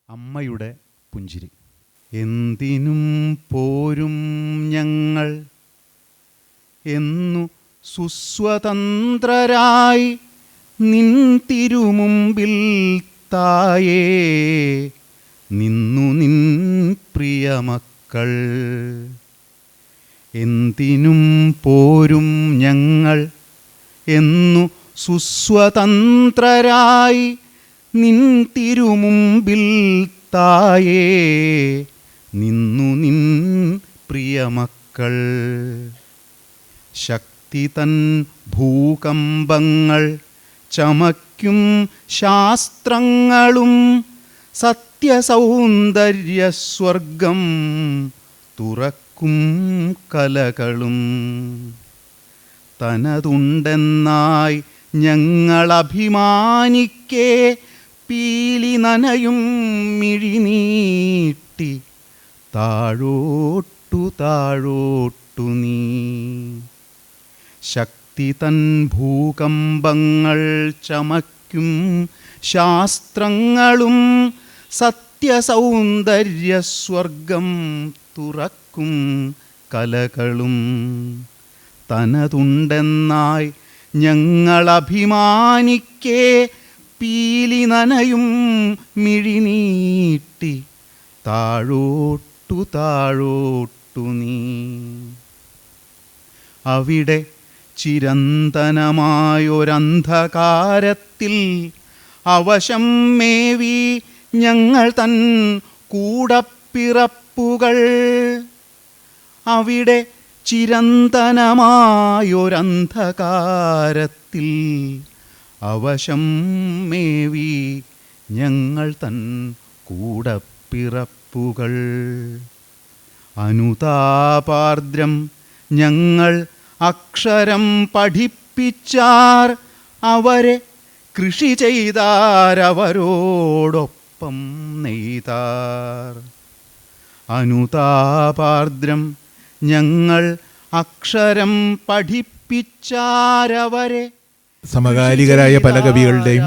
അമ്മയുടെ പുഞ്ചിരി. എന്തിനും പോരും ഞങ്ങൾ എന്നു സുസ്വതന്ത്രരായി നിൻ തിരുമുമ്പിൽ തായേ നിന്നു നിൻ പ്രിയമക്കൾ. എന്തിനും പോരും ഞങ്ങൾ എന്നു സുസ്വതന്ത്രരായി നിൻ തിരുമുമ്പിൽ തായേ നിന്നു നിൻ പ്രിയമക്കൾ. ശക്തി തൻ ഭൂകമ്പങ്ങൾ ചമയ്ക്കും ശാസ്ത്രങ്ങളും സത്യസൗന്ദര്യസ്വർഗം തുറക്കും കലകളും. തനതുണ്ടെന്നായി ഞങ്ങളഭിമാനിക്കേ പീലി നനയും മിഴിനീട്ടി താഴോട്ടു താഴോട്ടു നീ. ശക്തി തൻ ഭൂകമ്പങ്ങൾ ചമയ്ക്കും ശാസ്ത്രങ്ങളും സത്യസൗന്ദര്യസ്വർഗം തുറക്കും കലകളും. തനതുണ്ടെന്നായി ഞങ്ങളഭിമാനിക്കേ പീലി നനയും മിഴിനീട്ടി താഴോട്ടു താഴോട്ടു നീ. അവിടെ ചിരന്തനമായൊരന്ധകാരത്തിൽ അവശം മേവി ഞങ്ങൾ തൻ കൂടപ്പിറപ്പുകൾ. അവിടെ ചിരന്തനമായൊരന്ധകാരത്തിൽ അവശം മേവി ഞങ്ങൾ തൻ കൂടപ്പിറപ്പുകൾ. അനുതാപാർദ്രം ഞങ്ങൾ അക്ഷരം പഠിപ്പിച്ചാർ, അവരെ കൃഷി ചെയ്താരവരോടൊപ്പം നെയ്താർ. അനുതാപാർദ്രം ഞങ്ങൾ അക്ഷരം പഠിപ്പിച്ചാരവരെ. സമകാലികരായ പല കവികളുടെയും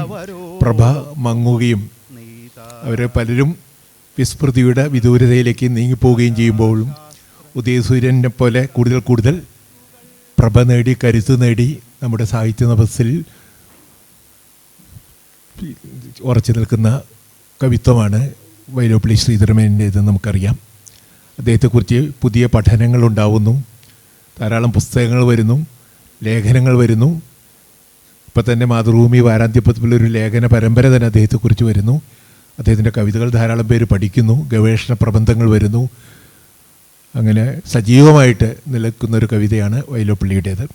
പ്രഭ മങ്ങുകയും അവരെ പലരും വിസ്മൃതിയുടെ വിദൂരതയിലേക്ക് നീങ്ങിപ്പോവുകയും ചെയ്യുമ്പോഴും ഉദയസൂര്യനെ പോലെ കൂടുതൽ കൂടുതൽ പ്രഭ നേടി കരുത്ത് നേടി നമ്മുടെ സാഹിത്യ നഭസിൽ ഉറച്ചു നിൽക്കുന്ന കവിത്വമാണ് വൈലോപ്പിള്ളി ശ്രീധരമേനൻ്റേതെന്ന് നമുക്കറിയാം. അദ്ദേഹത്തെക്കുറിച്ച് പുതിയ പഠനങ്ങൾ ഉണ്ടാവുന്നു, ധാരാളം പുസ്തകങ്ങൾ വരുന്നു, ലേഖനങ്ങൾ വരുന്നു. ഇപ്പം തന്നെ മാതൃഭൂമി വാരാന്ത്യപ്പത്തിലൊരു ലേഖന പരമ്പര തന്നെ അദ്ദേഹത്തെക്കുറിച്ച് വരുന്നു. അദ്ദേഹത്തിൻ്റെ കവിതകൾ ധാരാളം പേര് പഠിക്കുന്നു, ഗവേഷണ പ്രബന്ധങ്ങൾ വരുന്നു. അങ്ങനെ സജീവമായിട്ട് നിലനിൽക്കുന്നൊരു കവിതയാണ് വൈലോപ്പിള്ളിയുടേത്.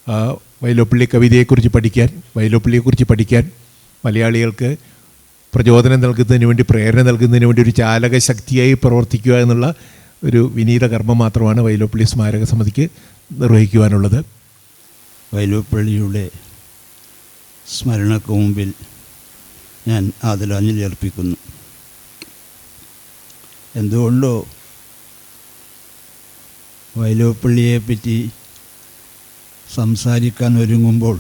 ആ വൈലോപ്പിള്ളി കവിതയെക്കുറിച്ച് പഠിക്കാൻ, വൈലോപ്പിള്ളിയെക്കുറിച്ച് പഠിക്കാൻ മലയാളികൾക്ക് പ്രചോദനം നൽകുന്നതിന് വേണ്ടി, പ്രേരണ നൽകുന്നതിന് വേണ്ടി ഒരു ചാലക ശക്തിയായി പ്രവർത്തിക്കുക എന്നുള്ള ഒരു വിനീത കർമ്മം മാത്രമാണ് വൈലോപ്പിള്ളി സ്മാരക സമിതിക്ക് നിർവഹിക്കുവാനുള്ളത്. വൈലോപ്പിള്ളിയുടെ സ്മരണക്ക് മുമ്പിൽ ഞാൻ ആദരാഞ്ജലി അർപ്പിക്കുന്നു. എന്തുകൊണ്ടോ വൈലോപ്പിള്ളിയെപ്പറ്റി സംസാരിക്കാൻ ഒരുങ്ങുമ്പോൾ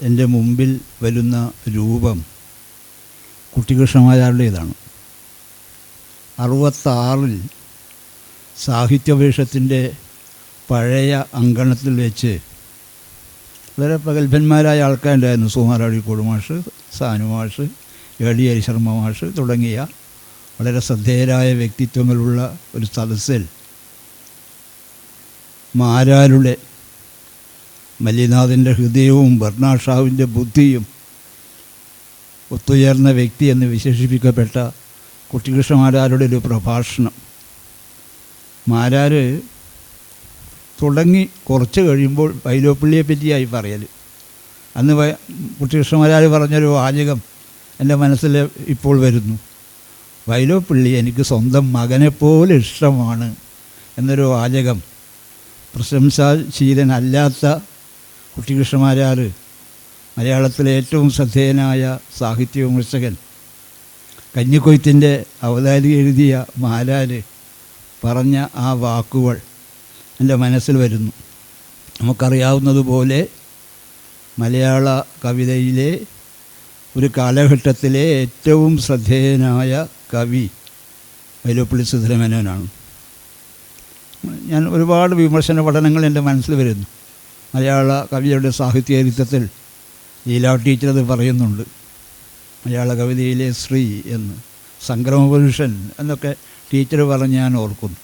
എൻ്റെ മുമ്പിൽ വരുന്ന രൂപം കുട്ടികൃഷ്ണമാരാരുടേതാണ്. 66 സാഹിത്യവേഷത്തിൻ്റെ പഴയ അങ്കണത്തിൽ വെച്ച് വളരെ പ്രഗത്ഭന്മാരായ ആൾക്കാരുണ്ടായിരുന്നു. സുമാരാടിക്കോട് മാഷ്, സാനു മാഷ്, എ.ഡി. ഹരിശർമ്മ മാഷ് തുടങ്ങിയ വളരെ ശ്രദ്ധേയരായ വ്യക്തിത്വങ്ങളുള്ള ഒരു സദസ്സിൽ മാരാരുടെ മല്ലിനാഥൻ്റെ ഹൃദയവും ബർണാഷാവിൻ്റെ ബുദ്ധിയും ഒത്തുചേർന്ന വ്യക്തി എന്ന് വിശേഷിപ്പിക്കപ്പെട്ട കുട്ടികൃഷ്ണമാരാരുടെ ഒരു പ്രഭാഷണം. മാരാർ തുടങ്ങി കുറച്ച് കഴിയുമ്പോൾ വൈലോപ്പിള്ളിയെ പറ്റിയായി പറയൽ. അന്ന് കുട്ടികൃഷ്ണമാരാർ പറഞ്ഞൊരു വാചകം എൻ്റെ മനസ്സിൽ ഇപ്പോൾ വരുന്നു. വൈലോപ്പിള്ളി എനിക്ക് സ്വന്തം മകനെപ്പോലെ ഇഷ്ടമാണ് എന്നൊരു വാചകം പ്രശംസാശീലനല്ലാത്ത കുട്ടികൃഷ്ണമാരാർ, മലയാളത്തിലെ ഏറ്റവും ശ്രദ്ധേയനായ സാഹിത്യ വിമർശകൻ, കഞ്ഞിക്കൊയ്ത്തിൻ്റെ അവതാരിക എഴുതിയ മാരാർ പറഞ്ഞ ആ വാക്കുകൾ എൻ്റെ മനസ്സിൽ വരുന്നു. നമുക്കറിയാവുന്നതുപോലെ മലയാള കവിതയിലെ ഒരു കാലഘട്ടത്തിലെ ഏറ്റവും ശ്രദ്ധേയനായ കവി വൈലോപ്പിള്ളി ശ്രീധരമേനോനാണ്. ഞാൻ ഒരുപാട് വിമർശന പഠനങ്ങൾ എൻ്റെ മനസ്സിൽ വരുന്നു. മലയാള കവിയുടെ സാഹിത്യചരിത്രത്തിൽ ലീല ടീച്ചർ അത് പറയുന്നുണ്ട്. മലയാള കവിതയിലെ ശ്രീ എന്ന്, സംക്രമപുരുഷൻ എന്നൊക്കെ ടീച്ചർ പറഞ്ഞ് ഞാൻ ഓർക്കുന്നു.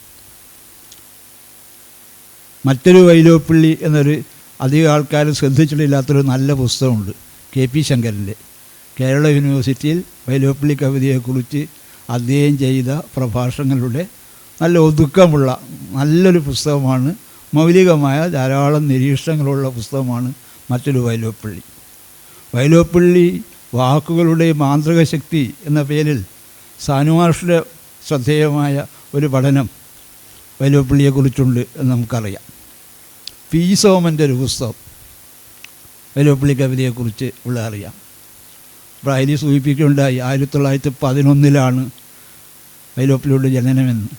മറ്റൊരു വൈലോപ്പിള്ളി എന്നൊരു അധികം ആൾക്കാർ ശ്രദ്ധിച്ചിട്ടില്ലാത്തൊരു നല്ല പുസ്തകമുണ്ട്, KP ശങ്കരൻ്റെ കേരള യൂണിവേഴ്സിറ്റിയിൽ വൈലോപ്പിള്ളി കവിതയെക്കുറിച്ച് അദ്ദേഹം ചെയ്ത പ്രഭാഷണങ്ങളുടെ നല്ല ഒതുക്കമുള്ള നല്ലൊരു പുസ്തകമാണ്. മൗലികമായ ധാരാളം നിരീക്ഷണങ്ങളുള്ള പുസ്തകമാണ് മറ്റൊരു വൈലോപ്പിള്ളി. വൈലോപ്പിള്ളി വാക്കുകളുടെ മാന്ത്രിക ശക്തി എന്ന പേരിൽ സാനുമാഷിൻ്റെ ശ്രദ്ധേയമായ ഒരു പഠനം വൈലോപ്പിള്ളിയെക്കുറിച്ചുണ്ട് എന്ന് നമുക്കറിയാം. P. സോമൻ്റെ ഒരു പുസ്തകം വൈലോപ്പിള്ളി കവിതയെക്കുറിച്ച് ഉള്ള അറിയാം. ഇപ്പോൾ അതിൽ സൂചിപ്പിക്കുകയുണ്ടായി 1911 വൈലോപ്പിള്ളിയുടെ ജനനമെന്ന്.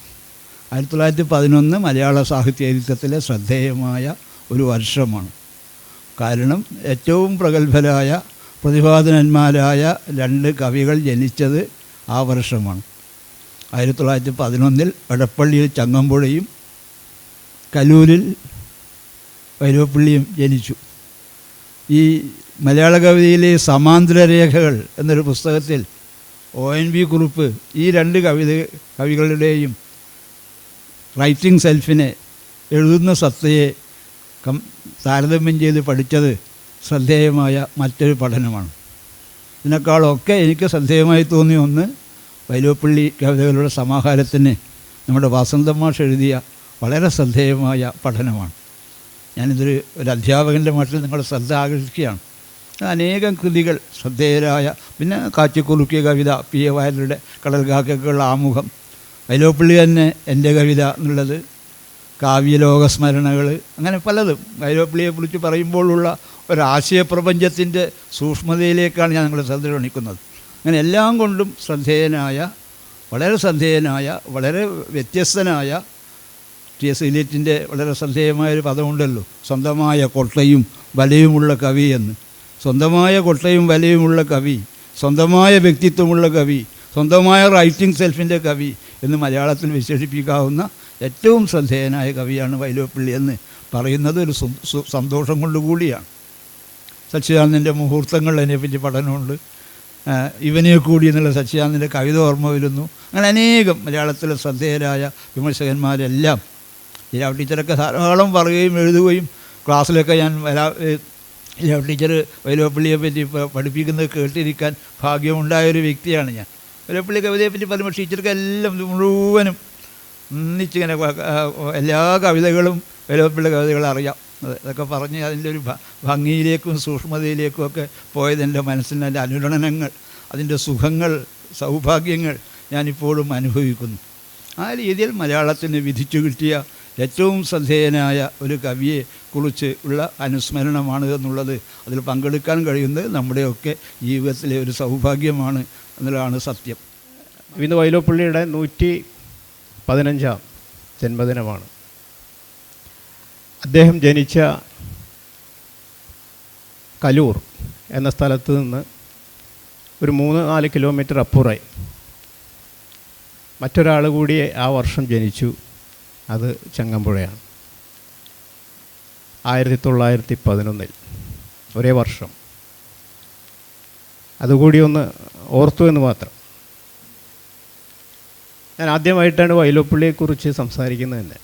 1911 മലയാള സാഹിത്യ ചരിത്രത്തിലെ ശ്രദ്ധേയമായ ഒരു വർഷമാണ്. കാരണം ഏറ്റവും പ്രഗത്ഭരായ പ്രതിഭാധനന്മാരായ 2 കവികൾ ജനിച്ചത് ആ വർഷമാണ്. 1911 എടപ്പള്ളിയിൽ ചങ്ങമ്പുഴയും കലൂരിൽ വൈലോപ്പിള്ളിയും ജനിച്ചു. ഈ മലയാള കവിതയിലെ സമാന്തര രേഖകൾ എന്നൊരു പുസ്തകത്തിൽ ONV കുറുപ്പ് ഈ 2 കവികളുടെയും റൈറ്റിംഗ് സെൽഫിനെ, എഴുതുന്ന സത്തയെ താരതമ്യം ചെയ്ത് പഠിച്ചത് ശ്രദ്ധേയമായ മറ്റൊരു പഠനമാണ്. ഇതിനേക്കാളൊക്കെ എനിക്ക് ശ്രദ്ധേയമായി തോന്നിയ ഒന്ന് വൈലോപ്പിള്ളി കവിതകളുടെ സമാഹാരത്തിന് നമ്മുടെ വസന്തമാഷ് എഴുതിയ വളരെ ശ്രദ്ധേയമായ പഠനമാണ്. ഞാനിതൊരു അധ്യാപകൻ്റെ മട്ടിൽ നിങ്ങളുടെ ശ്രദ്ധ ആകർഷിക്കുകയാണ്. അനേകം കൃതികൾ ശ്രദ്ധേയരായ, പിന്നെ കാച്ചിക്കുറുക്കിയ കവിത, P. A. വാര്യരുടെ കടൽകാക്കയ്ക്കുള്ള ആമുഖം, വൈലോപ്പിള്ളി തന്നെ എൻ്റെ കവിത എന്നുള്ളത്, കാവ്യലോകസ്മരണകൾ, അങ്ങനെ പലതും വൈലോപ്പിള്ളിയെക്കുറിച്ച് പറയുമ്പോഴുള്ള ഒരാശയപ്രപഞ്ചത്തിൻ്റെ സൂക്ഷ്മതയിലേക്കാണ് ഞാൻ നിങ്ങളുടെ ശ്രദ്ധ ക്ഷണിക്കുന്നത്. അങ്ങനെ എല്ലാം കൊണ്ടും ശ്രദ്ധേയനായ, വളരെ ശ്രദ്ധേയനായ, വളരെ വ്യത്യസ്തനായ T.S. ഇലിയറ്റിൻ്റെ വളരെ ശ്രദ്ധേയമായൊരു പദമുണ്ടല്ലോ, സ്വന്തമായ കൊട്ടയും വലയുമുള്ള കവി എന്ന്. സ്വന്തമായ കൊട്ടയും വലയുമുള്ള കവി, സ്വന്തമായ വ്യക്തിത്വമുള്ള കവി, സ്വന്തമായ റൈറ്റിംഗ് സെൽഫിൻ്റെ കവി എന്ന് മലയാളത്തിൽ വിശേഷിപ്പിക്കാവുന്ന ഏറ്റവും ശ്രദ്ധേയനായ കവിയാണ് വൈലോപ്പിള്ളി എന്ന് പറയുന്നത് ഒരു സന്തോഷം കൊണ്ടുകൂടിയാണ്. സച്ചിദാനന്ദൻ്റെ മുഹൂർത്തങ്ങൾ അതിനെപ്പറ്റി പഠനമുണ്ട്. ഇവനെ കൂടി എന്നുള്ള സച്ചിദാനന്ദൻ്റെ കവിത ഓർമ്മ വരുന്നു. അങ്ങനെ അനേകം മലയാളത്തിലെ ശ്രദ്ധേയരായ വിമർശകന്മാരെല്ലാം, ലീലാവ് ടീച്ചറൊക്കെ ധാരാളം പറയുകയും എഴുതുകയും ക്ലാസ്സിലൊക്കെ ഞാൻ ലീലാവ് ടീച്ചർ വൈലോപ്പിള്ളിയെ പറ്റി പഠിപ്പിക്കുന്നത് കേട്ടിരിക്കാൻ ഭാഗ്യമുണ്ടായൊരു വ്യക്തിയാണ് ഞാൻ. വൈലോപ്പിള്ളി കവിതയെപ്പറ്റി പറയുമ്പോൾ ടീച്ചർക്ക് എല്ലാം മുഴുവനും ഒന്നിച്ചിങ്ങനെ എല്ലാ കവിതകളും വൈലോപ്പിള്ളി കവിതകൾ അറിയാം. അതൊക്കെ പറഞ്ഞ് അതിൻ്റെ ഒരു ഭംഗിയിലേക്കും സൂക്ഷ്മതയിലേക്കും ഒക്കെ പോയത് എൻ്റെ മനസ്സിന്, അതിൻ്റെ അനുരണനങ്ങൾ, അതിൻ്റെ സുഖങ്ങൾ, സൗഭാഗ്യങ്ങൾ ഞാനിപ്പോഴും അനുഭവിക്കുന്നു. ആ രീതിയിൽ മലയാളത്തിന് വിധിച്ചു കിട്ടിയ ഏറ്റവും ശ്രദ്ധേയനായ ഒരു കവിയെ കുറിച്ച് ഉള്ള അനുസ്മരണമാണ് എന്നുള്ളത്. അതിൽ പങ്കെടുക്കാൻ കഴിയുന്നത് നമ്മുടെയൊക്കെ ജീവിതത്തിലെ ഒരു സൗഭാഗ്യമാണ് എന്നുള്ളതാണ് സത്യം. ഇന്ന് വൈലോപ്പിള്ളിയുടെ 115ാം ജന്മദിനമാണ്. അദ്ദേഹം ജനിച്ച കലൂർ എന്ന സ്ഥലത്ത് നിന്ന് ഒരു 3-4 കിലോമീറ്റർ അപ്പുറമായി മറ്റൊരാൾ കൂടി ആ വർഷം ജനിച്ചു. അത് ചങ്ങമ്പുഴയാണ്. 1911 ഒരേ വർഷം. അതുകൂടി ഒന്ന് ഓർത്തു എന്ന് മാത്രം. ഞാൻ ആദ്യമായിട്ടാണ് വൈലോപ്പിള്ളിയെക്കുറിച്ച് സംസാരിക്കുന്നത് തന്നെ.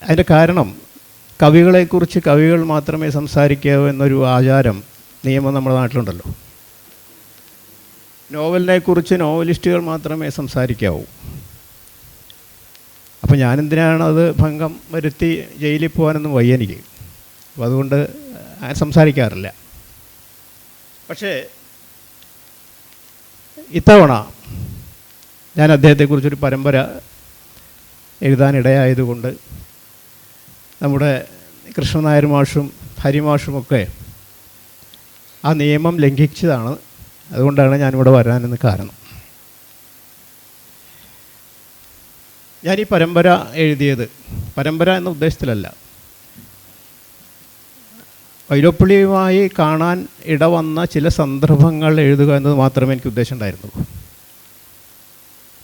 അതിൻ്റെ കാരണം, കവികളെക്കുറിച്ച് കവികൾ മാത്രമേ സംസാരിക്കാവൂ എന്നൊരു ആചാരം, നിയമം നമ്മുടെ നാട്ടിലുണ്ടല്ലോ. നോവലിനെക്കുറിച്ച് നോവലിസ്റ്റുകൾ മാത്രമേ സംസാരിക്കാവൂ. അപ്പോൾ ഞാനെന്തിനാണ് അത് ഭംഗം വരുത്തി ജയിലിൽ പോകാനൊന്നും വയ്യ എനിക്ക്. അപ്പോൾ അതുകൊണ്ട് സംസാരിക്കാറില്ല. പക്ഷേ ഇത്തവണ ഞാൻ അദ്ദേഹത്തെക്കുറിച്ചൊരു പരമ്പര എഴുതാനിടയായതുകൊണ്ട് നമ്മുടെ കൃഷ്ണനായർ മാഷും ഹരിമാഷുമൊക്കെ ആ നിയമം ലംഘിച്ചതാണ്. അതുകൊണ്ടാണ് ഞാനിവിടെ വരാനെന്ന് കാരണം. ഞാൻ ഈ പരമ്പര എഴുതിയത് പരമ്പര എന്ന ഉദ്ദേശത്തിലല്ല. വൈലോപ്പിള്ളിയുമായി കാണാൻ ഇടവന്ന ചില സന്ദർഭങ്ങൾ എഴുതുക എന്നത് മാത്രമേ എനിക്ക് ഉദ്ദേശം ഉണ്ടായിരുന്നുള്ളൂ.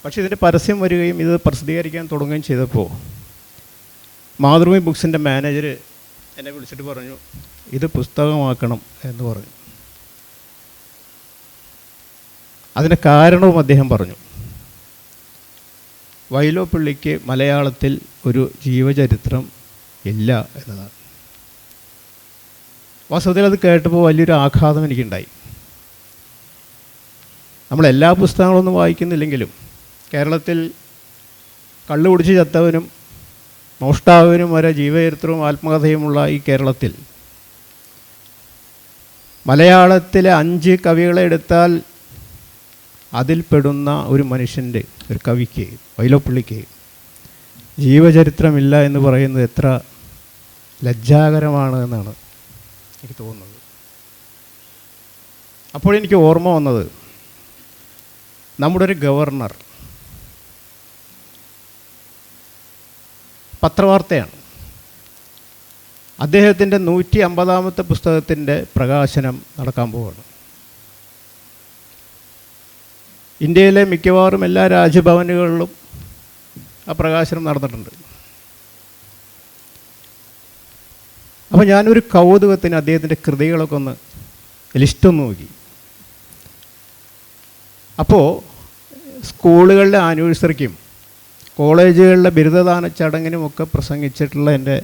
പക്ഷേ ഇതിൻ്റെ പരസ്യം വരികയും ഇത് പ്രസിദ്ധീകരിക്കാൻ തുടങ്ങുകയും ചെയ്തപ്പോൾ മാതൃഭൂമി ബുക്സിൻ്റെ മാനേജർ എന്നെ വിളിച്ചിട്ട് പറഞ്ഞു, ഇത് പുസ്തകമാക്കണം എന്ന് പറഞ്ഞു. അതിൻ്റെ കാരണവും അദ്ദേഹം പറഞ്ഞു. വൈലോപ്പിള്ളിക്ക് മലയാളത്തിൽ ഒരു ജീവചരിത്രം ഇല്ല എന്നതാണ്. വാസ്തവത്തിൽ അത് കേട്ടപ്പോൾ വലിയൊരു ആഘാതം എനിക്കുണ്ടായി. നമ്മളെല്ലാ പുസ്തകങ്ങളൊന്നും വായിക്കുന്നില്ലെങ്കിലും കേരളത്തിൽ കള്ളു കുടിച്ച് ചത്തവനും മോഷ്ടാവിനും വരെ ജീവചരിത്രവും ആത്മകഥയുമുള്ള ഈ കേരളത്തിൽ മലയാളത്തിലെ 5 കവികളെ എടുത്താൽ അതിൽപ്പെടുന്ന ഒരു മനുഷ്യൻ്റെ, ഒരു കവിക്ക്, വൈലോപ്പിള്ളിക്ക് ജീവചരിത്രമില്ല എന്ന് പറയുന്നത് എത്ര ലജ്ജാകരമാണ് എന്നാണ് എനിക്ക് തോന്നുന്നത്. അപ്പോഴെനിക്ക് ഓർമ്മ വന്നത് നമ്മുടെ ഒരു ഗവർണർ പത്രവാർത്തയാണ്. അദ്ദേഹത്തിൻ്റെ 150ാമത്തെ പുസ്തകത്തിൻ്റെ പ്രകാശനം നടക്കാൻ പോവുകയാണ്. ഇന്ത്യയിലെ മിക്കവാറും എല്ലാ രാജ്ഭവനുകളിലും ആ പ്രകാശനം നടന്നിട്ടുണ്ട്. അപ്പോൾ ഞാനൊരു കൗതുകത്തിന് അദ്ദേഹത്തിൻ്റെ കൃതികളൊക്കെ ഒന്ന് ലിസ്റ്റൊന്ന് നോക്കി. അപ്പോൾ സ്കൂളുകളിലെ ആനിവേഴ്സറിക്കും കോളേജുകളിലെ ബിരുദദാന ചടങ്ങിനുമൊക്കെ പ്രസംഗിച്ചിട്ടുള്ള എൻ്റെ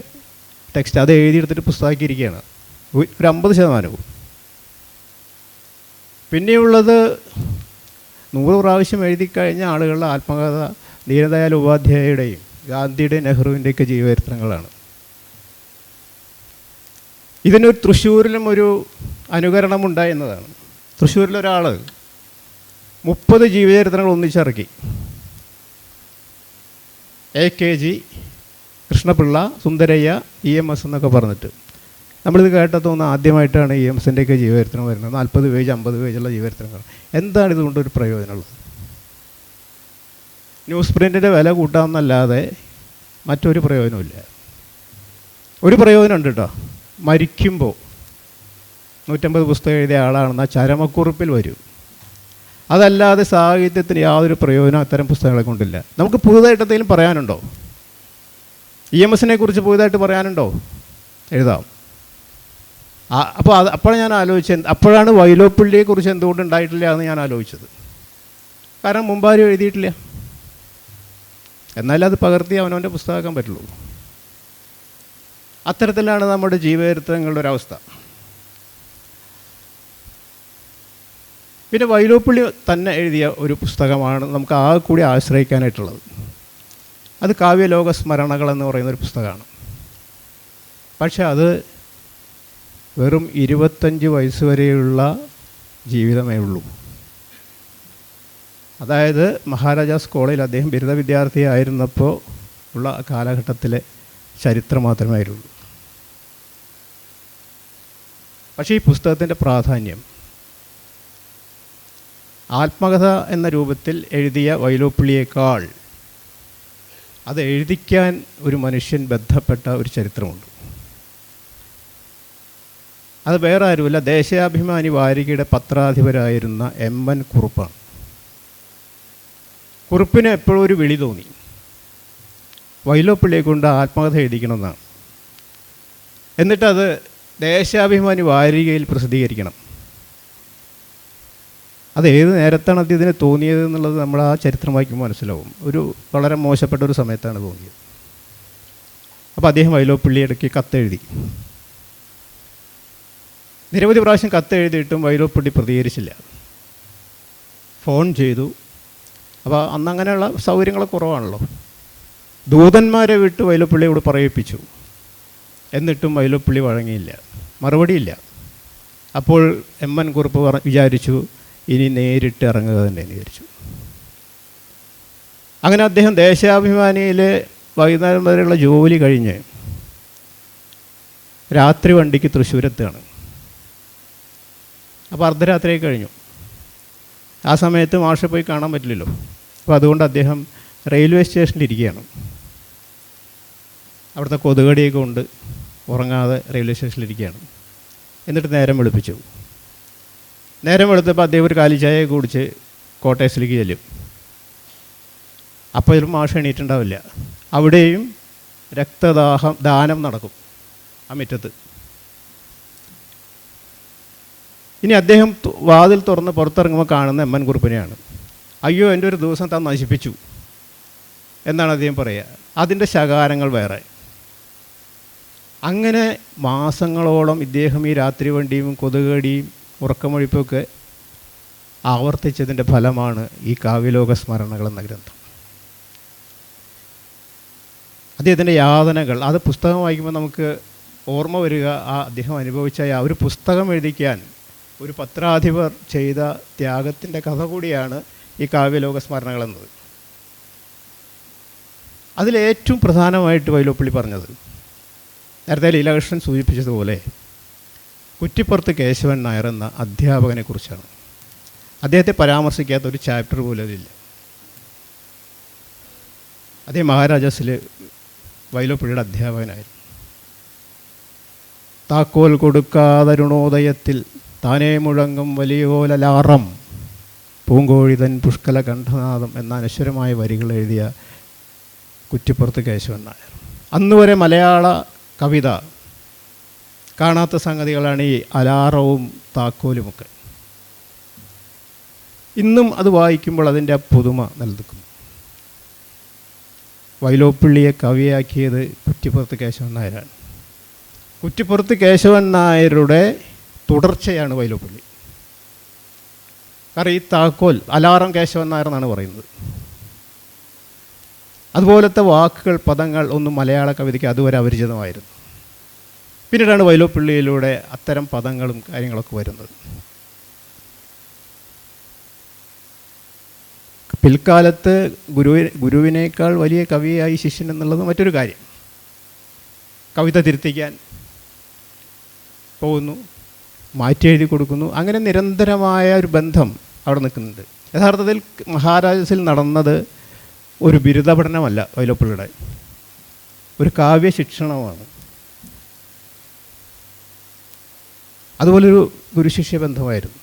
ടെക്സ്റ്റ് അത് എഴുതിയെടുത്തിട്ട് പുസ്തകമാക്കിയിരിക്കുകയാണ്, ഒരു 50%. പിന്നെയുള്ളത് 100 പ്രാവശ്യം എഴുതിക്കഴിഞ്ഞ ആളുകളുടെ ആത്മകഥ ദീനദയാൽ ഉപാധ്യായയുടെയും ഗാന്ധിയുടെയും നെഹ്റുവിൻ്റെയൊക്കെ ജീവചരിത്രങ്ങളാണ്. ഇതിനൊരു തൃശ്ശൂരിലും ഒരു അനുകരണമുണ്ടായി എന്നതാണ്. തൃശ്ശൂരിലൊരാൾ 30 ജീവചരിത്രങ്ങൾ ഒന്നിച്ചിറക്കി. AKG, കൃഷ്ണപിള്ള, സുന്ദരയ്യ, EMS എന്നൊക്കെ പറഞ്ഞിട്ട്. നമ്മളിത് കേട്ടതൊന്നും ആദ്യമായിട്ടാണ് EMSൻ്റെയൊക്കെ ജീവചരിത്രം വരുന്നത്. 40 പേജ് 50 പേജുള്ള ജീവചരിത്രങ്ങൾ. എന്താണ് ഇതുകൊണ്ടൊരു പ്രയോജനമുള്ളത്? ന്യൂസ് പ്രിൻറ്റിൻ്റെ വില കൂട്ടാമെന്നല്ലാതെ മറ്റൊരു പ്രയോജനമില്ല. ഒരു പ്രയോജനമുണ്ട് കേട്ടോ. മരിക്കുമ്പോൾ 150 പുസ്തകം എഴുതിയ ആളാണെന്ന ചരമക്കുറിപ്പിൽ വരും. അതല്ലാതെ സാഹിത്യത്തിന് യാതൊരു പ്രയോജനം അത്തരം പുസ്തകങ്ങളെ കൊണ്ടില്ല. നമുക്ക് പുതുതായിട്ട് എന്തെങ്കിലും പറയാനുണ്ടോ? EMSനെ കുറിച്ച് പുതുതായിട്ട് പറയാനുണ്ടോ? എഴുതാം. അപ്പോൾ ഞാൻ ആലോചിച്ചത്, അപ്പോഴാണ് വൈലോപ്പിള്ളിയെക്കുറിച്ച് എന്തുകൊണ്ട് ഉണ്ടായിട്ടില്ല എന്ന് ഞാൻ ആലോചിച്ചത്. കാരണം മുമ്പാരും എഴുതിയിട്ടില്ല. എന്നാലും അത് പകർത്തി അവനവൻ്റെ പുസ്തകമാക്കാൻ പറ്റുള്ളൂ. അത്തരത്തിലാണ് നമ്മുടെ ജീവചരിത്രങ്ങളുടെ ഒരവസ്ഥ. പിന്നെ വൈലോപ്പിള്ളി തന്നെ എഴുതിയ ഒരു പുസ്തകമാണ് നമുക്ക് ആകെ കൂടി ആശ്രയിക്കാനായിട്ടുള്ളത്. അത് കാവ്യലോക സ്മരണകൾ എന്ന് പറയുന്നൊരു പുസ്തകമാണ്. പക്ഷെ അത് വെറും 25 വയസ്സ് വരെയുള്ള ജീവിതമേ ഉള്ളൂ. അതായത് മഹാരാജാസ് കോളേജിൽ അദ്ദേഹം ബിരുദ വിദ്യാർത്ഥിയായിരുന്നപ്പോൾ ഉള്ള കാലഘട്ടത്തിലെ ചരിത്രം മാത്രമേ ഉള്ളൂ. പക്ഷേ ഈ പുസ്തകത്തിൻ്റെ പ്രാധാന്യം ആത്മകഥ എന്ന രൂപത്തിൽ എഴുതിയ വൈലോപ്പിള്ളിയേക്കാൾ അത് എഴുതിക്കാൻ ഒരു മനുഷ്യൻ ബന്ധപ്പെട്ട ഒരു ചരിത്രമുണ്ട്. അത് വേറെ ആരുമല്ല, ദേശാഭിമാനി വാരികയുടെ പത്രാധിപരായിരുന്ന MN കുറുപ്പാണ്. കുറുപ്പിന് എപ്പോഴും ഒരു വിളി തോന്നി, വൈലോപ്പിള്ളിയെ കൊണ്ട് ആത്മകഥ എഴുതിക്കണമെന്നാണ്. എന്നിട്ടത് ദേശാഭിമാനി വാരികയിൽ പ്രസിദ്ധീകരിക്കണം. അത് ഏത് നേരത്താണ് അദ്ദേഹത്തിന് തോന്നിയത് എന്നുള്ളത് നമ്മൾ ആ ചരിത്രം വായിക്കുമ്പോൾ മനസ്സിലാവും. ഒരു വളരെ മോശപ്പെട്ട ഒരു സമയത്താണ് തോന്നിയത്. അപ്പോൾ അദ്ദേഹം വൈലോപ്പിള്ളിയിടയ്ക്ക് കത്തെഴുതി. നിരവധി പ്രാവശ്യം കത്തെഴുതിയിട്ടും വൈലോപ്പിള്ളി പ്രതികരിച്ചില്ല. ഫോൺ ചെയ്തു. അപ്പോൾ അന്നങ്ങനെയുള്ള സൗകര്യങ്ങൾ കുറവാണല്ലോ. ദൂതന്മാരെ വിട്ട് വൈലോപ്പിള്ളിയോട് പറയിപ്പിച്ചു. എന്നിട്ടും വൈലോപ്പിള്ളി വഴങ്ങിയില്ല, മറുപടിയില്ല. അപ്പോൾ MN കുറുപ്പ് വിചാരിച്ചു ഇനി നേരിട്ട് ഇറങ്ങുക തന്നെ എന്ന് വിചാരിച്ചു. അങ്ങനെ അദ്ദേഹം ദേശാഭിമാനിയിൽ വൈകുന്നേരം വരെയുള്ള ജോലി കഴിഞ്ഞ് രാത്രി വണ്ടിക്ക് തൃശ്ശൂരെത്തുകയാണ്. അപ്പോൾ അർദ്ധരാത്രി കഴിഞ്ഞു. ആ സമയത്ത് മാഷെ പോയി കാണാൻ പറ്റില്ലല്ലോ. അപ്പോൾ അതുകൊണ്ട് അദ്ദേഹം റെയിൽവേ സ്റ്റേഷനിലിരിക്കുകയാണ്. അവിടുത്തെ കൊതുകടിയൊക്കെ കൊണ്ട് ഉറങ്ങാതെ റെയിൽവേ സ്റ്റേഷനിലിരിക്കുകയാണ്. എന്നിട്ട് നേരം വെളുപ്പിച്ചു. നേരം വെളുത്തപ്പോൾ അദ്ദേഹം ഒരു കാലി ചായ കുടിച്ച് കോട്ടേഴ്സിലേക്ക് ചെല്ലും. അപ്പോൾ ഒരു മാഷ് എണീറ്റുണ്ടാവില്ല. അവിടെയും ദാനം നടക്കും ആ മുറ്റത്ത്. ഇനി അദ്ദേഹം വാതിൽ തുറന്ന് പുറത്തിറങ്ങുമ്പോൾ കാണുന്ന എം എൻ കുറുപ്പിനെയാണ്. അയ്യോ, എൻ്റെ ഒരു ദിവസം താൻ നശിപ്പിച്ചു എന്നാണ് അദ്ദേഹം പറയുക. അതിൻ്റെ ശകാരങ്ങൾ വേറെ. അങ്ങനെ മാസങ്ങളോളം ഇദ്ദേഹം ഈ രാത്രി വണ്ടിയും കൊതുകടിയും ഉറക്കമൊഴിപ്പൊക്കെ ആവർത്തിച്ചതിൻ്റെ ഫലമാണ് ഈ കാവ്യലോക സ്മരണകൾ എന്ന ഗ്രന്ഥം. അദ്ദേഹത്തിൻ്റെ യാതനകൾ, അത് പുസ്തകം വായിക്കുമ്പോൾ നമുക്ക് ഓർമ്മ വരിക അദ്ദേഹം അനുഭവിച്ച ഒരു പുസ്തകം എഴുതിക്കാൻ ഒരു പത്രാധിപർ ചെയ്ത ത്യാഗത്തിൻ്റെ കഥ കൂടിയാണ് ഈ കാവ്യലോക സ്മരണകൾ എന്നത്. അതിലേറ്റവും പ്രധാനമായിട്ട് വൈലോപ്പിള്ളി പറഞ്ഞത് നേരത്തെ ലീലാകൃഷ്ണൻ സൂചിപ്പിച്ചതുപോലെ കുറ്റിപ്പുറത്ത് കേശവൻ നായർ എന്ന അധ്യാപകനെക്കുറിച്ചാണ്. അദ്ദേഹത്തെ പരാമർശിക്കാത്ത ഒരു ചാപ്റ്റർ പോലും അതില്ല. അദ്ദേഹം മഹാരാജാസിൽ വൈലോപ്പിള്ളിയുടെ അധ്യാപകനായിരുന്നു. താക്കോൽ കൊടുക്കാതരുണോദയത്തിൽ താനേ മുഴങ്ങും വലിയോലാറം പൂങ്കോഴിതൻ പുഷ്കല കണ്ഠനാദം എന്ന അനശ്വരമായ വരികൾ എഴുതിയ കുറ്റിപ്പുറത്ത് കേശവൻ നായർ. അന്ന് വരെ മലയാള കവിത കാണാത്ത സംഗതികളാണ് ഈ അലാറവും താക്കോലുമൊക്കെ. ഇന്നും അത് വായിക്കുമ്പോൾ അതിൻ്റെ പുതുമ നിലനിൽക്കുന്നു. വൈലോപ്പിള്ളിയെ കവിയാക്കിയത് കുറ്റിപ്പുറത്ത് കേശവൻ നായരാണ്. കുറ്റിപ്പുറത്ത് കേശവൻ നായരുടെ തുടർച്ചയാണ് വൈലോപ്പിള്ളി. കാരണം ഈ താക്കോൽ അലാറം കേശവൻ നായർ എന്നാണ് പറയുന്നത്. അതുപോലത്തെ വാക്കുകൾ, പദങ്ങൾ ഒന്നും മലയാള കവിതയ്ക്ക് അതുവരെ അപരിചിതമായിരുന്നു. പിന്നീടാണ് വൈലോപ്പിള്ളിയിലൂടെ അത്തരം പദങ്ങളും കാര്യങ്ങളൊക്കെ വരുന്നത്. പിൽക്കാലത്ത് ഗുരുവിനേക്കാൾ വലിയ കവിയായി ശിഷ്യൻ എന്നുള്ളത് മറ്റൊരു കാര്യം. കവിത തിരുത്തിക്കാൻ പോകുന്നു, മാറ്റി എഴുതി കൊടുക്കുന്നു. അങ്ങനെ നിരന്തരമായ ഒരു ബന്ധം അവിടെ നിൽക്കുന്നുണ്ട്. യഥാർത്ഥത്തിൽ മഹാരാജാസിൽ നടന്നത് ഒരു ബിരുദ പഠനമല്ല, വൈലോപ്പിള്ളിയുടെ ഒരു കാവ്യ ശിക്ഷണമാണ്. അതുപോലൊരു ഗുരുശിഷ്യ ബന്ധമായിരുന്നു.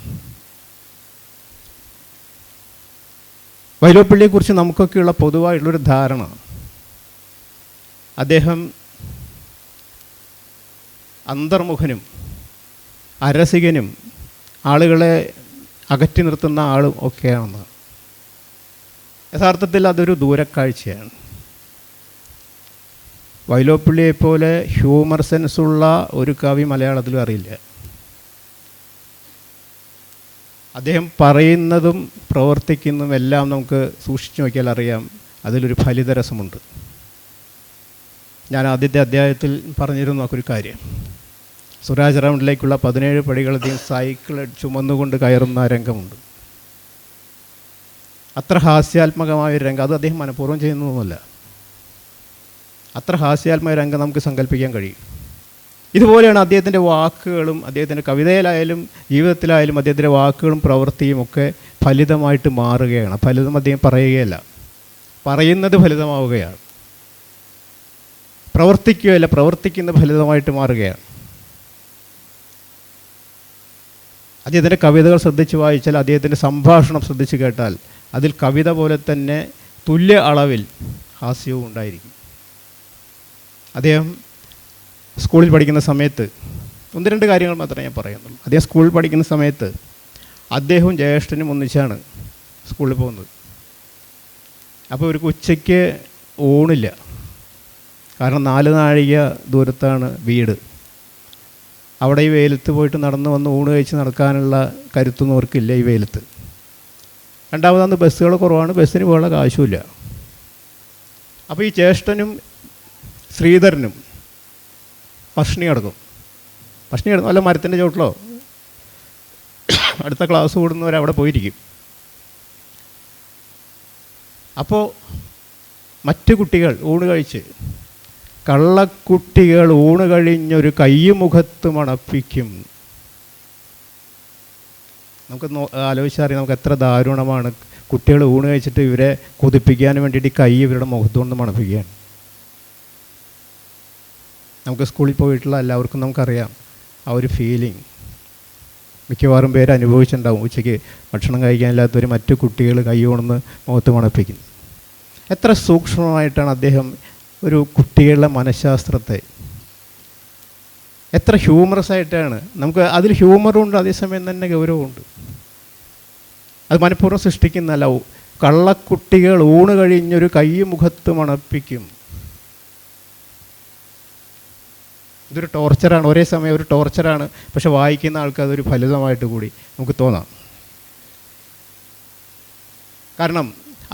വൈലോപ്പിള്ളിയെക്കുറിച്ച് നമുക്കൊക്കെയുള്ള പൊതുവായിട്ടുള്ളൊരു ധാരണ, അദ്ദേഹം അന്തർമുഖനും അരസികനും ആളുകളെ അകറ്റി നിർത്തുന്ന ആളും ഒക്കെയാണെന്ന്. യഥാർത്ഥത്തിൽ അതൊരു ദൂരക്കാഴ്ചയാണ്. വൈലോപ്പിള്ളിയെപ്പോലെ ഹ്യൂമർ സെൻസുള്ള ഒരു കവി മലയാളത്തിലും അറിയില്ല. അദ്ദേഹം പറയുന്നതും പ്രവർത്തിക്കുന്നതും എല്ലാം നമുക്ക് സൂക്ഷിച്ചു നോക്കിയാൽ അറിയാം, അതിലൊരു ഫലിതരസമുണ്ട്. ഞാൻ ആദ്യത്തെ അധ്യായത്തിൽ പറഞ്ഞിരുന്നു ഒരു കാര്യം. സ്വരാജ് റൗണ്ടിലേക്കുള്ള 17 പടികളധികം സൈക്കിൾ ചുമന്നുകൊണ്ട് കയറുന്ന രംഗമുണ്ട്. അത്ര ഹാസ്യാത്മകമായൊരു രംഗം. അത് അദ്ദേഹം മനഃപൂർവ്വം ചെയ്യുന്നതൊന്നുമല്ല. അത്ര ഹാസ്യാത്മക രംഗം നമുക്ക് സങ്കല്പിക്കാൻ കഴിയും. ഇതുപോലെയാണ് അദ്ദേഹത്തിൻ്റെ വാക്കുകളും, അദ്ദേഹത്തിൻ്റെ കവിതയിലായാലും ജീവിതത്തിലായാലും അദ്ദേഹത്തിൻ്റെ വാക്കുകളും പ്രവൃത്തിയും ഒക്കെ ഫലിതമായിട്ട് മാറുകയാണ്. ഫലിതം അദ്ദേഹം പറയുകയല്ല, പറയുന്നത് ഫലിതമാവുകയാണ്. പ്രവർത്തിക്കുകയല്ല, പ്രവർത്തിക്കുന്ന ഫലിതമായിട്ട് മാറുകയാണ്. അദ്ദേഹത്തിൻ്റെ കവിതകൾ ശ്രദ്ധിച്ച് വായിച്ചാൽ, അദ്ദേഹത്തിൻ്റെ സംഭാഷണം ശ്രദ്ധിച്ച് കേട്ടാൽ അതിൽ കവിത പോലെ തന്നെ തുല്യ അളവിൽ ഹാസ്യവും ഉണ്ടായിരിക്കും. അദ്ദേഹം സ്കൂളിൽ പഠിക്കുന്ന സമയത്ത് 1-2 കാര്യങ്ങൾ മാത്രമേ ഞാൻ പറയുന്നുള്ളൂ. അദ്ദേഹം സ്കൂളിൽ പഠിക്കുന്ന സമയത്ത് അദ്ദേഹവും ജ്യേഷ്ഠനും ഒന്നിച്ചാണ് സ്കൂളിൽ പോകുന്നത്. അപ്പോൾ ഒരു ഉച്ചയ്ക്ക് ഊണില്ല. കാരണം 4 നാഴിക ദൂരത്താണ് വീട്. അവിടെ ഈ വെയിലത്ത് പോയിട്ട് നടന്ന് വന്ന് ഊണ് കഴിച്ച് നടക്കാനുള്ള കരുത്തൊന്നും അവർക്കില്ല ഈ വെയിലത്ത്. രണ്ടാമതാണ് ബസ്സുകൾ കുറവാണ്, ബസ്സിന് പോകാനുള്ള കാശുമില്ല. അപ്പോൾ ഈ ജ്യേഷ്ഠനും ശ്രീധരനും പഷ്ണി കിടക്കും. അല്ല മരത്തിൻ്റെ ചോട്ടിലോ അടുത്ത ക്ലാസ് കൂടുന്നവരവിടെ പോയിരിക്കും. അപ്പോൾ മറ്റു കുട്ടികൾ ഊണ് കഴിച്ച്, കള്ളക്കുട്ടികൾ ഊണ് കഴിഞ്ഞൊരു കയ്യുമുഖത്ത് മണപ്പിക്കും. നമുക്ക് ആലോചിച്ചറിയാം നമുക്ക് എത്ര ദാരുണമാണ്. കുട്ടികൾ ഊണ് കഴിച്ചിട്ട് ഇവരെ കൊതിപ്പിക്കാൻ വേണ്ടിയിട്ട് ഈ കൈ ഇവരുടെ മുഖത്തുകൊണ്ട് മണപ്പിക്കുകയാണ്. നമുക്ക് സ്കൂളിൽ പോയിട്ടുള്ള എല്ലാവർക്കും നമുക്കറിയാം ആ ഒരു ഫീലിംഗ്. മിക്കവാറും പേര് അനുഭവിച്ചിട്ടുണ്ടാവും. ഉച്ചയ്ക്ക് ഭക്ഷണം കഴിക്കാനില്ലാത്തവർ മറ്റു കുട്ടികൾ കൈകൊണ്ടെന്ന് മുഖത്ത് മണപ്പിക്കുന്നു. എത്ര സൂക്ഷ്മമായിട്ടാണ് അദ്ദേഹം ഒരു കുട്ടികളുടെ മനഃശാസ്ത്രത്തെ, എത്ര ഹ്യൂമറസ് ആയിട്ടാണ്. നമുക്ക് അതിൽ ഹ്യൂമറുണ്ട്, അതേസമയം തന്നെ ഗൗരവമുണ്ട്. അത് മനഃപൂർവ്വം സൃഷ്ടിക്കുന്നതല്ല. കള്ളക്കുട്ടികൾ ഊണ് കഴിഞ്ഞൊരു കൈ മുഖത്ത് മണപ്പിക്കും. ഇതൊരു ടോർച്ചറാണ്, ഒരേ സമയം ഒരു ടോർച്ചറാണ്. പക്ഷെ വായിക്കുന്ന ആൾക്ക് അതൊരു ഫലിതമായിട്ട് കൂടി നമുക്ക് തോന്നാം. കാരണം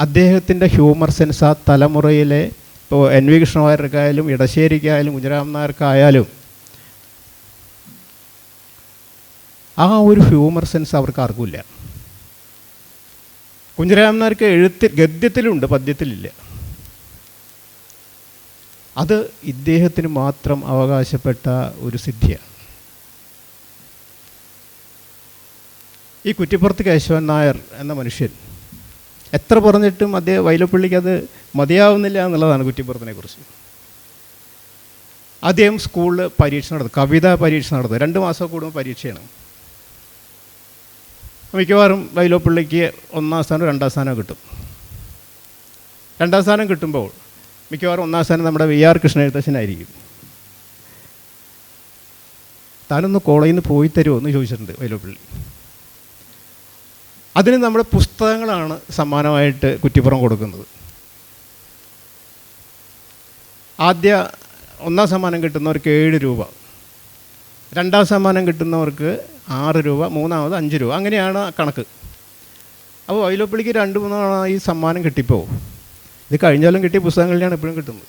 അദ്ദേഹത്തിൻ്റെ ഹ്യൂമർ സെൻസ് ആ തലമുറയിലെ, ഇപ്പോൾ NV കൃഷ്ണവാര്യർക്കായാലും ഇടശ്ശേരിക്കായാലും കുഞ്ഞിരാമൻ നായർക്കായാലും ആ ഒരു ഹ്യൂമർ സെൻസ് അവർക്ക് ആർക്കുമില്ല. കുഞ്ഞിരാമൻ നായർക്ക് ഗദ്യത്തിലുണ്ട്, പദ്യത്തിലില്ല. അത് ഇദ്ദേഹത്തിന് മാത്രം അവകാശപ്പെട്ട ഒരു സിദ്ധിയാണ്. ഈ കുറ്റിപ്പുറത്ത് കേശവൻ നായർ എന്ന മനുഷ്യൻ എത്ര പറഞ്ഞിട്ടും വൈലോപ്പിള്ളിക്ക് അത് മതിയാവുന്നില്ല എന്നുള്ളതാണ് കുറ്റിപ്പുറത്തിനെ കുറിച്ച്. അദ്ദേഹം സ്കൂളിൽ പരീക്ഷ നടത്തും, കവിതാ പരീക്ഷ നടത്തും. 2 മാസം കൂടുമ്പോൾ പരീക്ഷയാണ്. മിക്കവാറും വൈലോപ്പിള്ളിക്ക് 1ാം സ്ഥാനം 2ാം സ്ഥാനം കിട്ടും. 2ാം സ്ഥാനം കിട്ടുമ്പോൾ മിക്കവാറും 1ാം സ്ഥാനം നമ്മുടെ VR കൃഷ്ണഎഴുത്തച്ഛനായിരിക്കും. താനൊന്ന് കോളേജിൽ നിന്ന് പോയി തരുമോ എന്ന് ചോദിച്ചിട്ടുണ്ട് വൈലോപ്പിള്ളി. അതിന് നമ്മുടെ പുസ്തകങ്ങളാണ് സമ്മാനമായിട്ട് കുറ്റിപ്പുറം കൊടുക്കുന്നത്. ആദ്യ 1ാം സമ്മാനം കിട്ടുന്നവർക്ക് 7 രൂപ, 2ാം സമ്മാനം കിട്ടുന്നവർക്ക് 6 രൂപ, 3ാമത് 5 രൂപ, അങ്ങനെയാണ് കണക്ക്. അപ്പോൾ വൈലോപ്പിള്ളിക്ക് 2-3 തവണ ഈ സമ്മാനം കിട്ടിപ്പോൾ, ഇത് കഴിഞ്ഞാലും കിട്ടിയ പുസ്തകങ്ങളിലാണ് എപ്പോഴും കിട്ടുന്നത്.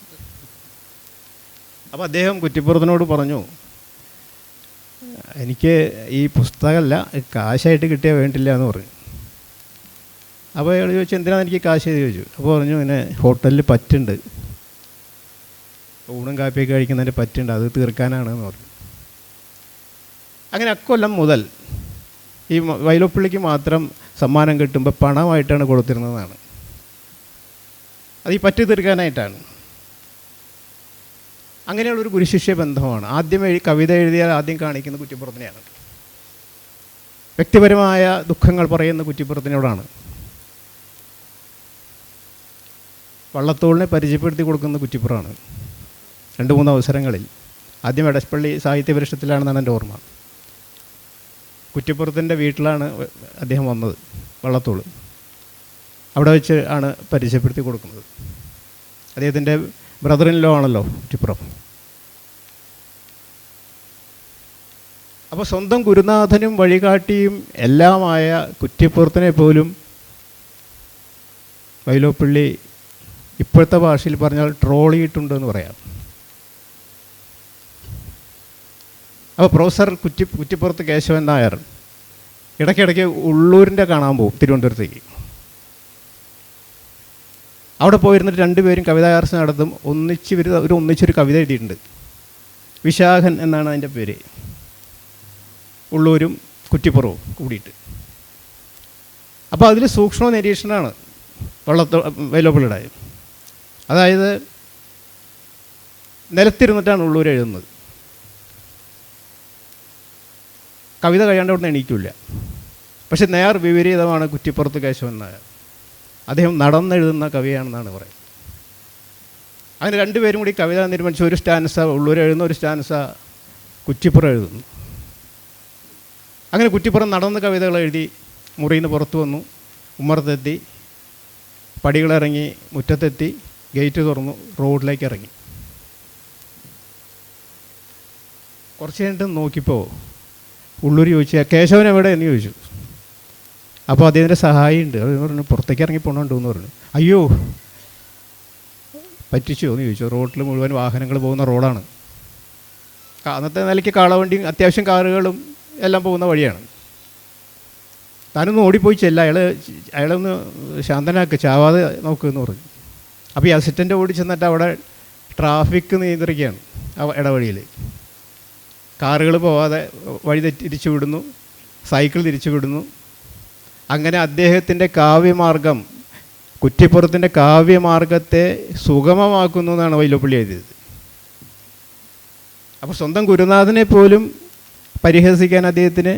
അപ്പോൾ അദ്ദേഹം കുറ്റിപ്പുറത്തിനോട് പറഞ്ഞു, എനിക്ക് ഈ പുസ്തകമല്ല, കാശായിട്ട് കിട്ടിയാൽ വേണ്ടില്ല എന്ന് പറഞ്ഞു. അപ്പോൾ അയാൾ ചോദിച്ചു, എന്തിനാണ് എനിക്ക് കാശ് ചെയ്ത് ചോദിച്ചു. അപ്പോൾ പറഞ്ഞു, ഇങ്ങനെ ഹോട്ടലിൽ പറ്റുണ്ട്, ഊണും കാപ്പിയൊക്കെ കഴിക്കുന്നതിൻ്റെ പറ്റുണ്ട്, അത് തീർക്കാനാണെന്ന് പറഞ്ഞു. അങ്ങനെ അക്കൊല്ലം മുതൽ ഈ വൈലോപ്പിള്ളിക്ക് മാത്രം സമ്മാനം കിട്ടുമ്പോൾ പണമായിട്ടാണ് കൊടുത്തിരുന്നതാണ്. അത് ഈ പറ്റ് തീർക്കാനായിട്ടാണ്. അങ്ങനെയുള്ളൊരു ഗുരുശിഷ്യ ബന്ധമാണ്. ആദ്യം കവിത എഴുതിയാൽ ആദ്യം കാണിക്കുന്ന കുറ്റിപ്പുറത്തിനെയാണ്. വ്യക്തിപരമായ ദുഃഖങ്ങൾ പറയുന്ന കുറ്റിപ്പുറത്തിനോടാണ്. വള്ളത്തോളിനെ പരിചയപ്പെടുത്തി കൊടുക്കുന്ന കുറ്റിപ്പുറമാണ് 2-3 അവസരങ്ങളിൽ. ആദ്യം എടപ്പള്ളി സാഹിത്യ പരിഷത്തിലാണെന്നാണ് എൻ്റെ ഓർമ്മ. കുറ്റിപ്പുറത്തിൻ്റെ വീട്ടിലാണ് അദ്ദേഹം വന്നത്, വള്ളത്തോൾ. അവിടെ വെച്ച് ആണ് പരിചയപ്പെടുത്തി കൊടുക്കുന്നത്. അദ്ദേഹത്തിൻ്റെ ബ്രദർ ഇൻ ലോ ആണല്ലോ കുറ്റിപ്പുറം. അപ്പോൾ സ്വന്തം ഗുരുനാഥനും വഴികാട്ടിയും എല്ലാമായ കുറ്റിപ്പുറത്തിനെ പോലും വൈലോപ്പിള്ളി ഇപ്പോഴത്തെ ഭാഷയിൽ പറഞ്ഞാൽ ട്രോളിയിട്ടുണ്ടെന്ന് പറയാം. അപ്പോൾ പ്രൊഫസർ കുറ്റിപ്പുറത്ത് കേശവൻ നായർ ഇടയ്ക്കിടയ്ക്ക് ഉള്ളൂരിൻ്റെ കാണാൻ പോകും, തിരുവനന്തപുരത്തേക്ക്. അവിടെ പോയിരുന്നിട്ട് 2 പേരും കവിതാചർച്ച നടത്തും. ഒന്നിച്ചൊരു കവിത എഴുതിയിട്ടുണ്ട്. വിശാഖൻ എന്നാണ് അതിൻ്റെ പേര്. ഉള്ളൂരും കുറ്റിപ്പുറവും കൂടിയിട്ട്. അപ്പോൾ അതിൽ സൂക്ഷ്മ നിരീക്ഷണമാണ് വൈലോപ്പിള്ളിയുടെ. അതായത് നിലത്തിരുന്നിട്ടാണ് ഉള്ളൂർ എഴുതുന്നത്. കവിത കഴിയാണ്ട് അവിടെ നിന്ന് എണീക്കില്ല. പക്ഷെ നേർ വിപരീതമാണ് കുറ്റിപ്പുറത്ത് കേശവൻ നായർ. അദ്ദേഹം നടന്നെഴുതുന്ന കവിയാണെന്നാണ് പറയുന്നത്. അങ്ങനെ 2 പേരും കൂടി കവിത നിർമ്മിച്ച് ഒരു സ്റ്റാൻസ ഉള്ളൂർ എഴുതുന്ന, ഒരു സ്റ്റാൻസ കുറ്റിപ്പുറം എഴുതുന്നു. അങ്ങനെ കുറ്റിപ്പുറം നടന്ന് കവിതകൾ എഴുതി മുറിയിൽ നിന്ന് പുറത്തു വന്നു, ഉമ്മറത്തെത്തി, പടികളിറങ്ങി, മുറ്റത്തെത്തി, ഗേറ്റ് തുറന്നു, റോഡിലേക്ക് ഇറങ്ങി. കുറച്ച് കഴിഞ്ഞിട്ട് നോക്കിയപ്പോൾ ഉള്ളൂർ ചോദിച്ചു, കേശവൻ എവിടെ എന്ന് ചോദിച്ചു. അപ്പോൾ അദ്ദേഹത്തിൻ്റെ സഹായി ഉണ്ട്. അത് പറഞ്ഞു, പുറത്തേക്ക് ഇറങ്ങി പോകണുണ്ടോ എന്ന് പറഞ്ഞു. അയ്യോ, പറ്റിച്ചോ എന്ന് ചോദിച്ചു. റോഡിൽ മുഴുവൻ വാഹനങ്ങൾ പോകുന്ന റോഡാണ്. അന്നത്തെ നിലയ്ക്ക് കാളവണ്ടിയും അത്യാവശ്യം കാറുകളും എല്ലാം പോകുന്ന വഴിയാണ്. താനൊന്ന് ഓടിപ്പോയി ചെല്ല, അയാളൊന്ന് ശാന്തനാക്ക്, ചാവാതെ നോക്കുമെന്ന് പറഞ്ഞു. അപ്പോൾ ഈ അസിസ്റ്റൻ്റ് ഓടി ചെന്നിട്ട് അവിടെ ട്രാഫിക് നിയന്ത്രിക്കുകയാണ് ആ ഇടവഴിയിൽ. കാറുകൾ പോവാതെ വഴി തിരിച്ചു വിടുന്നു, സൈക്കിൾ തിരിച്ചു വിടുന്നു. അങ്ങനെ അദ്ദേഹത്തിൻ്റെ കാവ്യമാർഗം, കുറ്റിപ്പുറത്തിൻ്റെ കാവ്യമാർഗത്തെ സുഗമമാക്കുന്നു എന്നാണ് വൈലോപ്പിള്ളി എഴുതിയത്. അപ്പോൾ സ്വന്തം ഗുരുനാഥനെ പോലും പരിഹസിക്കാൻ അദ്ദേഹത്തിന്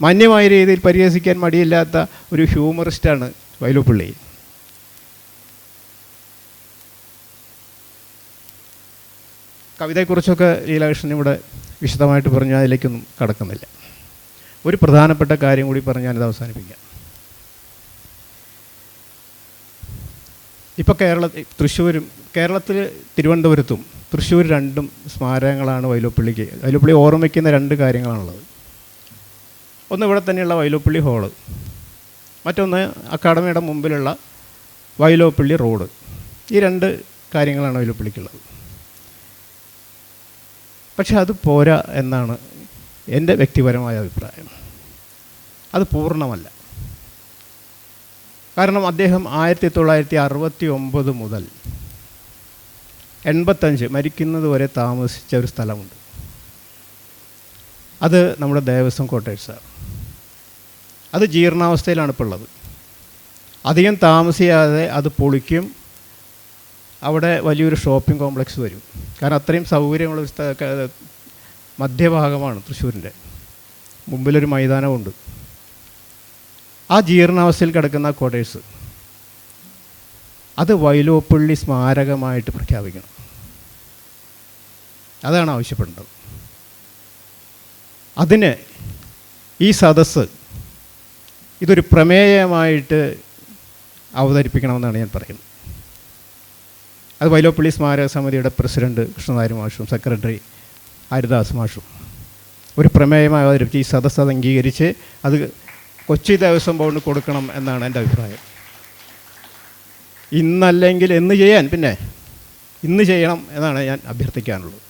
മാന്യമായ രീതിയിൽ പരിഹസിക്കാൻ മടിയില്ലാത്ത ഒരു ഹ്യൂമറിസ്റ്റാണ് വൈലോപ്പിള്ളി. കവിതയെക്കുറിച്ചൊക്കെ ലീലാകൃഷ്ണൻ ഇവിടെ വിശദമായിട്ട് പറഞ്ഞു, അതിലേക്കൊന്നും കടക്കുന്നില്ല. ഒരു പ്രധാനപ്പെട്ട കാര്യം കൂടി പറഞ്ഞ് ഞാനിത് അവസാനിപ്പിക്കാം. ഇപ്പോൾ കേരളത്തിൽ തിരുവനന്തപുരത്തും തൃശ്ശൂർ രണ്ടും സ്മാരകങ്ങളാണ് വൈലോപ്പിള്ളിക്ക്. വൈലോപ്പിള്ളി ഓർമ്മിക്കുന്ന രണ്ട് കാര്യങ്ങളാണുള്ളത്. ഒന്ന് ഇവിടെ തന്നെയുള്ള വൈലോപ്പിള്ളി ഹാള്, മറ്റൊന്ന് അക്കാഡമിയുടെ മുമ്പിലുള്ള വൈലോപ്പിള്ളി റോഡ്. ഈ രണ്ട് കാര്യങ്ങളാണ് വൈലോപ്പിള്ളിക്കുള്ളത്. പക്ഷെ അത് പോരാ എന്നാണ് എൻ്റെ വ്യക്തിപരമായ അഭിപ്രായം. അത് പൂർണ്ണമല്ല. കാരണം അദ്ദേഹം 1969 മുതൽ 85 മരിക്കുന്നത് വരെ താമസിച്ച ഒരു സ്ഥലമുണ്ട്. അത് നമ്മുടെ ദേവസ്വം ക്വാർട്ടേഴ്സാണ്. അത് ജീർണാവസ്ഥയിലാണ് ഇപ്പോൾ ഉള്ളത്. അധികം താമസിയാതെ അത് പൊളിക്കും. അവിടെ വലിയൊരു ഷോപ്പിംഗ് കോംപ്ലക്സ് വരും. കാരണം അത്രയും സൗകര്യമുള്ളൊരു മധ്യഭാഗമാണ് തൃശ്ശൂരിൻ്റെ. മുമ്പിലൊരു മൈതാനമുണ്ട്. ആ ജീർണാവസ്ഥയിൽ കിടക്കുന്ന ക്വാർട്ടേഴ്സ് അത് വൈലോപ്പിള്ളി സ്മാരകമായിട്ട് പ്രഖ്യാപിക്കണം. അതാണ് ആവശ്യപ്പെടേണ്ടത്. അതിന് ഈ സദസ്സ് ഇതൊരു പ്രമേയമായിട്ട് അവതരിപ്പിക്കണമെന്നാണ് ഞാൻ പറയുന്നത്. അത് വൈലോപ്പിള്ളി സ്മാരക സമിതിയുടെ പ്രസിഡന്റ് കൃഷ്ണനായർ മാഷും സെക്രട്ടറി ഹരിദാസ് മാഷും ഒരു പ്രമേയമായി അവതരിപ്പിച്ച് ഈ സദസ്സ് അത് അംഗീകരിച്ച് അത് കൊച്ചി ദേവസ്വം ബോർഡിന് കൊടുക്കണം എന്നാണ് എൻ്റെ അഭിപ്രായം. ഇന്നല്ലെങ്കിൽ എന്ന് ചെയ്യാൻ, പിന്നെ ഇന്ന് ചെയ്യണം എന്നാണ് ഞാൻ അഭ്യർത്ഥിക്കാനുള്ളത്.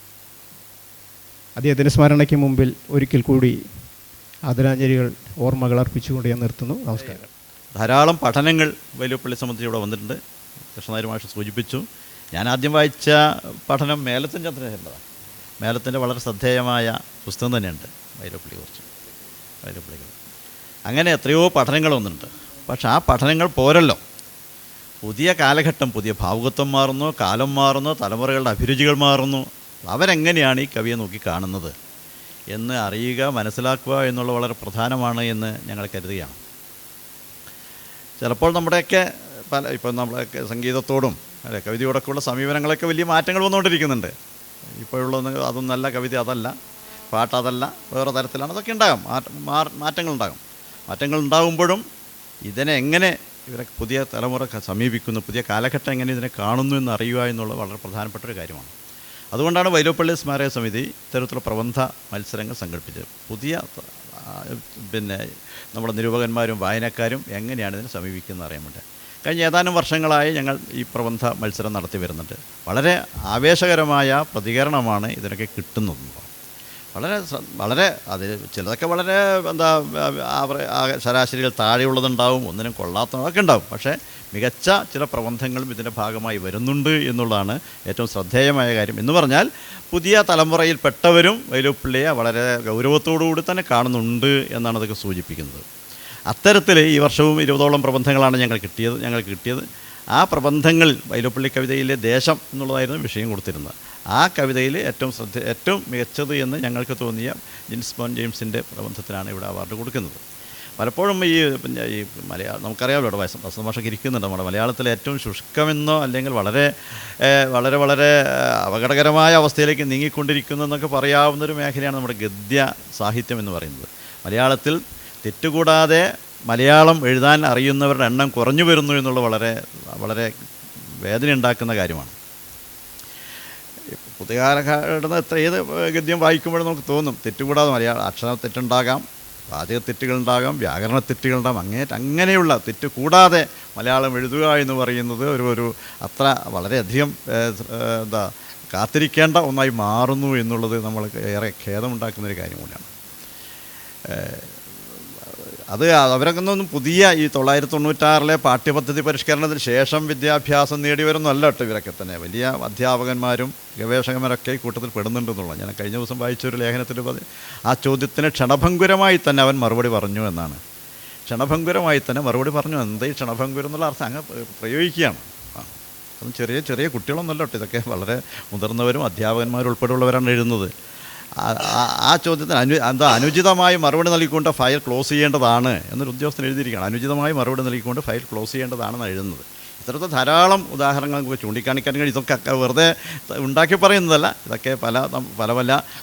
അദ്ദേഹത്തിൻ്റെ സ്മരണയ്ക്ക് മുമ്പിൽ ഒരിക്കൽ കൂടി ആദരാഞ്ജലികൾ, ഓർമ്മകൾ അർപ്പിച്ചുകൊണ്ട് ഞാൻ നിർത്തുന്നു. നമസ്കാരം. ധാരാളം പഠനങ്ങൾ വൈലോപ്പിള്ളി സംബന്ധിച്ച് ഇവിടെ വന്നിട്ടുണ്ട്. കൃഷ്ണനായർ മാഷ് സൂചിപ്പിച്ചു. ഞാൻ ആദ്യം വായിച്ച പഠനം മേലത്തൻ ചന്ദ്രശേഖരൻ്റെതാണ്. മേലത്തിൻ്റെ വളരെ ശ്രദ്ധേയമായ പുസ്തകം തന്നെയുണ്ട് വൈലോപ്പിള്ളിയെക്കുറിച്ച്. അങ്ങനെ എത്രയോ പഠനങ്ങൾ വന്നിട്ടുണ്ട്. പക്ഷെ ആ പഠനങ്ങൾ പോരല്ലോ. പുതിയ കാലഘട്ടം, പുതിയ ഭാവുകത്വം മാറുന്നു, കാലം മാറുന്നു, തലമുറകളുടെ അഭിരുചികൾ മാറുന്നു. അവരെങ്ങനെയാണ് ഈ കവിയെ നോക്കി കാണുന്നത് എന്ന് അറിയുക, മനസ്സിലാക്കുക എന്നുള്ള വളരെ പ്രധാനമാണ് എന്ന് ഞങ്ങൾ കരുതുകയാണ്. ചിലപ്പോൾ നമ്മുടെയൊക്കെ ഇപ്പം നമ്മളൊക്കെ സംഗീതത്തോടും അല്ലെ കവിതയോടൊക്കെയുള്ള സമീപനങ്ങളൊക്കെ വലിയ മാറ്റങ്ങൾ വന്നുകൊണ്ടിരിക്കുന്നുണ്ട്. ഇപ്പോഴുള്ള അതൊന്നല്ല കവിത, അതല്ല പാട്ട്, അതല്ല വേറെ തരത്തിലാണ്. അതൊക്കെ ഉണ്ടാകും, മാറ്റങ്ങളുണ്ടാകും. മാറ്റങ്ങളുണ്ടാകുമ്പോഴും ഇതിനെ എങ്ങനെ ഇവരെ പുതിയ തലമുറ സമീപിക്കുന്നു, പുതിയ കാലഘട്ടം എങ്ങനെ ഇതിനെ കാണുന്നു എന്ന് അറിയുക എന്നുള്ളത് വളരെ പ്രധാനപ്പെട്ടൊരു കാര്യമാണ്. അതുകൊണ്ടാണ് വൈലോപ്പിള്ളി സ്മാരക സമിതി ഇത്തരത്തിലുള്ള പ്രബന്ധ മത്സരങ്ങൾ സംഘടിപ്പിച്ചത്. പുതിയ നമ്മുടെ നിരൂപകന്മാരും വായനക്കാരും എങ്ങനെയാണ് ഇതിനെ സമീപിക്കുന്നത് അറിയാൻ വേണ്ടി. കഴിഞ്ഞ ഏതാനും വർഷങ്ങളായി ഞങ്ങൾ ഈ പ്രബന്ധ മത്സരം നടത്തി വരുന്നുണ്ട്. വളരെ ആവേശകരമായ പ്രതികരണമാണ് ഇതിനൊക്കെ കിട്ടുന്നത്. വളരെ അതിൽ ചിലതൊക്കെ വളരെ ശരാശരികൾ താഴെയുള്ളതുണ്ടാവും, ഒന്നിനും കൊള്ളാത്തതൊക്കെ ഉണ്ടാവും. പക്ഷേ മികച്ച ചില പ്രബന്ധങ്ങളും ഇതിൻ്റെ ഭാഗമായി വരുന്നുണ്ട് എന്നുള്ളതാണ് ഏറ്റവും ശ്രദ്ധേയമായ കാര്യം. എന്ന് പറഞ്ഞാൽ പുതിയ തലമുറയിൽപ്പെട്ടവരും വൈലോപ്പിള്ളിയെ വളരെ ഗൗരവത്തോടുകൂടി തന്നെ കാണുന്നുണ്ട് എന്നാണ് അതൊക്കെ സൂചിപ്പിക്കുന്നത്. അത്തരത്തിൽ ഈ വർഷവും 20ഓളം പ്രബന്ധങ്ങളാണ് ഞങ്ങൾക്ക് കിട്ടിയത്. ആ പ്രബന്ധങ്ങൾ വൈലോപ്പിള്ളി കവിതയിലെ ദേശം എന്നുള്ളതായിരുന്നു വിഷയം കൊടുത്തിരുന്നത്. ആ കവിതയിൽ ഏറ്റവും മികച്ചത് എന്ന് ഞങ്ങൾക്ക് തോന്നിയ ജിൻസ് മോൻ ജെയിംസിൻ്റെ പ്രബന്ധത്തിനാണ് ഇവിടെ അവാർഡ് കൊടുക്കുന്നത്. പലപ്പോഴും ഈ നമുക്കറിയാമല്ലോ ഇവിടെ വസന്തമാഷൊക്കെ ഇരിക്കുന്നുണ്ട്. നമ്മുടെ മലയാളത്തിലെ ഏറ്റവും ശുഷ്കമെന്നോ അല്ലെങ്കിൽ വളരെ വളരെ വളരെ അപകടകരമായ അവസ്ഥയിലേക്ക് നീങ്ങിക്കൊണ്ടിരിക്കുന്നതെന്നൊക്കെ പറയാവുന്നൊരു മേഖലയാണ് നമ്മുടെ ഗദ്യ സാഹിത്യം എന്ന് പറയുന്നത്. മലയാളത്തിൽ തെറ്റുകൂടാതെ മലയാളം എഴുതാൻ അറിയുന്നവരുടെ എണ്ണം കുറഞ്ഞു വരുന്നു എന്നുള്ള വളരെ വളരെ വേദന ഉണ്ടാക്കുന്ന കാര്യമാണ്. പുതിയ കാലഘട്ടത്തിൽ ഏത് ഗദ്യം വായിക്കുമ്പോഴും നമുക്ക് തോന്നും തെറ്റുകൂടാതെ മലയാളം അക്ഷര തെറ്റുണ്ടാകാം, വാചക തെറ്റുകളുണ്ടാകാം, വ്യാകരണ തെറ്റുകളുണ്ടാകാം. അങ്ങനെയുള്ള തെറ്റ് കൂടാതെ മലയാളം എഴുതുക എന്ന് പറയുന്നത് ഒരു അത്ര വളരെയധികം കാത്തിരിക്കേണ്ട ഒന്നായി മാറുന്നു എന്നുള്ളത് നമ്മൾക്ക് ഏറെ ഖേദമുണ്ടാക്കുന്നൊരു കാര്യം കൂടിയാണ്. അത് അവരൊന്നും പുതിയ ഈ 1996 പാഠ്യപദ്ധതി പരിഷ്കരണത്തിന് ശേഷം വിദ്യാഭ്യാസം നേടിയവരൊന്നും അല്ല കേട്ടോ. ഇവരൊക്കെ തന്നെ വലിയ അധ്യാപകന്മാരും ഗവേഷകന്മാരൊക്കെ ഈ കൂട്ടത്തിൽ പെടുന്നുണ്ടെന്നുള്ളത് ഞാൻ കഴിഞ്ഞ ദിവസം വായിച്ചൊരു ലേഖനത്തിൽ ആ ചോദ്യത്തിന് ക്ഷണഭങ്കുരമായി തന്നെ അവൻ മറുപടി പറഞ്ഞു എന്നാണ്. ക്ഷണഭങ്കുരമായി തന്നെ മറുപടി പറഞ്ഞു. എന്താ ഈ ക്ഷണഭങ്കുരം എന്നുള്ള അർത്ഥം അങ്ങ് പ്രയോഗിക്കുകയാണ്. അതും ചെറിയ കുട്ടികളൊന്നുമല്ല കേട്ടോ. ഇതൊക്കെ വളരെ മുതിർന്നവരും അധ്യാപകന്മാരും ഉൾപ്പെടെയുള്ളവരാണ് എഴുതുന്നത്. ആ ചോദ്യത്തിന് അനുചിതമായി മറുപടി നൽകിക്കൊണ്ട് ഫയൽ ക്ലോസ് ചെയ്യേണ്ടതാണ് എന്നൊരു ഉദ്യോഗസ്ഥൻ എഴുതിയിരിക്കുകയാണ്. അനുചിതമായി മറുപടി നൽകിക്കൊണ്ട് ഫയൽ ക്ലോസ് ചെയ്യേണ്ടതാണെന്നാണ് എഴുതുന്നത്. ഇത്തരത്തിൽ ധാരാളം ഉദാഹരണങ്ങൾ നമുക്ക് ചൂണ്ടിക്കാണിക്കാൻ കഴിയും. ഇതൊക്കെ വെറുതെ ഉണ്ടാക്കി പറയുന്നതല്ല, ഇതൊക്കെ പല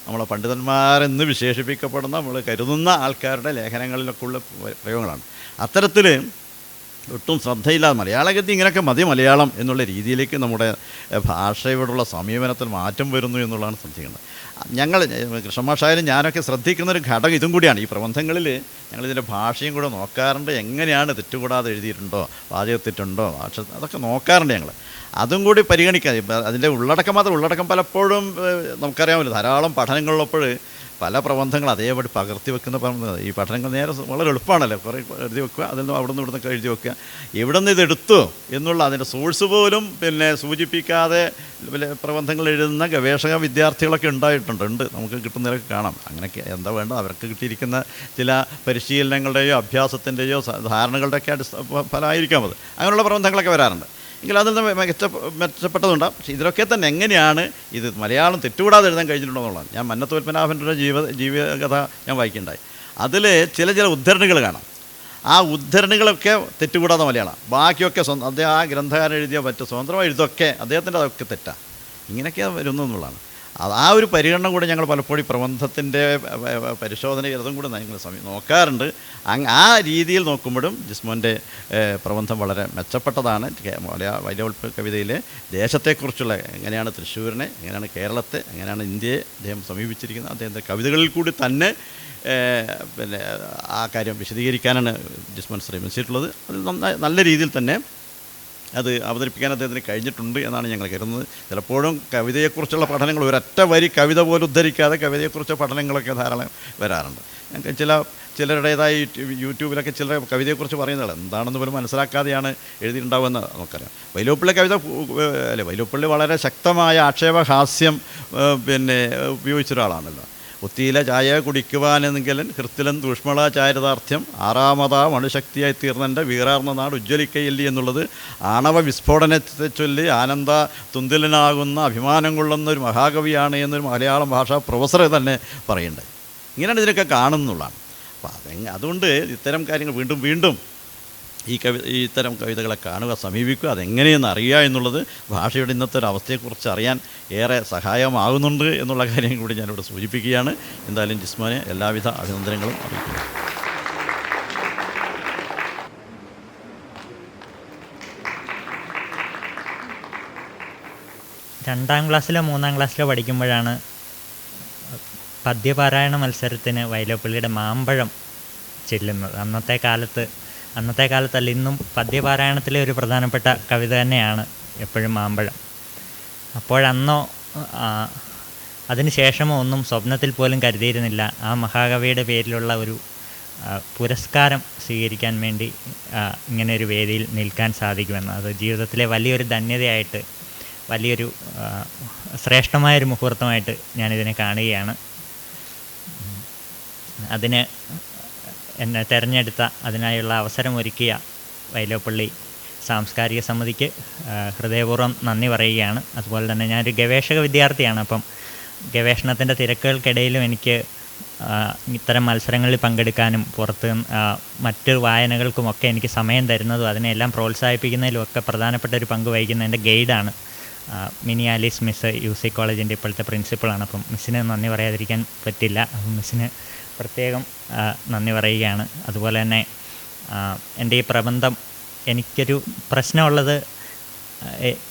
നമ്മളെ പണ്ഡിതന്മാരെന്ന് വിശേഷിപ്പിക്കപ്പെടുന്ന നമ്മൾ കരുതുന്ന ആൾക്കാരുടെ ലേഖനങ്ങളിലൊക്കെ ഉള്ള പ്രയോഗങ്ങളാണ്. അത്തരത്തിൽ ഒട്ടും ശ്രദ്ധയില്ലാതെ മലയാളഗതി ഇങ്ങനെയൊക്കെ മതി മലയാളം എന്നുള്ള രീതിയിലേക്ക് നമ്മുടെ ഭാഷയോടുള്ള സമീപനത്തിൽ മാറ്റം വരുന്നു എന്നുള്ളതാണ് ശ്രദ്ധിക്കേണ്ടത്. ഞങ്ങൾ കൃഷ്ണമാഷായാലും ഞാനൊക്കെ ശ്രദ്ധിക്കുന്നൊരു ഘടകം ഇതും കൂടിയാണ്. ഈ പ്രബന്ധങ്ങളിൽ ഞങ്ങളിതിൻ്റെ ഭാഷയും കൂടെ നോക്കാറുണ്ട്. എങ്ങനെയാണ് തെറ്റുകൂടാതെ എഴുതിയിട്ടുണ്ടോ, വാചകത്തെറ്റുണ്ടോ, അതൊക്കെ നോക്കാറുണ്ട് ഞങ്ങൾ. അതും കൂടി പരിഗണിക്കാൻ അതിൻ്റെ ഉള്ളടക്കം പലപ്പോഴും നമുക്കറിയാമല്ലോ, ധാരാളം പഠനങ്ങളുള്ളപ്പോൾ പല പ്രബന്ധങ്ങൾ അതേപടി പകർത്തി വെക്കുന്ന ഈ പഠനങ്ങൾ നേരെ വളരെ എളുപ്പമാണല്ലോ. കുറേ എഴുതി വെക്കുക, അതിൽ നിന്ന് അവിടെ നിന്ന് ഇവിടുന്ന് എഴുതി വെക്കുക. എവിടെ നിന്ന് ഇതെടുത്തു എന്നുള്ള അതിൻ്റെ സോഴ്സ് പോലും സൂചിപ്പിക്കാതെ പ്രബന്ധങ്ങൾ എഴുതുന്ന ഗവേഷക വിദ്യാർത്ഥികളൊക്കെ ഉണ്ട്. നമുക്ക് കിട്ടുന്നവരൊക്കെ കാണാം. അങ്ങനെയൊക്കെ എന്താ വേണ്ടത്, അവർക്ക് കിട്ടിയിരിക്കുന്ന ചില പരിശീലനങ്ങളുടെയോ അഭ്യാസത്തിൻ്റെയോ ധാരണകളുടെയൊക്കെ ഫലമായിരിക്കാം അത്. അങ്ങനെയുള്ള പ്രബന്ധങ്ങളൊക്കെ വരാറുണ്ട്. എങ്കിൽ അതിൽ നിന്ന് മെച്ചപ്പെട്ടതുണ്ടാകും. പക്ഷേ ഇതിലൊക്കെ തന്നെ എങ്ങനെയാണ് ഇത് മലയാളം തെറ്റുകൂടാതെ എഴുതാൻ കഴിഞ്ഞിട്ടുണ്ടോ എന്നുള്ളതാണ്. ഞാൻ മന്നത്ത് പത്മനാഭൻ്റെ ജീവിതകഥ ഞാൻ വായിക്കുകയുണ്ടായി. അതിൽ ചില ഉദ്ധരണികൾ കാണാം. ആ ഉദ്ധരണികളൊക്കെ തെറ്റുകൂടാതെ മലയാളം, ബാക്കിയൊക്കെ അദ്ദേഹം ആ ഗ്രന്ഥകാരൻ എഴുതിയ മറ്റ് സ്വതന്ത്രമായി എഴുതൊക്കെ അദ്ദേഹത്തിൻ്റെ അതൊക്കെ തെറ്റാണ്. ഇങ്ങനെയൊക്കെ വരുന്നു എന്നുള്ളതാണ്. ആ ഒരു പരിഗണന കൂടെ ഞങ്ങൾ പലപ്പോഴും പ്രബന്ധത്തിൻ്റെ പരിശോധന അതും കൂടെ ഞങ്ങൾ നോക്കാറുണ്ട്. ആ രീതിയിൽ നോക്കുമ്പോഴും ജിസ്മോൻ്റെ പ്രബന്ധം വളരെ മെച്ചപ്പെട്ടതാണ്. വൈലോപ്പിള്ളി കവിതയിലെ ദേശത്തെക്കുറിച്ചുള്ള എങ്ങനെയാണ് തൃശ്ശൂരിനെ, എങ്ങനെയാണ് കേരളത്തെ, എങ്ങനെയാണ് ഇന്ത്യയെ അദ്ദേഹം സമീപിച്ചിരിക്കുന്നത്, അദ്ദേഹത്തിൻ്റെ കവിതകളിൽ കൂടി തന്നെ ആ കാര്യം വിശദീകരിക്കാനാണ് ജിസ്മോൻ ശ്രമിച്ചിട്ടുള്ളത്. അതിൽ നല്ല രീതിയിൽ തന്നെ അത് അവതരിപ്പിക്കാൻ അദ്ദേഹത്തിന് കഴിഞ്ഞിട്ടുണ്ട് എന്നാണ് ഞങ്ങൾ കരുതുന്നത്. ചിലപ്പോഴും കവിതയെക്കുറിച്ചുള്ള പഠനങ്ങൾ ഒരൊറ്റ വരി കവിത പോലും ഉദ്ധരിക്കാതെ കവിതയെക്കുറിച്ച് പഠനങ്ങളൊക്കെ ധാരാളം വരാറുണ്ട്. ഞങ്ങൾക്ക് ചിലരുടേതായി യൂട്യൂബിലൊക്കെ ചില കവിതയെക്കുറിച്ച് പറയുന്നത് എന്താണെന്ന് പോലും മനസ്സിലാക്കാതെയാണ് എഴുതിയിട്ടുണ്ടാവുമെന്ന് നമുക്കറിയാം. വൈലോപ്പിള്ളി കവിത വൈലോപ്പിള്ളി വളരെ ശക്തമായ ആക്ഷേപഹാസ്യം ഉപയോഗിച്ചൊരാളാണല്ലോ. ഒത്തിയിലെ ചായ കുടിക്കുവാനെങ്കിലും ഹൃത്തിലൻ ദുഷ്മള ചാരിതാർത്ഥ്യം ആറാമതാ മണുശക്തിയായി തീർന്നെൻ്റെ വീറാർന്ന നാട് ഉജ്ജ്വലിക്കയില്ല എന്നുള്ളത് ആണവ വിസ്ഫോടനത്തെ ചൊല്ലി ആനന്ദ തുന്തിലനാകുന്ന അഭിമാനം കൊള്ളുന്ന ഒരു മഹാകവിയാണ് എന്നൊരു മലയാളം ഭാഷാ പ്രൊഫസർ തന്നെ പറയുന്നുണ്ട്. ഇങ്ങനെയാണ് ഇതിനൊക്കെ കാണുന്നുള്ളതാണ്. അപ്പോൾ അതുകൊണ്ട് ഇത്തരം കാര്യങ്ങൾ വീണ്ടും ഇത്തരം കവിതകളെ കാണുക, സമീപിക്കുക, അതെങ്ങനെയെന്ന് അറിയുക എന്നുള്ളത് ഭാഷയുടെ ഇന്നത്തെ ഒരു അവസ്ഥയെക്കുറിച്ച് അറിയാൻ ഏറെ സഹായമാകുന്നുണ്ട് എന്നുള്ള കാര്യം കൂടി ഞാനിവിടെ സൂചിപ്പിക്കുകയാണ്. എന്തായാലും ജിസ്മോനെ എല്ലാവിധ അഭിനന്ദനങ്ങളും അറിയിക്കുന്നു. രണ്ടാം ക്ലാസ്സിലോ മൂന്നാം ക്ലാസ്സിലോ പഠിക്കുമ്പോഴാണ് പദ്യപാരായണ മത്സരത്തിന് വൈലോപ്പിള്ളിയുടെ മാമ്പഴം ചെല്ലുന്നത്. അന്നത്തെ കാലത്തല്ല, ഇന്നും പദ്യപാരായണത്തിലെ ഒരു പ്രധാനപ്പെട്ട കവിത തന്നെയാണ് എപ്പോഴും മാമ്പഴം. അപ്പോഴന്നോ അതിന് ശേഷമോ ഒന്നും സ്വപ്നത്തിൽ പോലും കരുതിയിരുന്നില്ല ആ മഹാകവിയുടെ പേരിലുള്ള ഒരു പുരസ്കാരം സ്വീകരിക്കാൻ വേണ്ടി ഇങ്ങനെയൊരു വേദിയിൽ നിൽക്കാൻ സാധിക്കുമെന്ന്. അത് ജീവിതത്തിലെ വലിയൊരു ധന്യതയായിട്ട്, വലിയൊരു ശ്രേഷ്ഠമായൊരു മുഹൂർത്തമായിട്ട് ഞാനിതിനെ കാണുകയാണ്. അതിന് എന്നെ തിരഞ്ഞെടുത്ത, അതിനായുള്ള അവസരമൊരുക്കിയ വൈലോപ്പിള്ളി സാംസ്കാരിക സമിതിക്ക് ഹൃദയപൂർവ്വം നന്ദി പറയുകയാണ്. അതുപോലെ തന്നെ ഞാനൊരു ഗവേഷക വിദ്യാർത്ഥിയാണ്. അപ്പം ഗവേഷണത്തിൻ്റെ തിരക്കുകൾക്കിടയിലും എനിക്ക് ഇത്തരം മത്സരങ്ങളിൽ പങ്കെടുക്കാനും പുറത്ത് മറ്റ് വായനകൾക്കുമൊക്കെ എനിക്ക് സമയം തരുന്നതും അതിനെല്ലാം പ്രോത്സാഹിപ്പിക്കുന്നതിലുമൊക്കെ പ്രധാനപ്പെട്ട ഒരു പങ്ക് വഹിക്കുന്ന എൻ്റെ ഗൈഡാണ് മിനി ആലീസ് മിസ്, UC കോളേജിൻ്റെ ഇപ്പോഴത്തെ പ്രിൻസിപ്പളാണ്. അപ്പം മിസ്സിന് നന്ദി പറയാതിരിക്കാൻ പറ്റില്ല. അപ്പം മിസ്സിന് പ്രത്യേകം നന്ദി പറയുകയാണ്. അതുപോലെ തന്നെ എൻ്റെ ഈ പ്രബന്ധം, എനിക്കൊരു പ്രശ്നമുള്ളത്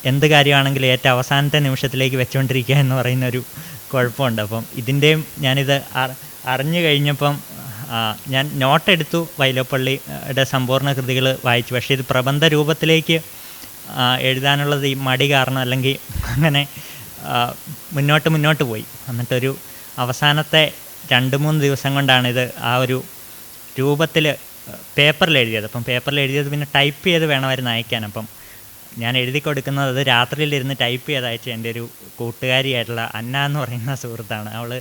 എന്ത് കാര്യമാണെങ്കിലും ഏറ്റവും അവസാനത്തെ നിമിഷത്തിലേക്ക് വെച്ചുകൊണ്ടിരിക്കുക എന്ന് പറയുന്നൊരു കുഴപ്പമുണ്ട്. അപ്പം ഇതിൻ്റെയും ഞാനിത് അറിഞ്ഞു കഴിഞ്ഞപ്പം ഞാൻ നോട്ടെടുത്തു, വൈലോപ്പിള്ളിയുടെ സമ്പൂർണ്ണ കൃതികൾ വായിച്ചു. പക്ഷേ ഇത് പ്രബന്ധ രൂപത്തിലേക്ക് എഴുതാനുള്ളത് ഈ മടി കാരണം, അല്ലെങ്കിൽ അങ്ങനെ മുന്നോട്ട് പോയി. എന്നിട്ടൊരു അവസാനത്തെ 2-3 ദിവസം കൊണ്ടാണ് ഇത് ആ ഒരു രൂപത്തിൽ പേപ്പറിൽ എഴുതിയത്. അപ്പം പേപ്പറിൽ എഴുതിയത് പിന്നെ ടൈപ്പ് ചെയ്ത് വേണമായിരുന്നു അയക്കാൻ. അപ്പം ഞാൻ എഴുതി കൊടുക്കുന്നത് അത് രാത്രിയിലിരുന്ന് ടൈപ്പ് ചെയ്ത് അയച്ചു എൻ്റെ ഒരു കൂട്ടുകാരിയായിട്ടുള്ള അന്ന എന്ന് പറയുന്ന സുഹൃത്താണ്. അവൾ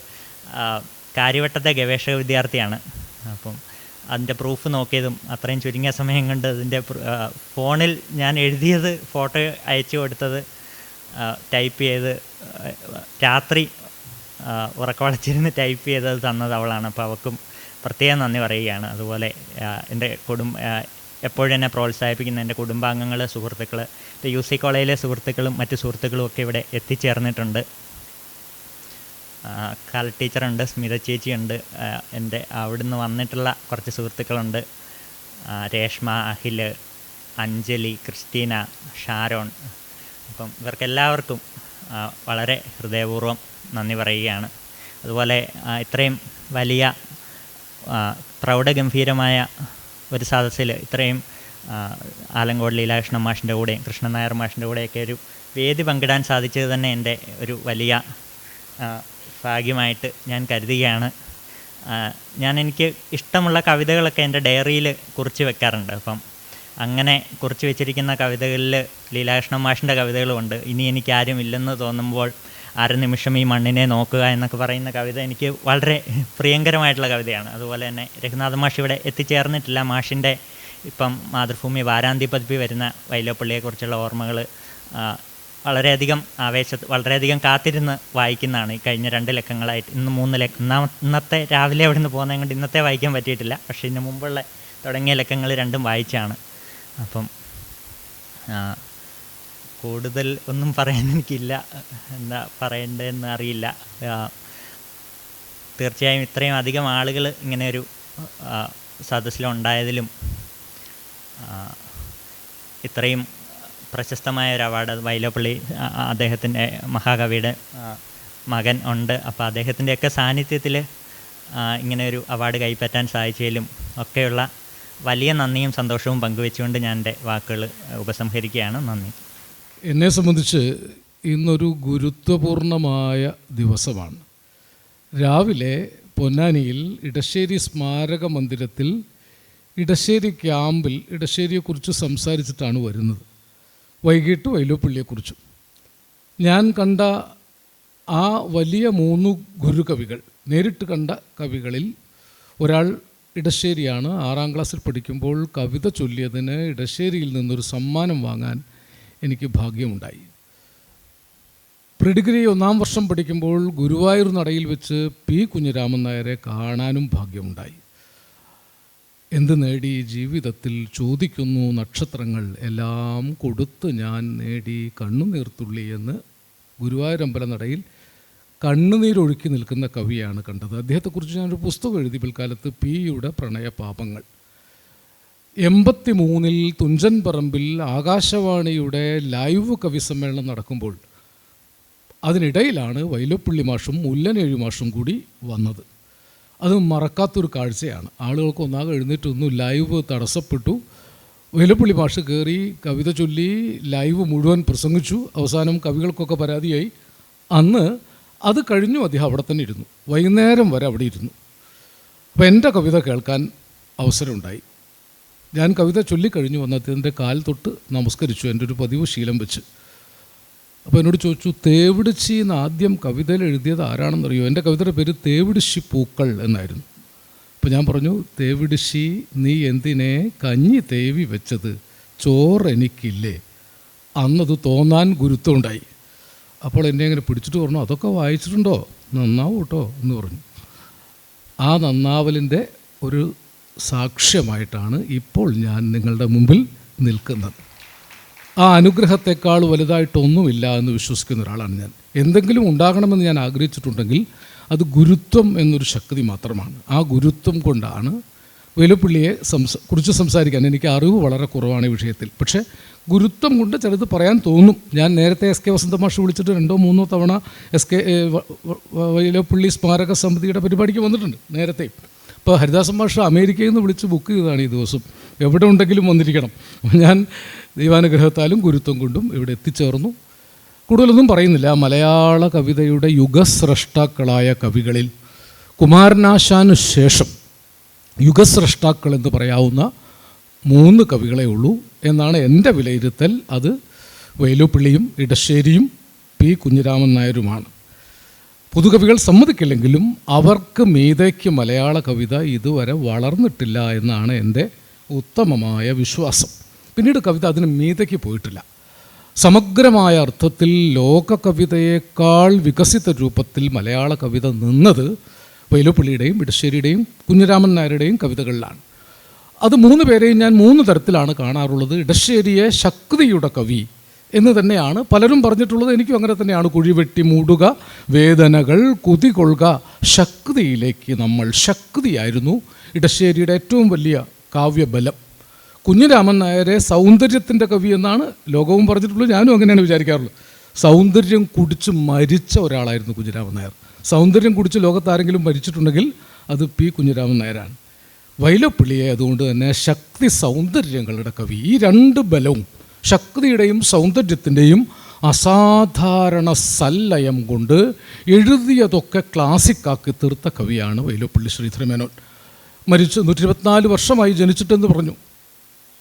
കാര്യവട്ടത്തെ ഗവേഷക വിദ്യാർത്ഥിയാണ്. അപ്പം അതിൻ്റെ പ്രൂഫ് നോക്കിയതും അത്രയും ചുരുങ്ങിയ സമയം കൊണ്ട് അതിൻ്റെ ഫോണിൽ ഞാൻ എഴുതിയത് ഫോട്ടോ അയച്ചു കൊടുത്തത് ടൈപ്പ് ചെയ്ത് രാത്രി ഉറക്കവളച്ചിരുന്ന് ടൈപ്പ് ചെയ്തത് തന്നത് അവളാണ്. അപ്പോൾ അവൾക്കും പ്രത്യേകം നന്ദി പറയുകയാണ്. അതുപോലെ എൻ്റെ എപ്പോഴും എന്നെ പ്രോത്സാഹിപ്പിക്കുന്ന എൻ്റെ കുടുംബാംഗങ്ങൾ, സുഹൃത്തുക്കൾ, UC കോളേജിലെ സുഹൃത്തുക്കളും മറ്റു സുഹൃത്തുക്കളും ഒക്കെ ഇവിടെ എത്തിച്ചേർന്നിട്ടുണ്ട്. കാൽ ടീച്ചറുണ്ട്, സ്മിത ചേച്ചിയുണ്ട്, എൻ്റെ അവിടുന്ന് വന്നിട്ടുള്ള കുറച്ച് സുഹൃത്തുക്കളുണ്ട്, രേഷ്മ, അഖിൽ, അഞ്ജലി, ക്രിസ്റ്റീന, ഷാരോൺ. അപ്പം ഇവർക്കെല്ലാവർക്കും വളരെ ഹൃദയപൂർവ്വം നന്ദി പറയുകയാണ്. അതുപോലെ ഇത്രയും വലിയ പ്രൗഢഗംഭീരമായ ഒരു സദസ്സിൽ ഇത്രയും ആലങ്കോട് ലീലാകൃഷ്ണൻ മാഷിൻ്റെ കൂടെയും കൃഷ്ണൻ നായർ മാഷിൻ്റെ കൂടെയൊക്കെ ഒരു വേദി പങ്കിടാൻ സാധിച്ചത് തന്നെ എൻ്റെ ഒരു വലിയ ഭാഗ്യമായിട്ട് ഞാൻ കരുതുകയാണ്. എനിക്ക് ഇഷ്ടമുള്ള കവിതകളൊക്കെ എൻ്റെ ഡയറിയിൽ കുറിച്ച് വെക്കാറുണ്ട്. അപ്പം അങ്ങനെ കുറിച്ച് വെച്ചിരിക്കുന്ന കവിതകളിൽ ലീലാകൃഷ്ണൻ മാഷിൻ്റെ കവിതകളുമുണ്ട്. ഇനി എനിക്കാരും ഇല്ലെന്ന് തോന്നുമ്പോൾ അര നിമിഷം ഈ മണ്ണിനെ നോക്കുക എന്നൊക്കെ പറയുന്ന കവിത എനിക്ക് വളരെ പ്രിയങ്കരമായിട്ടുള്ള കവിതയാണ്. അതുപോലെ തന്നെ രഘുനാഥ മാഷ് ഇവിടെ എത്തിച്ചേർന്നിട്ടില്ല. മാഷിൻ്റെ ഇപ്പം മാതൃഭൂമി വാരാന്ത്യ പതിപ്പിൽ വരുന്ന വൈലോപ്പള്ളിയെക്കുറിച്ചുള്ള ഓർമ്മകൾ വളരെയധികം കാത്തിരുന്ന് വായിക്കുന്നതാണ്. ഈ കഴിഞ്ഞ 2 ലക്കങ്ങളായിട്ട് ഇന്ന് 3 ഇന്നത്തെ രാവിലെ അവിടെ നിന്ന് പോകുന്നത് കൊണ്ട് ഇന്നത്തെ വായിക്കാൻ പറ്റിയിട്ടില്ല. പക്ഷേ ഇതിന് മുമ്പുള്ള തുടങ്ങിയ ലക്കങ്ങൾ 2ഉം വായിച്ചാണ്. അപ്പം കൂടുതൽ ഒന്നും പറയാൻ എനിക്കില്ല, എന്താ പറയേണ്ടതെന്ന് അറിയില്ല. തീർച്ചയായും ഇത്രയും അധികം ആളുകൾ ഇങ്ങനെ ഒരു സദസ്സിലുണ്ടായതിലും ഇത്രയും പ്രശസ്തമായ ഒരു അവാർഡ് വൈലോപ്പള്ളി അദ്ദേഹത്തിൻ്റെ മഹാകവിയുടെ മകൻ ഉണ്ട്. അപ്പോൾ അദ്ദേഹത്തിൻ്റെയൊക്കെ സാന്നിധ്യത്തിൽ ഇങ്ങനെ ഒരു അവാർഡ് കൈപ്പറ്റാൻ സാധിച്ചതിലും ഒക്കെയുള്ള വലിയ നന്ദിയും സന്തോഷവും പങ്കുവെച്ചുകൊണ്ട് ഞാൻ എൻ്റെ വാക്കുകൾ ഉപസംഹരിക്കുകയാണ്. നന്ദി. എന്നെ സംബന്ധിച്ച് ഇന്നൊരു ഗുരുത്വപൂർണമായ ദിവസമാണ്. രാവിലെ പൊന്നാനിയിൽ ഇടശ്ശേരി സ്മാരക മന്ദിരത്തിൽ ഇടശ്ശേരി ക്യാമ്പിൽ ഇടശ്ശേരിയെക്കുറിച്ച് സംസാരിച്ചിട്ടാണ് വരുന്നത്. വൈകിട്ട് വൈലോപ്പള്ളിയെക്കുറിച്ചും. ഞാൻ കണ്ട ആ വലിയ 3 ഗുരുകവികൾ, നേരിട്ട് കണ്ട കവികളിൽ ഒരാൾ ഇടശ്ശേരിയാണ്. 6ാം ക്ലാസ്സിൽ പഠിക്കുമ്പോൾ കവിത ചൊല്ലിയതിന് ഇടശ്ശേരിയിൽ നിന്നൊരു സമ്മാനം വാങ്ങാൻ എനിക്ക് ഭാഗ്യമുണ്ടായി. പ്രിഡിഗ്രി 1ാം വർഷം പഠിക്കുമ്പോൾ ഗുരുവായൂർ നടയിൽ വെച്ച് P. കുഞ്ഞിരാമൻ നായരെ കാണാനും ഭാഗ്യമുണ്ടായി. എന്ത് നേടി ജീവിതത്തിൽ ചോദിക്കുന്നു നക്ഷത്രങ്ങൾ, എല്ലാം കൊടുത്ത് ഞാൻ നേടി കണ്ണുനീർത്തുള്ളി എന്ന് ഗുരുവായൂരമ്പല നടയിൽ കണ്ണുനീരൊഴുക്കി നിൽക്കുന്ന കവിയാണ് കണ്ടത്. അദ്ദേഹത്തെക്കുറിച്ച് ഞാനൊരു പുസ്തകം എഴുതി പിൽക്കാലത്ത്, P.യുടെ പ്രണയപാപങ്ങൾ. 83-ൽ തുഞ്ചൻ പറമ്പിൽ ആകാശവാണിയുടെ ലൈവ് കവി സമ്മേളനം നടക്കുമ്പോൾ അതിനിടയിലാണ് വൈലോപ്പള്ളി മാഷും മുല്ലനേഴി മാഷും കൂടി വന്നത്. അത് മറക്കാത്തൊരു കാഴ്ചയാണ്. ആളുകൾക്ക് ഒന്നാകെ എഴുന്നേറ്റൊന്നു, ലൈവ് തടസ്സപ്പെട്ടു. വൈലോപ്പള്ളി മാഷ് കയറി കവിത ചൊല്ലി ലൈവ് മുഴുവൻ പ്രസംഗിച്ചു. അവസാനം കവികൾക്കൊക്കെ പരാതിയായി. അന്ന് അത് കഴിഞ്ഞു അദ്ദേഹം അവിടെ തന്നെ ഇരുന്നു, വൈകുന്നേരം വരെ അവിടെ ഇരുന്നു. അപ്പോൾ എൻ്റെ കവിത കേൾക്കാൻ അവസരമുണ്ടായി. ഞാൻ കവിത ചൊല്ലിക്കഴിഞ്ഞു വന്നതിൻ്റെ കാൽ തൊട്ട് നമസ്കരിച്ചു, എൻ്റെ ഒരു പതിവ് ശീലം വെച്ച്. അപ്പോൾ എന്നോട് ചോദിച്ചു, തേവിടിശി എന്ന് ആദ്യം കവിതയിൽ എഴുതിയത് ആരാണെന്നറിയോ? എൻ്റെ കവിതയുടെ പേര് തേവിടിശി പൂക്കൾ എന്നായിരുന്നു. അപ്പോൾ ഞാൻ പറഞ്ഞു, തേവിടിശി നീ എന്തിനെ കഞ്ഞി തേവി വെച്ചത്, ചോറെനിക്കില്ലേ? അന്നത് തോന്നാൻ ഗുരുത്വമുണ്ടായി. അപ്പോൾ എന്നെ ഇങ്ങനെ പിടിച്ചിട്ട് പറഞ്ഞു, അതൊക്കെ വായിച്ചിട്ടുണ്ടോ? നന്നാവും കേട്ടോ എന്ന് പറഞ്ഞു. ആ നന്നാവലിൻ്റെ ഒരു സാക്ഷ്യമായിട്ടാണ് ഇപ്പോൾ ഞാൻ നിങ്ങളുടെ മുമ്പിൽ നിൽക്കുന്നത്. ആ അനുഗ്രഹത്തെക്കാൾ വലുതായിട്ടൊന്നുമില്ല എന്ന് വിശ്വസിക്കുന്ന ഒരാളാണ് ഞാൻ. എന്തെങ്കിലും ഉണ്ടാകണമെന്ന് ഞാൻ ആഗ്രഹിച്ചിട്ടുണ്ടെങ്കിൽ അത് ഗുരുത്വം എന്നൊരു ശക്തി മാത്രമാണ്. ആ ഗുരുത്വം കൊണ്ടാണ് വൈലോപ്പള്ളിയെ കുറിച്ച് സംസാരിക്കാൻ എനിക്ക് അറിവ് വളരെ കുറവാണ് ഈ വിഷയത്തിൽ. പക്ഷേ ഗുരുത്വം കൊണ്ട് ചിലത് പറയാൻ തോന്നും. ഞാൻ നേരത്തെ SK വസന്ത മാഷ് വിളിച്ചിട്ട് 2-3 തവണ വൈലോപ്പള്ളി സ്മാരക സമിതിയുടെ പരിപാടിക്ക് വന്നിട്ടുണ്ട് നേരത്തെ. ഇപ്പോൾ ഹരിദാസൻ മാഷ് അമേരിക്കയിൽ നിന്ന് വിളിച്ച് ബുക്ക് ചെയ്തതാണ് ഈ ദിവസം, എവിടെ ഉണ്ടെങ്കിലും വന്നിരിക്കണം. ഞാൻ ദൈവാനുഗ്രഹത്താലും ഗുരുത്വം കൊണ്ടും ഇവിടെ എത്തിച്ചേർന്നു. കൂടുതലൊന്നും പറയുന്നില്ല. മലയാള കവിതയുടെ യുഗസ്രഷ്ടാക്കളായ കവികളിൽ കുമാരനാശാനു ശേഷം യുഗസ്രഷ്ടാക്കൾ എന്ന് പറയാവുന്ന 3 കവികളെ ഉള്ളൂ എന്നാണ് എൻ്റെ വിലയിരുത്തൽ. അത് വൈലോപ്പള്ളിയും ഇടശ്ശേരിയും P. കുഞ്ഞിരാമൻ നായരുമാണ്. പുതുകവികൾ സമ്മതിക്കില്ലെങ്കിലും അവർക്ക് മീതയ്ക്ക് മലയാള കവിത ഇതുവരെ വളർന്നിട്ടില്ല എന്നാണ് എൻ്റെ ഉത്തമമായ വിശ്വാസം. പിന്നീട് കവിത അതിന് മീതയ്ക്ക് പോയിട്ടില്ല. സമഗ്രമായ അർത്ഥത്തിൽ ലോക കവിതയേക്കാൾ വികസിത രൂപത്തിൽ മലയാള കവിത നിന്നത് വൈലോപ്പിള്ളിയുടെയും ഇടശ്ശേരിയുടെയും കുഞ്ഞിരാമൻ നായരുടെയും കവിതകളിലാണ്. അത് 3 പേരെയും ഞാൻ 3 തരത്തിലാണ് കാണാറുള്ളത്. ഇടശ്ശേരിയെ ശക്തിയുടെ കവി എന്ന് തന്നെയാണ് പലരും പറഞ്ഞിട്ടുള്ളത്. എനിക്കും അങ്ങനെ തന്നെയാണ്. കുഴിവെട്ടി മൂടുക, വേദനകൾ കുതികൊള്ളുക, ശക്തിയിലേക്ക് നമ്മൾ. ശക്തിയായിരുന്നു ഇടശ്ശേരിയുടെ ഏറ്റവും വലിയ കാവ്യബലം. കുഞ്ഞിരാമൻ നായരെ സൗന്ദര്യത്തിൻ്റെ കവി എന്നാണ് ലോകവും പറഞ്ഞിട്ടുള്ളത്. ഞാനും അങ്ങനെയാണ് വിചാരിക്കാറുള്ളത്. സൗന്ദര്യം കുടിച്ച് മരിച്ച ഒരാളായിരുന്നു കുഞ്ഞിരാമൻ നായർ. സൗന്ദര്യം കുടിച്ച് ലോകത്താരെങ്കിലും മരിച്ചിട്ടുണ്ടെങ്കിൽ അത് പി കുഞ്ഞിരാമൻ നായരാണ്. വൈലോപ്പിള്ളിയെ അതുകൊണ്ട് തന്നെ ശക്തി സൗന്ദര്യങ്ങളുടെ കവി. ഈ 2 ബലവും, ശക്തിയുടെയും സൗന്ദര്യത്തിൻ്റെയും അസാധാരണ സല്ലയം കൊണ്ട് എഴുതിയതൊക്കെ ക്ലാസിക്കാക്കി തീർത്ത കവിയാണ് വൈലോപ്പിള്ളി ശ്രീധരമേനോൻ. മരിച്ച് 124 വർഷമായി ജനിച്ചിട്ടെന്ന് പറഞ്ഞു.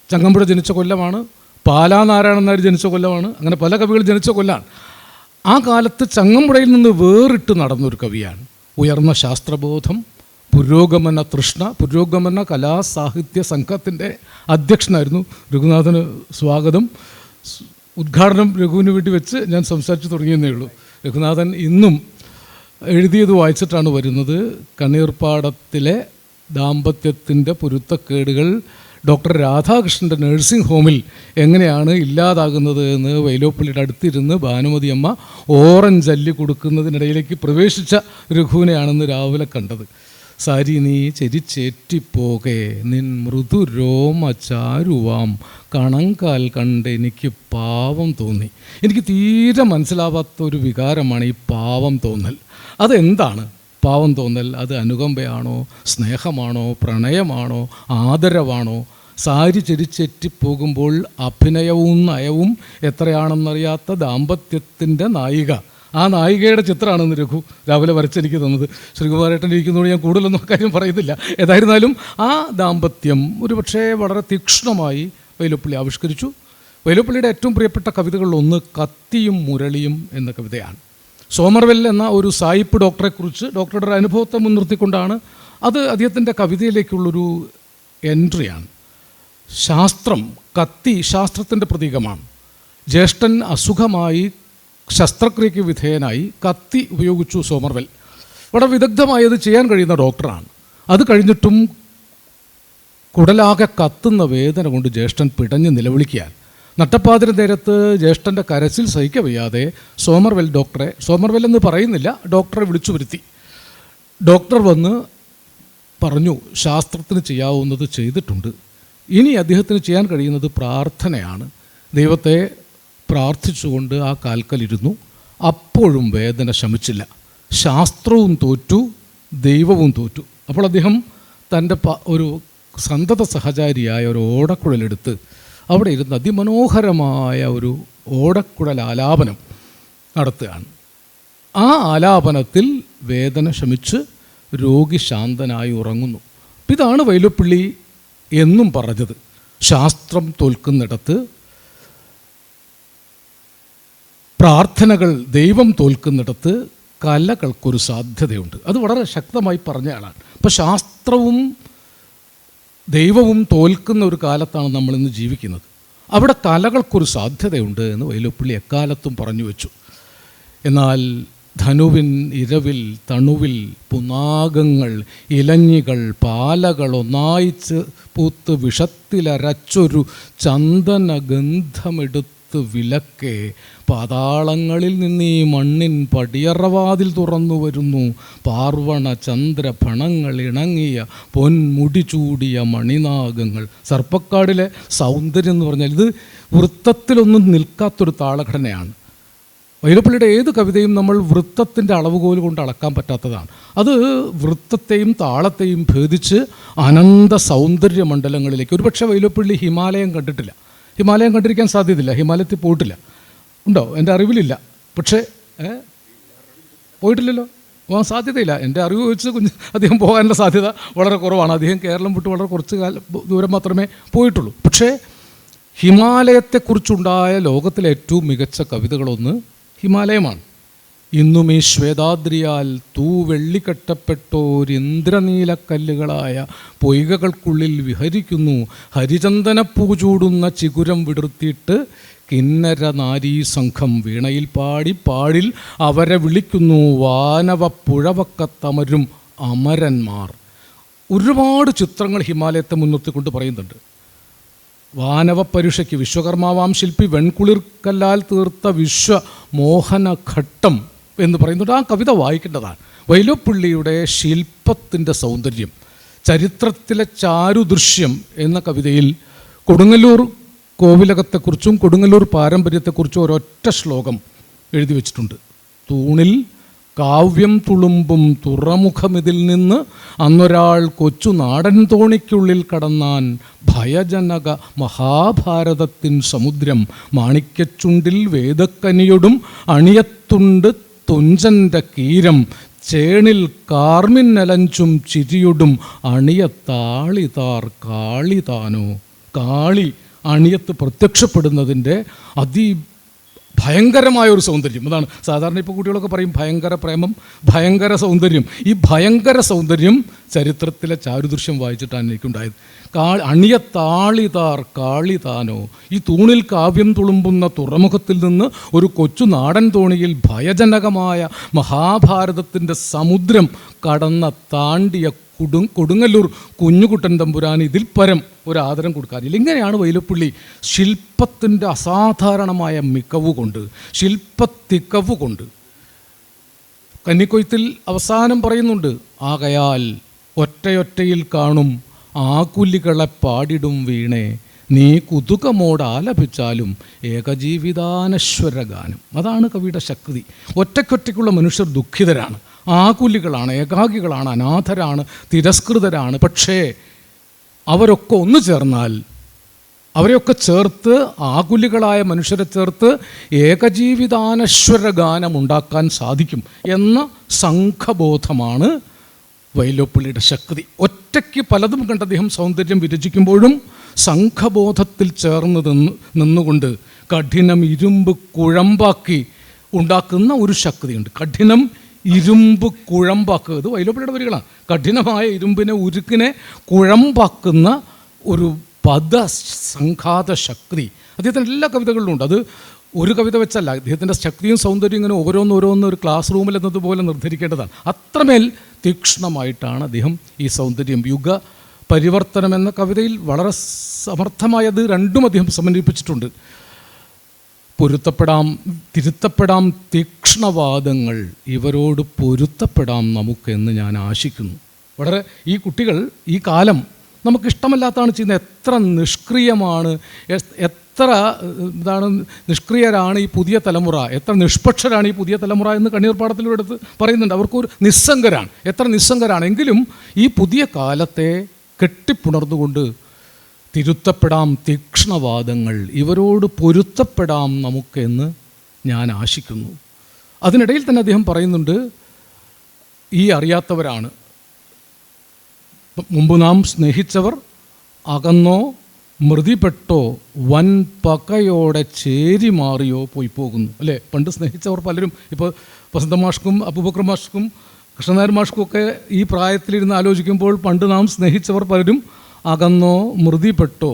ചങ്ങമ്പുഴ ജനിച്ച കൊല്ലമാണ്, പാലാ നാരായണൻ നായർ ജനിച്ച കൊല്ലമാണ്, അങ്ങനെ പല കവികൾ ജനിച്ച കൊല്ലമാണ്. ആ കാലത്ത് ചങ്ങമ്പുഴയിൽ നിന്ന് വേറിട്ട് നടന്നൊരു കവിയാണ്. ഉയർന്ന ശാസ്ത്രബോധം, പുരോഗമന തൃഷ്ണ, പുരോഗമന കലാ സാഹിത്യ സംഘത്തിൻ്റെ അധ്യക്ഷനായിരുന്നു. രഘുനാഥന് സ്വാഗതം. ഉദ്ഘാടനം രഘുവിന് വേണ്ടി വെച്ച് ഞാൻ സംസാരിച്ചു തുടങ്ങിയെന്നേ ഉള്ളൂ. രഘുനാഥൻ ഇന്നും എഴുതിയത് വായിച്ചിട്ടാണ് വരുന്നത്. കണ്ണീർപ്പാടത്തിലെ ദാമ്പത്യത്തിൻ്റെ പൊരുത്തക്കേടുകൾ ഡോക്ടർ രാധാകൃഷ്ണൻ്റെ നഴ്സിംഗ് ഹോമിൽ എങ്ങനെയാണ് ഇല്ലാതാകുന്നത് എന്ന് വൈലോപ്പിള്ളിയുടെ അടുത്തിരുന്ന് ഭാനുമതി അമ്മ ഓറഞ്ച് അല്ലി കൊടുക്കുന്നതിനിടയിലേക്ക് പ്രവേശിച്ച രഘുവിനെയാണെന്ന് രാവിലെ കണ്ടത്. സാരി നീ ചെരിച്ചേറ്റിപ്പോകെ നിൻ മൃദുരോമ ചാരുവാം കണങ്കാൽ കണ്ട് എനിക്ക് പാവം തോന്നി. എനിക്ക് തീരെ മനസ്സിലാവാത്ത ഒരു വികാരമാണ് ഈ പാവം തോന്നൽ. അതെന്താണ് പാവം തോന്നൽ? അത് അനുകമ്പയാണോ, സ്നേഹമാണോ, പ്രണയമാണോ, ആദരവാണോ? സാരി ചെരിച്ചെറ്റിപ്പോകുമ്പോൾ അഭിനയവും നയവും എത്രയാണെന്നറിയാത്ത ദാമ്പത്യത്തിൻ്റെ നായിക, ആ നായികയുടെ ചിത്രമാണെന്ന് രഘു രാവിലെ വരച്ചെനിക്ക് തന്നത്. ശ്രീകുമാരേട്ടൻ ഇരിക്കുന്നതുകൊണ്ട് ഞാൻ കൂടുതലൊന്നും കാര്യം പറയുന്നില്ല. ഏതായിരുന്നാലും ആ ദാമ്പത്യം ഒരു പക്ഷേ വളരെ തീക്ഷ്ണമായി വൈലോപ്പിള്ളി ആവിഷ്കരിച്ചു. വൈലോപ്പിള്ളിയുടെ ഏറ്റവും പ്രിയപ്പെട്ട കവിതകളിലൊന്ന് കത്തിയും മുരളിയും എന്ന കവിതയാണ്. സോമർവെൽ എന്ന ഒരു സായിപ്പ് ഡോക്ടറെക്കുറിച്ച്, ഡോക്ടറുടെ ഒരു അനുഭവത്തെ മുൻനിർത്തിക്കൊണ്ടാണ് അത് അദ്ദേഹത്തിൻ്റെ കവിതയിലേക്കുള്ളൊരു എൻട്രിയാണ്. ശാസ്ത്രം, കത്തി ശാസ്ത്രത്തിൻ്റെ പ്രതീകമാണ്. ജ്യേഷ്ഠൻ അസുഖമായി ശസ്ത്രക്രിയയ്ക്ക് വിധേയനായി കത്തി ഉപയോഗിച്ചു സോമർവെൽ. വളരെ വിദഗ്ധമായി അത് ചെയ്യാൻ കഴിയുന്ന ഡോക്ടറാണ്. അത് കഴിഞ്ഞിട്ടും കുടലാകെ കത്തുന്ന വേദന കൊണ്ട് ജ്യേഷ്ഠൻ പിടഞ്ഞ് നിലവിളിക്കുകയാണ്. നട്ടപ്പാതിര നേരത്ത് ജ്യേഷ്ഠൻ്റെ കരച്ചിൽ സഹിക്കവയ്യാതെ സോമർവെൽ എന്ന് പറയുന്നില്ല, ഡോക്ടറെ വിളിച്ചു വരുത്തി. ഡോക്ടർ വന്ന് പറഞ്ഞു, ശാസ്ത്രത്തിന് ചെയ്യാവുന്നത് ചെയ്തിട്ടുണ്ട്, ഇനി അദ്ദേഹത്തിന് ചെയ്യാൻ കഴിയുന്നത് പ്രാർത്ഥനയാണ്. ദൈവത്തെ പ്രാർത്ഥിച്ചുകൊണ്ട് ആ കാൽക്കലിരുന്നു. അപ്പോഴും വേദന ശമിച്ചില്ല. ശാസ്ത്രവും തോറ്റു, ദൈവവും തോറ്റു. അപ്പോൾ അദ്ദേഹം തൻ്റെ ഒരു സന്തത സഹചാരിയായ ഒരു ഓടക്കുഴലെടുത്ത് അവിടെ ഇരുന്ന് അതിമനോഹരമായ ഒരു ഓടക്കുഴൽ ആലാപനം നടത്തുകയാണ്. ആ ആലാപനത്തിൽ വേദന ശമിച്ച് രോഗി ശാന്തനായി ഉറങ്ങുന്നു. ഇതാണ് വൈലോപ്പിള്ളി എന്നും പറഞ്ഞത്. ശാസ്ത്രം തോൽക്കുന്നിടത്ത്, പ്രാർത്ഥനകൾ, ദൈവം തോൽക്കുന്നിടത്ത് കലകൾക്കൊരു സാധ്യതയുണ്ട്. അത് വളരെ ശക്തമായി പറഞ്ഞ ആളാണ്. അപ്പോൾ ശാസ്ത്രവും ദൈവവും തോൽക്കുന്ന ഒരു കാലത്താണ് നമ്മളിന്ന് ജീവിക്കുന്നത്. അവിടെ കലകൾക്കൊരു സാധ്യതയുണ്ട് എന്ന് വൈലോപ്പിള്ളി എക്കാലത്തും പറഞ്ഞു വെച്ചു. എന്നാൽ ധനുവിൻ ഇരവിൽ തണുവിൽ പുനാകങ്ങൾ, ഇലഞ്ഞികൾ, പാലകൾ ഒന്നായിച്ച് പൂത്ത് വിഷത്തിലരച്ചൊരു ചന്ദന ഗന്ധമെടുത്ത് വിലക്കെ പാതാളങ്ങളിൽ നിന്ന് ഈ മണ്ണിൻ പടിയറവാതിൽ തുറന്നു വരുന്നു. പാർവണ ചന്ദ്രഫണങ്ങൾ ഇണങ്ങിയ പൊൻമുടി ചൂടിയ മണിനാഗങ്ങൾ. സർപ്പക്കാടിലെ സൗന്ദര്യം എന്ന് പറഞ്ഞാൽ ഇത് വൃത്തത്തിലൊന്നും നിൽക്കാത്തൊരു താളഘടനയാണ്. വൈലോപ്പിള്ളിയുടെ ഏത് കവിതയും നമ്മൾ വൃത്തത്തിൻ്റെ അളവുകോൽ കൊണ്ട് അളക്കാൻ പറ്റാത്തതാണ്. അത് വൃത്തത്തെയും താളത്തെയും ഭേദിച്ച് അനന്ത സൗന്ദര്യ മണ്ഡലങ്ങളിലേക്ക്. ഒരുപക്ഷെ വൈലോപ്പിള്ളി ഹിമാലയം കണ്ടിട്ടില്ല, ഹിമാലയം കണ്ടിരിക്കാൻ സാധ്യതയില്ല, ഹിമാലയത്തിൽ പോയിട്ടില്ല. ഉണ്ടോ? എൻ്റെ അറിവിലില്ല. പക്ഷേ പോയിട്ടില്ലല്ലോ, പോകാൻ സാധ്യതയില്ല. എൻ്റെ അറിവ് വെച്ച് അദ്ദേഹം പോകാനുള്ള സാധ്യത വളരെ കുറവാണ്. അദ്ദേഹം കേരളം വിട്ട് വളരെ കുറച്ച് ദൂരം മാത്രമേ പോയിട്ടുള്ളൂ. പക്ഷേ ഹിമാലയത്തെക്കുറിച്ചുണ്ടായ ലോകത്തിലെ ഏറ്റവും മികച്ച കവിതകളൊന്ന് ഹിമാലയമാണ്. ഇന്നും ഈ ശ്വേതാദ്രിയാൽ തൂവെള്ളിക്കെട്ടപ്പെട്ടോരിന്ദ്രനീലക്കല്ലുകളായ പൊയ്കകൾക്കുള്ളിൽ വിഹരിക്കുന്നു. ഹരിചന്ദനപ്പൂ ചൂടുന്ന ചിഗുരം വിടർത്തിയിട്ട് കിന്നര നാരീ സംഘം വീണയിൽ പാടി പാടിൽ അവരെ വിളിക്കുന്നു വാനവ പുഴവക്കത്തമരും അമരന്മാർ. ഒരുപാട് ചിത്രങ്ങൾ ഹിമാലയത്തെ മുൻനിർത്തിക്കൊണ്ട് പറയുന്നുണ്ട്. വാനവപരുഷയ്ക്ക് വിശ്വകർമാവാം ശില്പി വെൺകുളിർക്കല്ലാൽ തീർത്ത വിശ്വമോഹനഘട്ടം എന്ന് പറയുന്നുണ്ട്. ആ കവിത വായിക്കേണ്ടതാണ്. വൈലോപ്പിള്ളിയുടെ ശില്പത്തിൻ്റെ സൗന്ദര്യം, ചരിത്രത്തിലെ ചാരുദൃശ്യം എന്ന കവിതയിൽ കൊടുങ്ങല്ലൂർ കോവിലകത്തെക്കുറിച്ചും കൊടുങ്ങല്ലൂർ പാരമ്പര്യത്തെക്കുറിച്ചും ഒരൊറ്റ ശ്ലോകം എഴുതി വച്ചിട്ടുണ്ട്. തൂണിൽ കാവ്യം തുളുമ്പും തുറമുഖമിതിൽ നിന്ന് അന്നൊരാൾ കൊച്ചു നാടൻ തോണിക്കുള്ളിൽ കടന്നാൻ ഭയജനക മഹാഭാരതത്തിൻ സമുദ്രം മാണിക്യച്ചുണ്ടിൽ വേദക്കനിയൊടും അണിയത്തുണ്ട് തുഞ്ചൻ്റെ കീരം ചേണിൽ കാർമിന്നലഞ്ചും ചിരിയൊടും അണിയത്താളിതാർ കാളിതാനോ. കാളി അണിയത്ത് പ്രത്യക്ഷപ്പെടുന്നതിൻ്റെ ഭയങ്കരമായ ഒരു സൗന്ദര്യം. അതാണ് സാധാരണ ഇപ്പോൾ കുട്ടികളൊക്കെ പറയും ഭയങ്കര പ്രേമം, ഭയങ്കര സൗന്ദര്യം. ഈ ഭയങ്കര സൗന്ദര്യം ചരിത്രത്തിലെ ചാരുദൃശ്യം വായിച്ചിട്ടാണ് എനിക്കുണ്ടായത്. അണിയത്താളിതാർ കാളിതാനോ. ഈ തൂണിൽ കാവ്യം തുളുമ്പുന്ന തുറമുഖത്തിൽ നിന്ന് ഒരു കൊച്ചു നാടൻ തോണിയിൽ ഭയജനകമായ മഹാഭാരതത്തിൻ്റെ സമുദ്രം കടന്ന താണ്ടിയ കൊടുങ്ങല്ലൂർ കുഞ്ഞുകുട്ടൻ തമ്പുരാൻ ഇതിൽ പരം ഒരു ആദരം കൊടുക്കാറില്ല. ഇങ്ങനെയാണ് വൈലോപ്പിള്ളി ശില്പത്തിൻ്റെ അസാധാരണമായ മികവ് കൊണ്ട്, ശില്പത്തികവ് കൊണ്ട്. കന്നിക്കൊയ്ത്തിൽ അവസാനം പറയുന്നുണ്ട്, ആകയാൽ ഒറ്റയൊറ്റയിൽ കാണും ആകുലികളെ പാടിടും വീണേ നീ കുതുകമോടാലപിച്ചാലും ഏകജീവിതാനശ്വര ഗാനം. അതാണ് കവിയുടെ ശക്തി. ഒറ്റയ്ക്കൊറ്റയ്ക്കുള്ള മനുഷ്യർ ദുഃഖിതരാണ്, ആകുലികളാണ്, ഏകാകികളാണ്, അനാഥരാണ്, തിരസ്കൃതരാണ്. പക്ഷേ അവരൊക്കെ ഒന്നു ചേർന്നാൽ, അവരെയൊക്കെ ചേർത്ത്, ആകുലികളായ മനുഷ്യരെ ചേർത്ത് ഏകജീവിതാനശ്വര ഗാനം ഉണ്ടാക്കാൻ സാധിക്കും എന്ന സംഘബോധമാണ് വൈലോപ്പിള്ളിയുടെ ശക്തി. ഒറ്റയ്ക്ക് പലതും കണ്ട് അദ്ദേഹം സൗന്ദര്യം വിരചിക്കുമ്പോഴും സംഘബോധത്തിൽ ചേർന്ന് നിന്നുകൊണ്ട് കഠിനം ഇരുമ്പ് കുഴമ്പാക്കി ഉണ്ടാക്കുന്ന ഒരു ശക്തിയുണ്ട്. കഠിനം ഇരുമ്പ് കുഴമ്പാക്കുക, ഇത് വൈലോപ്പിള്ളിയുടെ വരികളാണ്. കഠിനമായ ഇരുമ്പിനെ, ഉരുക്കിനെ കുഴമ്പാക്കുന്ന ഒരു പദസംഘാത ശക്തി അദ്ദേഹത്തിൻ്റെ എല്ലാ കവിതകളിലും ഉണ്ട്. അത് ഒരു കവിത വെച്ചല്ല, അദ്ദേഹത്തിൻ്റെ ശക്തിയും സൗന്ദര്യവും ഇങ്ങനെ ഓരോന്നോരോന്ന് ഒരു ക്ലാസ് റൂമിൽ എന്നതുപോലെ നിർദ്ധരിക്കേണ്ടതാണ്. അത്രമേൽ തീക്ഷ്ണമായിട്ടാണ് അദ്ദേഹം ഈ സൗന്ദര്യം. യുഗ പരിവർത്തനം എന്ന കവിതയിൽ വളരെ സമർത്ഥമായത് രണ്ടും അദ്ദേഹം സമന്വയിപ്പിച്ചിട്ടുണ്ട്. പൊരുത്തപ്പെടാം, തിരുത്തപ്പെടാം തീക്ഷ്ണവാദങ്ങൾ, ഇവരോട് പൊരുത്തപ്പെടാം നമുക്കെന്ന് ഞാൻ ആശിക്കുന്നു. വളരെ ഈ കുട്ടികൾ, ഈ കാലം നമുക്കിഷ്ടമല്ലാത്തതാണ് ചെയ്യുന്നത്. എത്ര നിഷ്ക്രിയമാണ്, എത്ര നിഷ്ക്രിയരാണ് ഈ പുതിയ തലമുറ, എത്ര നിഷ്പക്ഷരാണ് ഈ പുതിയ തലമുറ എന്ന് കണ്ണീർപ്പാടത്തിലൂടെ എടുത്ത് പറയുന്നുണ്ട്. അവർക്കൊരു നിസ്സംഗരാണ്, എത്ര നിസ്സംഗരാണ്. എങ്കിലും ഈ പുതിയ കാലത്തെ കെട്ടിപ്പുണർന്നുകൊണ്ട് തിരുത്തപ്പെടാം തീക്ഷ്ണവാദങ്ങൾ, ഇവരോട് പൊരുത്തപ്പെടാം നമുക്കെന്ന് ഞാൻ ആശിക്കുന്നു. അതിനിടയിൽ തന്നെ അദ്ദേഹം പറയുന്നുണ്ട്, ഈ അറിയാത്തവരാണ്, മുമ്പ് നാം സ്നേഹിച്ചവർ അകന്നോ മൃതിപ്പെട്ടോ വൻ പകയോടെ ചേരി മാറിയോ പോയി പോകുന്നു. അല്ലേ, പണ്ട് സ്നേഹിച്ചവർ പലരും, ഇപ്പോൾ വസന്ത മാഷ്ക്കും അബൂബക്കർ മാഷ്ക്കും കൃഷ്ണനായർ മാഷ്ക്കും ഒക്കെ ഈ പ്രായത്തിലിരുന്ന് ആലോചിക്കുമ്പോൾ പണ്ട് നാം സ്നേഹിച്ചവർ പലരും അകന്നോ മൃതിപ്പെട്ടോ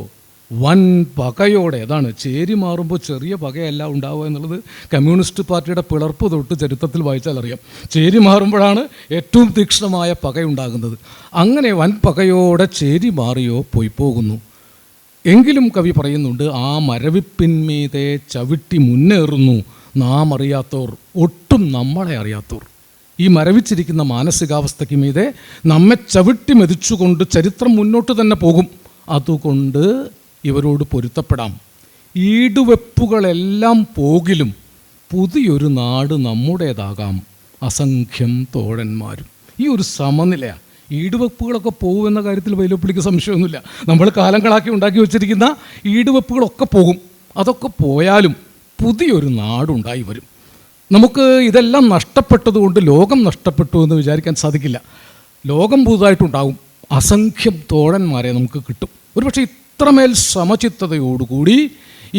വൻ പകയോടെ, അതാണ് ചേരി മാറുമ്പോൾ ചെറിയ പകയല്ല ഉണ്ടാവുക എന്നുള്ളത് കമ്മ്യൂണിസ്റ്റ് പാർട്ടിയുടെ പിളർപ്പ് തൊട്ട് ചരിത്രത്തിൽ വായിച്ചാൽ അറിയാം. ചേരി മാറുമ്പോഴാണ് ഏറ്റവും തീക്ഷ്ണമായ പകയുണ്ടാകുന്നത്. അങ്ങനെ വൻ പകയോടെ ചേരി മാറിയോ പോയി പോകുന്നു. എങ്കിലും കവി പറയുന്നുണ്ട്, ആ മരവിപ്പിന്മീതെ ചവിട്ടി മുന്നേറുന്നു നാം അറിയാത്തവർ, ഒട്ടും നമ്മളെ അറിയാത്തവർ. ഈ മരവിച്ചിരിക്കുന്ന മാനസികാവസ്ഥയ്ക്ക് മീതെ നമ്മെ ചവിട്ടി മെതിച്ചുകൊണ്ട് ചരിത്രം മുന്നോട്ട് തന്നെ പോകും. അതുകൊണ്ട് ഇവരോട് പൊരുത്തപ്പെടാം. ഈടുവെപ്പുകളെല്ലാം പോകിലും പുതിയൊരു നാട് നമ്മുടേതാകാം അസംഖ്യം തോഴന്മാരും. ഈ ഒരു സമനിലയാണ്. ഈടുവെപ്പുകളൊക്കെ പോകുമെന്ന കാര്യത്തിൽ വൈലോപ്പിള്ളിക്ക് സംശയമൊന്നുമില്ല. നമ്മൾ കാലങ്ങളാക്കി ഉണ്ടാക്കി വച്ചിരിക്കുന്ന ഈടുവെപ്പുകളൊക്കെ പോകും. അതൊക്കെ പോയാലും പുതിയൊരു നാടുണ്ടായി വരും. നമുക്ക് ഇതെല്ലാം നഷ്ടപ്പെട്ടതുകൊണ്ട് ലോകം നഷ്ടപ്പെട്ടു എന്ന് വിചാരിക്കാൻ സാധിക്കില്ല. ലോകം പുതുതായിട്ടുണ്ടാകും. അസംഖ്യം തോഴന്മാരെ നമുക്ക് കിട്ടും. ഒരുപക്ഷെ അത്രമേൽ സമചിത്തതയോടുകൂടി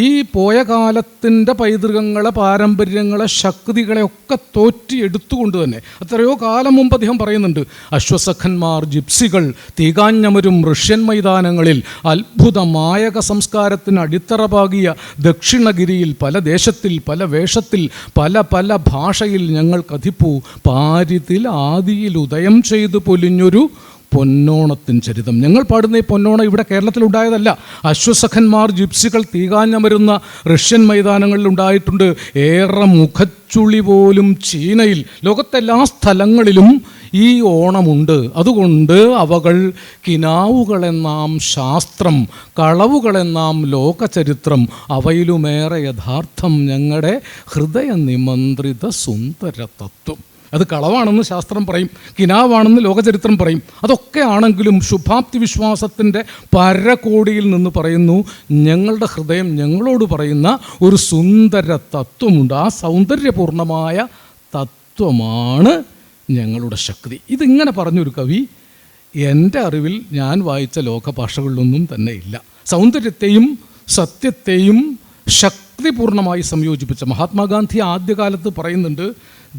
ഈ പോയ കാലത്തിൻ്റെ പൈതൃകങ്ങളെ, പാരമ്പര്യങ്ങളെ, ശക്തികളെ ഒക്കെ തോറ്റിയെടുത്തുകൊണ്ട് തന്നെ എത്രയോ കാലം മുമ്പ് അദ്ദേഹം പറയുന്നുണ്ട്, അശ്വസഖന്മാർ, ജിപ്സികൾ, തീകാഞ്ഞമരും റഷ്യൻ മൈതാനങ്ങളിൽ അത്ഭുത മായക സംസ്കാരത്തിന് അടിത്തറ പാകിയ ദക്ഷിണഗിരിയിൽ പല ദേശത്തിൽ, പല വേഷത്തിൽ, പല പല ഭാഷയിൽ ഞങ്ങൾ കഥിപ്പൂ പാരിതിൽ ആദിയിൽ ഉദയം ചെയ്തു പൊലിഞ്ഞൊരു പൊന്നോണത്തിൻ ചരിതം. ഞങ്ങൾ പാടുന്ന ഈ പൊന്നോണം ഇവിടെ കേരളത്തിലുണ്ടായതല്ല. അശ്വസഖന്മാർ, ജിപ്സികൾ, തീകാഞ്ഞമരുന്ന റഷ്യൻ മൈതാനങ്ങളിൽ ഉണ്ടായിട്ടുണ്ട്. ഏറെ മുഖച്ചുളി പോലും ചീനയിൽ, ലോകത്തെല്ലാ സ്ഥലങ്ങളിലും ഈ ഓണമുണ്ട്. അതുകൊണ്ട് അവകൾ കിനാവുകളെന്നാം ശാസ്ത്രം, കളവുകളെന്നാം ലോകചരിത്രം, അവയിലുമേറെ യഥാർത്ഥം ഞങ്ങളുടെ ഹൃദയ നിമന്ത്രിത സുന്ദര തത്വം. അത് കളവാണെന്ന് ശാസ്ത്രം പറയും, കിനാവാണെന്ന് ലോകചരിത്രം പറയും. അതൊക്കെ ആണെങ്കിലും ശുഭാപ്തി വിശ്വാസത്തിൻ്റെ പരകോടിയിൽ നിന്ന് പറയുന്നു, ഞങ്ങളുടെ ഹൃദയം ഞങ്ങളോട് പറയുന്ന ഒരു സുന്ദര തത്വമുണ്ട്. ആ സൗന്ദര്യപൂർണമായ തത്വമാണ് ഞങ്ങളുടെ ശക്തി. ഇതിങ്ങനെ പറഞ്ഞൊരു കവി എൻ്റെ അറിവിൽ ഞാൻ വായിച്ച ലോകഭാഷകളിലൊന്നും തന്നെ ഇല്ല. സൗന്ദര്യത്തെയും സത്യത്തെയും ശക്തിപൂർണമായി സംയോജിപ്പിച്ച മഹാത്മാഗാന്ധി ആദ്യകാലത്ത് പറയുന്നുണ്ട്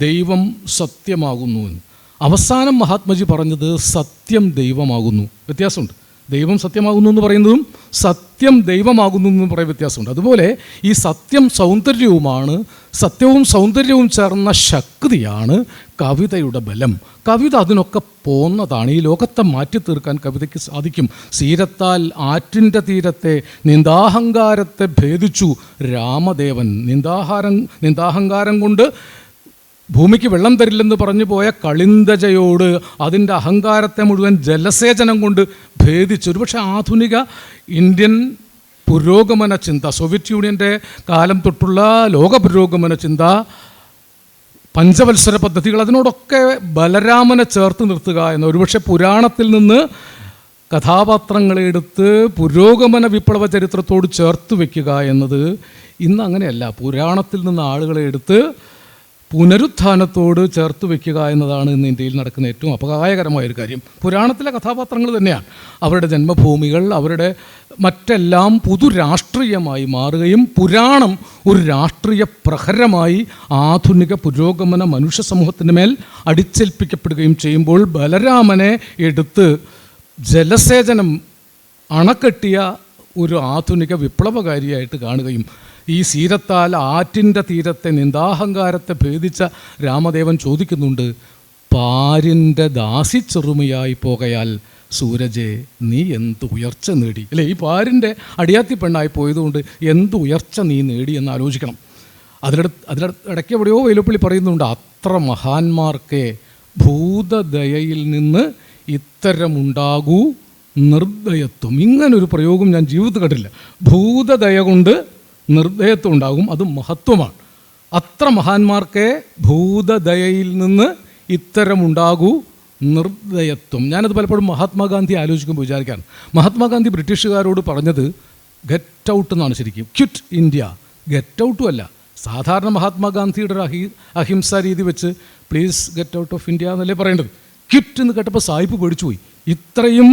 ദൈവം സത്യമാകുന്നു എന്ന്. അവസാനം മഹാത്മജി പറഞ്ഞത് സത്യം ദൈവമാകുന്നു. വ്യത്യാസമുണ്ട്. ദൈവം സത്യമാകുന്നു എന്ന് പറയുന്നതും സത്യം ദൈവമാകുന്നു എന്നും പറയുന്ന വ്യത്യാസമുണ്ട്. അതുപോലെ ഈ സത്യം സൗന്ദര്യവുമാണ്, സത്യവും സൗന്ദര്യവും ചേർന്ന ശക്തിയാണ് കവിതയുടെ ബലം. കവിത അതിനൊക്കെ പോന്നതാണ്. ഈ ലോകത്തെ മാറ്റി തീർക്കാൻ കവിതയ്ക്ക് സാധിക്കും. സീരത്താൽ ആറ്റിൻ്റെ തീരത്തെ നിന്ദാഹങ്കാരത്തെ ഭേദിച്ചു രാമദേവൻ. നിന്ദാഹങ്കാരം കൊണ്ട് ഭൂമിക്ക് വെള്ളം തരില്ലെന്ന് പറഞ്ഞു പോയ കളിന്തജയോട് അതിൻ്റെ അഹങ്കാരത്തെ മുഴുവൻ ജലസേചനം കൊണ്ട് ഭേദിച്ചു. ഒരുപക്ഷെ ആധുനിക ഇന്ത്യൻ പുരോഗമന ചിന്ത, സോവിയറ്റ് യൂണിയൻ്റെ കാലം തൊട്ടുള്ള ലോക പുരോഗമന ചിന്ത, പഞ്ചവത്സര പദ്ധതികൾ, അതിനോടൊക്കെ ബലരാമനെ ചേർത്ത് നിർത്തുക എന്ന, ഒരുപക്ഷെ പുരാണത്തിൽ നിന്ന് കഥാപാത്രങ്ങളെ എടുത്ത് പുരോഗമന വിപ്ലവ ചരിത്രത്തോട് ചേർത്ത് വയ്ക്കുക എന്നത് ഇന്ന് അങ്ങനെയല്ല. പുരാണത്തിൽ നിന്ന് ആളുകളെ എടുത്ത് പുനരുത്ഥാനത്തോട് ചേർത്ത് വയ്ക്കുക എന്നതാണ് ഇന്ന് ഇന്ത്യയിൽ നടക്കുന്ന ഏറ്റവും അപകാരകരമായൊരു കാര്യം. പുരാണത്തിലെ കഥാപാത്രങ്ങൾ തന്നെയാണ് അവരുടെ ജന്മഭൂമികൾ, അവരുടെ മറ്റെല്ലാം പുതുരാഷ്ട്രീയമായി മാറുകയും പുരാണം ഒരു രാഷ്ട്രീയ പ്രഹരമായി ആധുനിക പുരോഗമന മനുഷ്യ സമൂഹത്തിന് മേൽ അടിച്ചേൽപ്പിക്കപ്പെടുകയും ചെയ്യുമ്പോൾ ബലരാമനെ എടുത്ത് ജലസേചനം അണക്കെട്ടിയ ഒരു ആധുനിക വിപ്ലവകാരിയായിട്ട് കാണുകയും ഈ സീരത്താൽ ആറ്റിൻ്റെ തീരത്തെ നിന്ദാഹങ്കാരത്തെ ഭേദിച്ച രാമദേവൻ ചോദിക്കുന്നുണ്ട്, പാരിൻ്റെ ദാസിച്ചെറുമിയായി പോകയാൽ സൂരജെ നീ എന്ത് ഉയർച്ച നേടി? അല്ലേ, ഈ പാരിൻ്റെ അടിയാത്തി പെണ്ണായി പോയതുകൊണ്ട് എന്ത് ഉയർച്ച നീ നേടി എന്ന് ആലോചിക്കണം. അതിലിടയ്ക്ക് എവിടെയോ വൈലോപ്പിള്ളി പറയുന്നുണ്ട്, അത്ര മഹാന്മാർക്കേ ഭൂതദയയിൽ നിന്ന് ഇത്തരമുണ്ടാകൂ നിർദ്ദയത്വം. ഇങ്ങനൊരു പ്രയോഗം ഞാൻ ജീവിതത്തിൽ കണ്ടില്ല. ഭൂതദയ കൊണ്ട് നിർദ്ദയത്വം ഉണ്ടാകും, അത് മഹത്വമാണ്. അത്ര മഹാന്മാർക്കേ ഭൂതദയയിൽ നിന്ന് ഇത്തരമുണ്ടാകൂ നിർദ്ദയത്വം. ഞാനത് പലപ്പോഴും മഹാത്മാഗാന്ധി ആലോചിക്കുമ്പോൾ വിചാരിക്കാറ്, മഹാത്മാഗാന്ധി ബ്രിട്ടീഷുകാരോട് പറഞ്ഞത് ഗെറ്റ് ഔട്ട് എന്നാണ് ശരിക്കും, ക്വിറ്റ് ഇന്ത്യ. ഗെറ്റ് ഔട്ടും അല്ല. സാധാരണ മഹാത്മാഗാന്ധിയുടെ ഒരു അഹിംസാ രീതി വെച്ച് please get out of India എന്നല്ലേ പറയേണ്ടത്. ക്വിറ്റ് എന്ന് കേട്ടപ്പോൾ സായിപ്പ് പേടിച്ചു പോയി. ഇത്രയും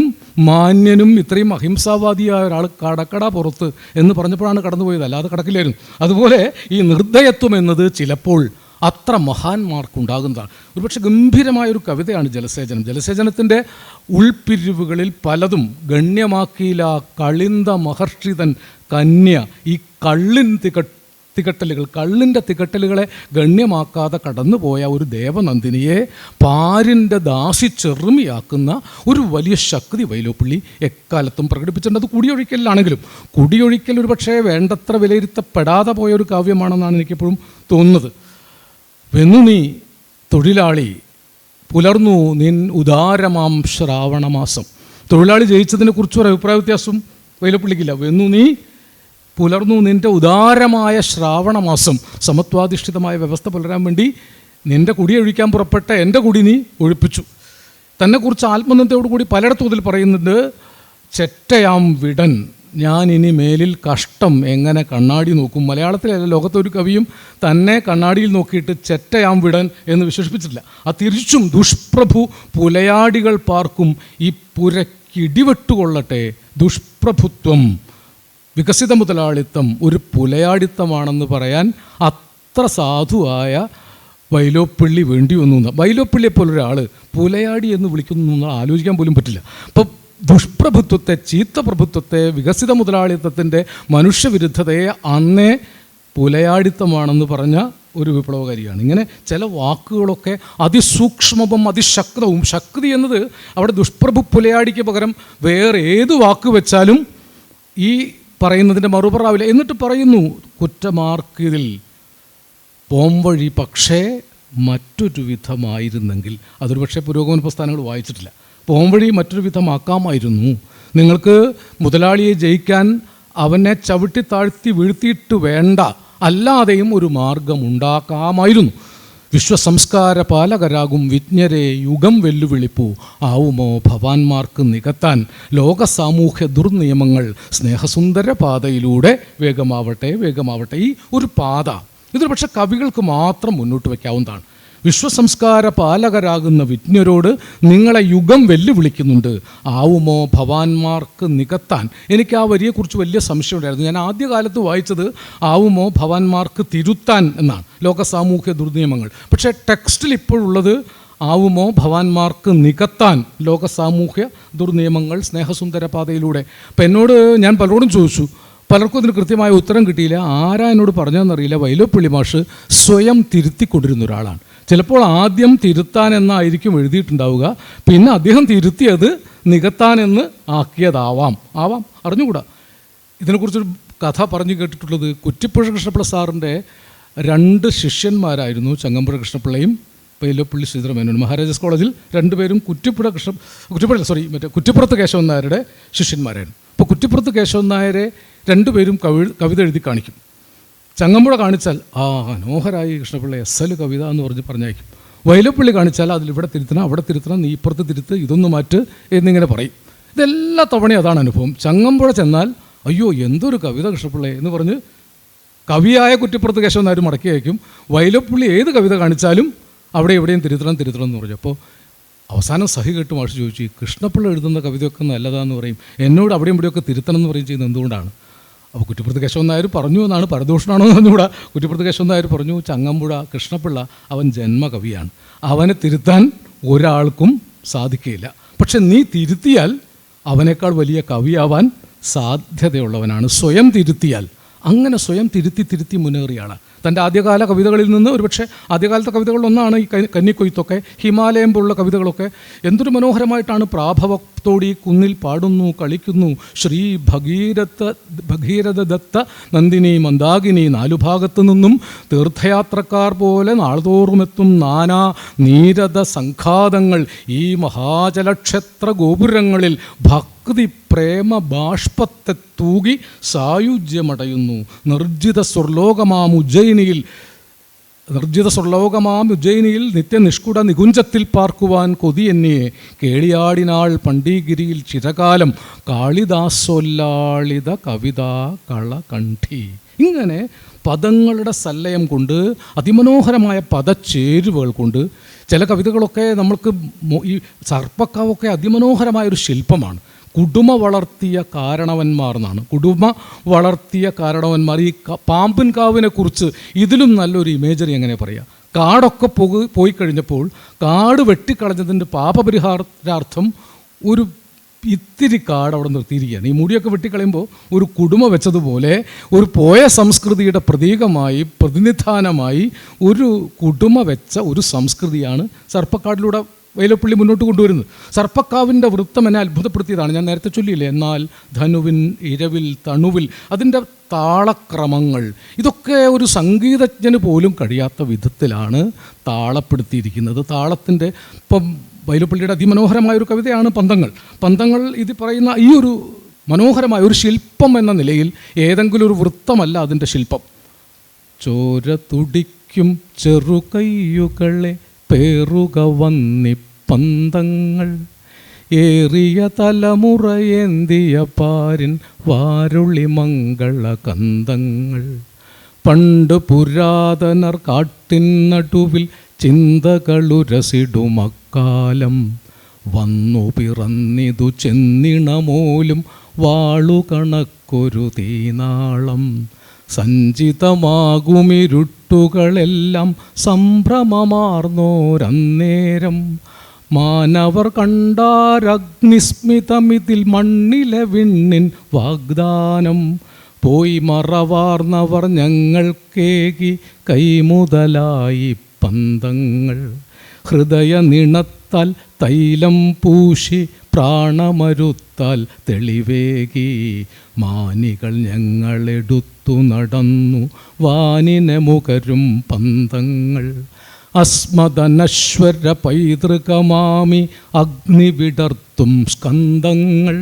മാന്യനും ഇത്രയും അഹിംസാവാദിയായ ഒരാൾ കടക്കട പുറത്ത് എന്ന് പറഞ്ഞപ്പോഴാണ് കടന്നുപോയത്, അല്ലാതെ കടക്കില്ലായിരുന്നു. അതുപോലെ ഈ നിർദ്ദയത്വം എന്നത് ചിലപ്പോൾ അത്ര മഹാന്മാർക്കുണ്ടാകുന്നതാണ്. ഒരുപക്ഷെ ഗംഭീരമായൊരു കവിതയാണ് ജലസേചനം. ജലസേചനത്തിൻ്റെ ഉൾപ്പിരിവുകളിൽ പലതും ഗണ്യമാക്കിയില്ല കളിന്ത മഹർഷിതൻ കന്യ. ഈ കള്ളിൻ്റെ തികട്ടലുകളെ ഗണ്യമാക്കാതെ കടന്നുപോയ ഒരു ദേവനന്ദിനിയെ പാരിൻ്റെ ദാസി ചെറുമിയാക്കുന്ന ഒരു വലിയ ശക്തി വൈലോപ്പിള്ളി എക്കാലത്തും പ്രകടിപ്പിച്ചിട്ടുണ്ട്. അത് കുടിയൊഴിക്കലാണെങ്കിലും കുടിയൊഴിക്കൽ ഒരു പക്ഷേ വേണ്ടത്ര വിലയിരുത്തപ്പെടാതെ പോയൊരു കാവ്യമാണെന്നാണ് എനിക്കെപ്പോഴും തോന്നുന്നത്. വെന്നു നീ തൊഴിലാളി പുലർന്നു നിൻ ഉദാരമാം ശ്രാവണമാസം. തൊഴിലാളി ജയിച്ചതിനെ കുറിച്ചൊരു അഭിപ്രായ വ്യത്യാസം വൈലോപ്പിള്ളിക്കില്ല. വെന്നു നീ പുലർന്നു നിൻ്റെ ഉദാരമായ ശ്രാവണമാസം. സമത്വാധിഷ്ഠിതമായ വ്യവസ്ഥ പുലരാൻ വേണ്ടി നിൻ്റെ കുടി ഒഴിക്കാൻ പുറപ്പെട്ട എൻ്റെ കുടി നീ ഒഴിപ്പിച്ചു. തന്നെക്കുറിച്ച് ആത്മനിന്ദയോടുകൂടി പലയിടത്തും ഇതിൽ പറയുന്നുണ്ട്, ചെറ്റയാം വിടൻ ഞാൻ ഇനി മേലിൽ കഷ്ടം എങ്ങനെ കണ്ണാടി നോക്കും. മലയാളത്തിലല്ല ലോകത്തൊരു കവിയും തന്നെ കണ്ണാടിയിൽ നോക്കിയിട്ട് ചെറ്റയാം വിടൻ എന്ന് വിശേഷിപ്പിച്ചിട്ടില്ല. ആ തിരിച്ചും ദുഷ്പ്രഭു പുലയാടികൾ പാർക്കും ഈ പുരയ്ക്ക് എനിക്കിടിവെട്ടുകൊള്ളട്ടെ. ദുഷ്പ്രഭുത്വം, വികസിത മുതലാളിത്തം ഒരു പുലയാടിത്തമാണെന്ന് പറയാൻ അത്ര സാധുവായ വൈലോപ്പിള്ളി വേണ്ടി വന്നു. വൈലോപ്പിള്ളിയെ പോലൊരാൾ പുലയാടി എന്ന് വിളിക്കുന്നു ആലോചിക്കാൻ പോലും പറ്റില്ല. അപ്പോൾ ദുഷ്പ്രഭുത്വത്തെ, ചീത്ത പ്രഭുത്വത്തെ, വികസിത മുതലാളിത്തത്തിൻ്റെ മനുഷ്യവിരുദ്ധതയെ അന്നേ പുലയാടിത്തമാണെന്ന് പറഞ്ഞ ഒരു വിപ്ലവകാരിയാണ്. ഇങ്ങനെ ചില വാക്കുകളൊക്കെ അതിസൂക്ഷ്മവും അതിശക്തവും, ശക്തി എന്നത് അവിടെ ദുഷ്പ്രഭു പുലയാടിക്ക് പകരം വേറെ ഏത് വാക്ക് വെച്ചാലും ഈ പറയുന്നതിൻ്റെ മറുപറാവില്ല. എന്നിട്ട് പറയുന്നു, കുറ്റമാർക്കിതിൽ പോംവഴി പക്ഷേ മറ്റൊരു വിധമായിരുന്നെങ്കിൽ. അതൊരു പക്ഷേ പുരോഗമന പ്രസ്ഥാനങ്ങൾ വായിച്ചിട്ടില്ല. പോംവഴി മറ്റൊരു വിധമാക്കാമായിരുന്നു. നിങ്ങൾക്ക് മുതലാളിയെ ജയിക്കാൻ അവനെ ചവിട്ടി താഴ്ത്തി വീഴ്ത്തിയിട്ട് വേണ്ട, അല്ലാതെയും ഒരു മാർഗമുണ്ടാക്കാമായിരുന്നു. വിശ്വസംസ്കാര പാലകരാകും വിജ്ഞരെ യുഗം വെല്ലുവിളിപ്പൂ ആവുമോ ഭവാന്മാർക്ക് നികത്താൻ ലോക സാമൂഹ്യ ദുർനിയമങ്ങൾ സ്നേഹസുന്ദര പാതയിലൂടെ വേഗമാവട്ടെ വേഗമാവട്ടെ. ഈ ഒരു പാത ഇതൊരു പക്ഷേ കവികൾക്ക് മാത്രം മുന്നോട്ട് വയ്ക്കാവുന്നതാണ്. വിശ്വസംസ്കാര പാലകരാകുന്ന വിജ്ഞരോട് നിങ്ങളെ യുഗം വെല്ലുവിളിക്കുന്നുണ്ട്, ആവുമോ ഭവാന്മാർക്ക് നികത്താൻ. എനിക്ക് ആ വരിയെക്കുറിച്ച് വലിയ സംശയമുണ്ടായിരുന്നു. ഞാൻ ആദ്യകാലത്ത് വായിച്ചത് ആവുമോ ഭവാന്മാർക്ക് തിരുത്താൻ എന്നാണ്, ലോക സാമൂഹ്യ ദുർനിയമങ്ങൾ. പക്ഷേ ടെക്സ്റ്റിൽ ഇപ്പോഴുള്ളത് ആവുമോ ഭവാന്മാർക്ക് നികത്താൻ ലോക സാമൂഹ്യ ദുർനിയമങ്ങൾ സ്നേഹസുന്ദര പാതയിലൂടെ. അപ്പം എന്നോട് ഞാൻ പലരോടും ചോദിച്ചു, പലർക്കും അതിന് കൃത്യമായ ഉത്തരം കിട്ടിയില്ല. ആരാ എന്നോട് പറഞ്ഞതെന്നറിയില്ല. വൈലോപ്പിള്ളി മാഷ് സ്വയം തിരുത്തിക്കൊണ്ടിരുന്ന ഒരാളാണ്. ചിലപ്പോൾ ആദ്യം തിരുത്താൻ എന്നായിരിക്കും എഴുതിയിട്ടുണ്ടാവുക, പിന്നെ അദ്ദേഹം തിരുത്തിയത് നികത്താനെന്ന് ആക്കിയതാവാം, അറിഞ്ഞുകൂടാ. ഇതിനെക്കുറിച്ചൊരു കഥ പറഞ്ഞു കേട്ടിട്ടുള്ളത്, കുറ്റിപ്പുഴ കൃഷ്ണപിള്ള സാറിൻ്റെ 2 ശിഷ്യന്മാരായിരുന്നു ചങ്ങമ്പുഴ കൃഷ്ണപിള്ളയും വൈലോപ്പിള്ളി ശ്രീധരമേനോനും. മഹാരാജാസ് കോളേജിൽ 2 പേരും കുറ്റിപ്പുറത്ത് കേശവൻ നായരുടെ ശിഷ്യന്മാരായിരുന്നു. അപ്പോൾ കുറ്റിപ്പുറത്ത് കേശവൻ നായരെ 2 പേരും കവിത എഴുതി കാണിക്കും. ചങ്ങമ്പുഴ കാണിച്ചാൽ മനോഹരായി കൃഷ്ണപിള്ള SL കവിത എന്ന് പറഞ്ഞയക്കും. വൈലോപ്പിള്ളി കാണിച്ചാൽ അതിലിവിടെ തിരുത്തണം, അവിടെ തിരുത്തണം, നീ ഇപ്പുറത്ത് തിരുത്ത്, ഇതൊന്ന് മാറ്റ് എന്നിങ്ങനെ പറയും. ഇതെല്ലാ തവണയും അതാണ് അനുഭവം. ചങ്ങമ്പുഴ ചെന്നാൽ അയ്യോ എന്തൊരു കവിത കൃഷ്ണപിള്ളയെ എന്ന് പറഞ്ഞ് കവിയായ കുറ്റിപ്പുറത്ത് കേശവൻ നായർ മടക്കി അയക്കും. വൈലോപ്പിള്ളി ഏത് കവിത കാണിച്ചാലും അവിടെ എവിടെയും തിരുത്തണം എന്ന് പറഞ്ഞു. അപ്പോൾ അവസാനം സഹി കേട്ട് മാഷ് ചോദിച്ചു, കൃഷ്ണപിള്ള എഴുതുന്ന കവിതയൊക്കെ നല്ലതാന്ന് പറയും, എന്നോട് അവിടെയും ഇവിടെയൊക്കെ തിരുത്തണം എന്ന് പറയും ചെയ്യുന്നത് എന്തുകൊണ്ടാണ്? അപ്പോൾ കുറ്റിപ്പുറത്ത് കേശവൻ നായർ പറഞ്ഞു എന്നാണ്, പരദൂഷണമാണോ എന്നൂടാ. കുറ്റിപ്പുറത്ത് കേശവൻ നായർ പറഞ്ഞു, ചങ്ങമ്പുഴ കൃഷ്ണപിള്ള അവൻ ജന്മകവിയാണ്, അവനെ തിരുത്താൻ ഒരാൾക്കും സാധിക്കില്ല. പക്ഷെ നീ തിരുത്തിയാൽ അവനേക്കാൾ വലിയ കവിയാവാൻ സാധ്യതയുള്ളവനാണ്. സ്വയം തിരുത്തിയാൽ, അങ്ങനെ സ്വയം തിരുത്തി മുന്നേറിയാണ്. തൻ്റെ ആദ്യകാല കവിതകളിൽ നിന്ന്, ഒരുപക്ഷെ ആദ്യകാലത്തെ കവിതകളിലൊന്നാണ് ഈ കന്നിക്കൊയ്ത്തൊക്കെ, ഹിമാലയം പോലുള്ള കവിതകളൊക്കെ. എന്തൊരു മനോഹരമായിട്ടാണ് പ്രാഭവത്തോടെ ഈ കുന്നിൽ പാടുന്നു കളിക്കുന്നു ശ്രീ ഭഗീരഥ ദത്ത നന്ദിനി മന്ദാകിനി, 4 ഭാഗത്തു നിന്നും തീർത്ഥയാത്രക്കാർ പോലെ നാൾതോറുമെത്തും നാനാ നീരത സംഘാതങ്ങൾ ഈ മഹാജലക്ഷേത്ര ഗോപുരങ്ങളിൽ ഭക്തി പ്രേമ ബാഷ്പത്തെ തൂകി സായുജ്യമടയുന്നു. നിർജിത സ്വർലോകമാം ഉജ്ജയിനിയിൽ നിത്യനിഷ്കുട നികുഞ്ചത്തിൽ പാർക്കുവാൻ കൊതിയെന്നെ കേളിയാടിനാൾ പണ്ടീഗിരിയിൽ ചിരകാലം കാളിദാസോല്ലാളിത കവിതാ കളകണ്ഠി. ഇങ്ങനെ പദങ്ങളുടെ സല്ലയം കൊണ്ട്, അതിമനോഹരമായ പദച്ചേരുവകൾ കൊണ്ട് ചില കവിതകളൊക്കെ നമ്മൾക്ക്, ഈ സർപ്പക്കാവൊക്കെ അതിമനോഹരമായൊരു ശില്പമാണ്. കുടുമ വളർത്തിയ കാരണവന്മാർ എന്നാണ്. കുടുമ വളർത്തിയ കാരണവന്മാർ. ഈ പാമ്പിൻ കാവിനെ കുറിച്ച് ഇതിലും നല്ലൊരു ഇമേജറി എങ്ങനെ പറയാം? കാടൊക്കെ പോയി കഴിഞ്ഞപ്പോൾ കാട് വെട്ടിക്കളഞ്ഞതിൻ്റെ പാപപരിഹാരാർത്ഥം ഒരു ഇത്തിരി കാട് അവിടെ നിർത്തിയിരിക്കുകയാണ്. ഈ മുടിയൊക്കെ വെട്ടിക്കളയുമ്പോൾ ഒരു കുടുമ വെച്ചതുപോലെ ഒരു പോയ സംസ്കൃതിയുടെ പ്രതീകമായി, പ്രതിനിധാനമായി ഒരു കുടുമ വെച്ച ഒരു സംസ്കൃതിയാണ് സർപ്പക്കാടിലൂടെ വൈലോപ്പിള്ളി മുന്നോട്ട് കൊണ്ടുവരുന്നത്. സർപ്പക്കാവിൻ്റെ വൃത്തം എന്നെ അത്ഭുതപ്പെടുത്തിയതാണ്. ഞാൻ നേരത്തെ ചൊല്ലിയില്ലേ, എന്നാൽ ധനുവിൻ ഇരവിൽ തണുവിൽ, അതിൻ്റെ താളക്രമങ്ങൾ, ഇതൊക്കെ ഒരു സംഗീതജ്ഞന് പോലും കഴിയാത്ത വിധത്തിലാണ് താളപ്പെടുത്തിയിരിക്കുന്നത്. താളത്തിൻ്റെ ഇപ്പം വൈലോപ്പിള്ളിയുടെ അതിമനോഹരമായൊരു കവിതയാണ് പന്തങ്ങൾ. ഇത് പറയുന്ന ഈ ഒരു മനോഹരമായ ഒരു ശില്പം എന്ന നിലയിൽ ഏതെങ്കിലും ഒരു വൃത്തമല്ല അതിൻ്റെ ശില്പം. ചോര തുടിക്കും ചെറുകയ്യുകളെ പേറുക വന്നി പന്തങ്ങൾ, ഏറിയ തലമുറയേന്തിയ പാരിൻ വാരുളി മംഗള കന്തങ്ങൾ, പണ്ട് പുരാതനർ കാട്ടിൻ നടുവിൽ ചിന്തകളുരസിടുമക്കാലം, വന്നു പിറന്നിതു ചെന്നിണമോലും വാളുകണക്കൊരു തീനാളം. സഞ്ചിതമാകുമിരുട്ടുകളെല്ലാം സംഭ്രമമാർന്നോരന്നേരം. മാനവർ കണ്ടാരഗ്നിസ്മിതമിതിൽ മണ്ണിലെ വിണ്ണിൻ വാഗ്ദാനം. പോയി മറവാർന്നവർ ഞങ്ങൾക്കേകി കൈമുതലായി പന്തങ്ങൾ. ഹൃദയ നിണത്താൽ തൈലം പൂശി പ്രാണമരുത്താൽ തെളിവേകി. മാനികൾ ഞങ്ങളെടുത്തു നടന്നു വാനിനെ മുകരും പന്തങ്ങൾ. അസ്മദനശ്വര പൈതൃകമാമി അഗ്നി വിടർത്തും സ്കന്ധങ്ങൾ.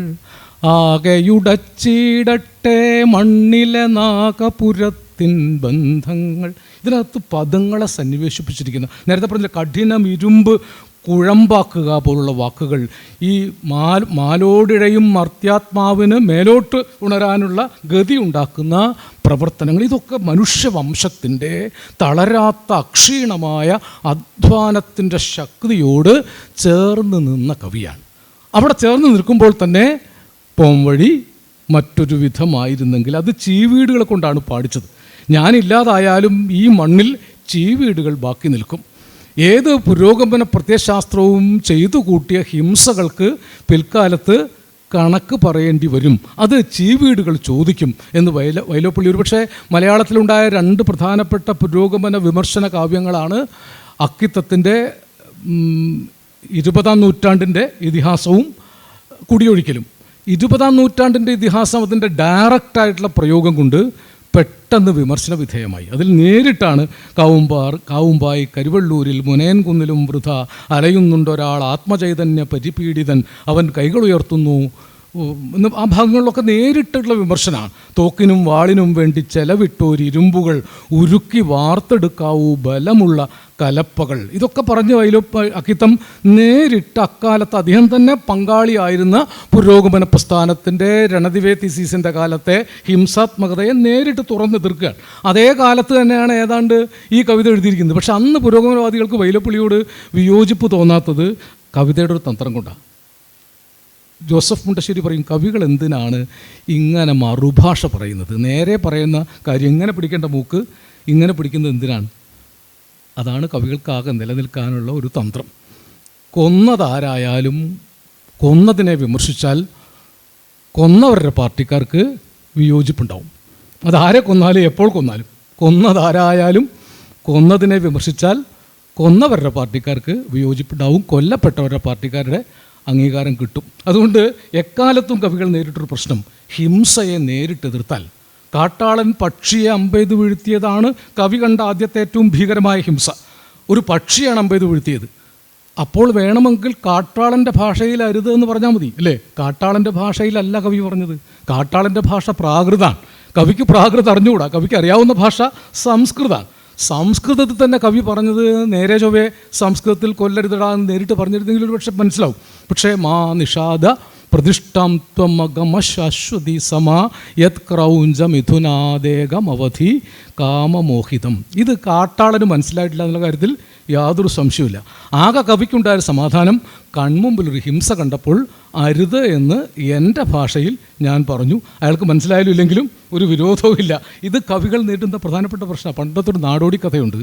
ആകെയുടച്ചിടട്ടെ മണ്ണിലെ നാഗപുരത്തിൻ ബന്ധങ്ങൾ. ഇതിനകത്ത് പദങ്ങളെ സന്നിവേശിപ്പിച്ചിരിക്കുന്ന, നേരത്തെ പറഞ്ഞ കഠിനം, ഇരുമ്പ്, കുഴമ്പാക്കുക പോലുള്ള വാക്കുകൾ ഈ മാലോടിഴയും മർത്യാത്മാവിന് മേലോട്ട് ഉണരാനുള്ള ഗതി ഉണ്ടാക്കുന്ന പ്രവർത്തനങ്ങൾ, ഇതൊക്കെ മനുഷ്യവംശത്തിൻ്റെ തളരാത്ത അക്ഷീണമായ അധ്വാനത്തിൻ്റെ ശക്തിയോട് ചേർന്ന് നിന്ന കവിയാണ്. അവിടെ ചേർന്ന് നിൽക്കുമ്പോൾ തന്നെ പോംവഴി മറ്റൊരു വിധമായിരുന്നെങ്കിൽ അത് ചീവീടുകളെ കൊണ്ടാണ് പാടിച്ചത്. ഞാനില്ലാതായാലും ഈ മണ്ണിൽ ചീവീടുകൾ ബാക്കി നിൽക്കും. ഏത് പുരോഗമന പ്രത്യയശാസ്ത്രവും ചെയ്തു കൂട്ടിയ ഹിംസകൾക്ക് പിൽക്കാലത്ത് കണക്ക് പറയേണ്ടി വരും. അത് ചീവീടുകൾ ചോദിക്കും എന്ന് വൈലോപ്പിള്ളി. ഒരുപക്ഷെ മലയാളത്തിലുണ്ടായ 2 പ്രധാനപ്പെട്ട പുരോഗമന വിമർശന കാവ്യങ്ങളാണ് അക്കിത്തത്തിൻ്റെ 20-ാം നൂറ്റാണ്ടിൻ്റെ ഇതിഹാസവും കുടിയൊഴിക്കലും. 20-ാം നൂറ്റാണ്ടിൻ്റെ ഇതിഹാസം അതിൻ്റെ ഡയറക്റ്റായിട്ടുള്ള പ്രയോഗം കൊണ്ട് പെട്ടെന്ന് വിമർശന വിധേയമായി. അതിൽ നേരിട്ടാണ് കാവുമ്പായി കരുവള്ളൂരിൽ മുനയൻകുന്നിലും വൃഥ അലയുന്നുണ്ടൊരാൾ ആത്മചൈതന്യ പരിപീഡിതൻ അവൻ കൈകളുയർത്തുന്നു എന്ന് ആ ഭാഗങ്ങളിലൊക്കെ നേരിട്ടുള്ള വിമർശനമാണ്. തോക്കിനും വാളിനും വേണ്ടി ചെലവിട്ടോരിരുമ്പുകൾ ഉരുക്കി വാർത്തെടുക്കാവൂ ബലമുള്ള കലപ്പകൾ. ഇതൊക്കെ പറഞ്ഞ് അക്കിത്തം നേരിട്ട് അക്കാലത്ത് അദ്ദേഹം തന്നെ പങ്കാളിയായിരുന്ന പുരോഗമന പ്രസ്ഥാനത്തിൻ്റെ രണദിവേ തീസീസിൻ്റെ കാലത്തെ ഹിംസാത്മകതയെ നേരിട്ട് തുറന്നെതിർക്കുകയാണ്. അതേ കാലത്ത് തന്നെയാണ് ഏതാണ്ട് ഈ കവിത എഴുതിയിരിക്കുന്നത്. പക്ഷെ അന്ന് പുരോഗമനവാദികൾക്ക് വൈലോപ്പിള്ളിയോട് വിയോജിപ്പ് തോന്നാത്തത് കവിതയുടെ ഒരു തന്ത്രം കൊണ്ടാണ്. ജോസഫ് മുണ്ടശ്ശേരി പറയും, കവികൾ എന്തിനാണ് ഇങ്ങനെ മറുഭാഷ പറയുന്നത്? നേരെ പറയുന്ന കാര്യം ഇങ്ങനെ പിടിക്കേണ്ട മൂക്ക് ഇങ്ങനെ പിടിക്കുന്നത് എന്തിനാണ്? അതാണ് കവികൾക്കാകെ നിലനിൽക്കാനുള്ള ഒരു തന്ത്രം. കൊന്നതാരായാലും കൊന്നതിനെ വിമർശിച്ചാൽ കൊന്നവരുടെ പാർട്ടിക്കാർക്ക് വിയോജിപ്പുണ്ടാവും. അതാരെ കൊന്നാലും എപ്പോൾ കൊന്നാലും കൊന്നതാരായാലും കൊന്നതിനെ വിമർശിച്ചാൽ കൊന്നവരുടെ പാർട്ടിക്കാർക്ക് വിയോജിപ്പുണ്ടാവും, കൊല്ലപ്പെട്ടവരുടെ പാർട്ടിക്കാരുടെ അംഗീകാരം കിട്ടും. അതുകൊണ്ട് എക്കാലത്തും കവികൾ നേരിട്ടൊരു പ്രശ്നം, ഹിംസയെ നേരിട്ടെതിർത്താൽ. കാട്ടാളൻ പക്ഷിയെ അമ്പെയ്ത് വീഴ്ത്തിയതാണ് കവി കണ്ട ആദ്യത്തെ ഏറ്റവും ഭീകരമായ ഹിംസ. ഒരു പക്ഷിയാണ് അമ്പെയ്ത് വീഴ്ത്തിയത്. അപ്പോൾ വേണമെങ്കിൽ കാട്ടാളൻ്റെ ഭാഷയിൽ അരുത് എന്ന് പറഞ്ഞാൽ മതി, അല്ലേ? കാട്ടാളൻ്റെ ഭാഷയിലല്ല കവി പറഞ്ഞത്. കാട്ടാളൻ്റെ ഭാഷ പ്രാകൃതാണ്. കവിക്ക് പ്രാകൃതം അറിഞ്ഞുകൂടാ. കവിക്ക് അറിയാവുന്ന ഭാഷ സംസ്കൃതമാണ്. സംസ്കൃതത്തിൽ തന്നെ കവി പറഞ്ഞത് നേരെ ചൊവ്വേ സംസ്കൃതത്തിൽ കൊല്ലരുതടാ എന്ന് നേരിട്ട് പറഞ്ഞിരുന്നെങ്കിൽ ഒരു പക്ഷെ മനസ്സിലാവും. പക്ഷേ മാ നിഷാദ പ്രതിഷ്ഠാം ത്വമഗമശ്വതി സമാ യത് ക്രൗഞ്ച മിഥുനാദേകമവധി കാമമോഹിതം. ഇത് കാട്ടാളന് മനസ്സിലായിട്ടില്ല എന്നുള്ള കാര്യത്തിൽ യാതൊരു സംശയമില്ല. ആകെ കവിക്കുണ്ടായ സമാധാനം, കൺമുമ്പിലൊരു ഹിംസ കണ്ടപ്പോൾ അരുത് എന്ന് എൻ്റെ ഭാഷയിൽ ഞാൻ പറഞ്ഞു. അയാൾക്ക് മനസ്സിലായാലും ഇല്ലെങ്കിലും ഒരു വിരോധവും ഇല്ല. ഇത് കവികൾ നേരിടുന്ന പ്രധാനപ്പെട്ട പ്രശ്നമാണ്. പണ്ടത്തൊരു നാടോടി കഥയുണ്ട്.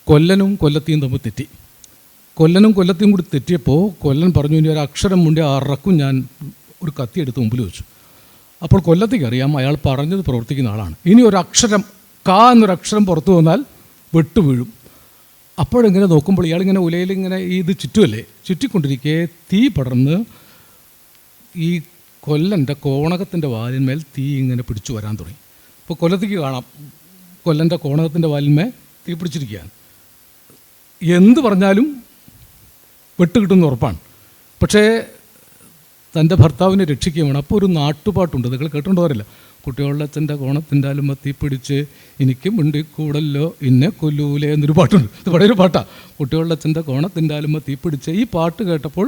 കൊല്ലനും കൊല്ലത്തിയും തമ്മിൽ തെറ്റി. കൊല്ലനും കൊല്ലത്തിയും കൂടി തെറ്റിയപ്പോൾ കൊല്ലൻ പറഞ്ഞു, ഇനി ഒരു അക്ഷരം മുണ്ടി അറക്കും ഞാൻ ഒരു കത്തി എടുത്ത് മുമ്പിൽ വെച്ചു. അപ്പോൾ കൊല്ലത്തേക്ക് അറിയാം അയാൾ പറഞ്ഞത് പ്രവർത്തിക്കുന്ന ആളാണ്. ഇനി ഒരു അക്ഷരം കാ എന്നൊരക്ഷരം പുറത്തു വന്നാൽ വെട്ടു വീഴും. അപ്പോഴിങ്ങനെ നോക്കുമ്പോൾ ഇയാളിങ്ങനെ ഉലയിലിങ്ങനെ ഇത് ചുറ്റുമല്ലേ, ചുറ്റിക്കൊണ്ടിരിക്കെ തീ പടർന്ന് ഈ കൊല്ലൻ്റെ കോണകത്തിൻ്റെ വാലിന്മേൽ തീ ഇങ്ങനെ പിടിച്ചു വരാൻ തുടങ്ങി. അപ്പോൾ കൊല്ലത്തേക്ക് കാണാം കൊല്ലൻ്റെ കോണകത്തിൻ്റെ വാലിന്മേൽ തീ പിടിച്ചിരിക്കുകയാണ്. എന്ത് പറഞ്ഞാലും വെട്ട് കിട്ടുമെന്ന് ഉറപ്പാണ്. പക്ഷേ തൻ്റെ ഭർത്താവിനെ രക്ഷിക്കുകയും വേണം. അപ്പോൾ ഒരു നാട്ടുപാട്ടുണ്ട്, നിങ്ങൾ കേട്ടുകൊണ്ടുവരില്ല. കുട്ടികളുടെ അച്ഛൻ്റെ കോണത്തിൻ്റെ അലുമ തീ പിടിച്ച് എനിക്ക് മിണ്ടിക്കൂടല്ലോ ഇന്നെ കൊല്ലൂലേ എന്നൊരു പാട്ടുണ്ട്. ഇത് വളരെ ഒരു പാട്ടാണ്. കുട്ടികളുടെ അച്ഛൻ്റെ കോണത്തിൻ്റെ അലുമ തീ പിടിച്ച് ഈ പാട്ട് കേട്ടപ്പോൾ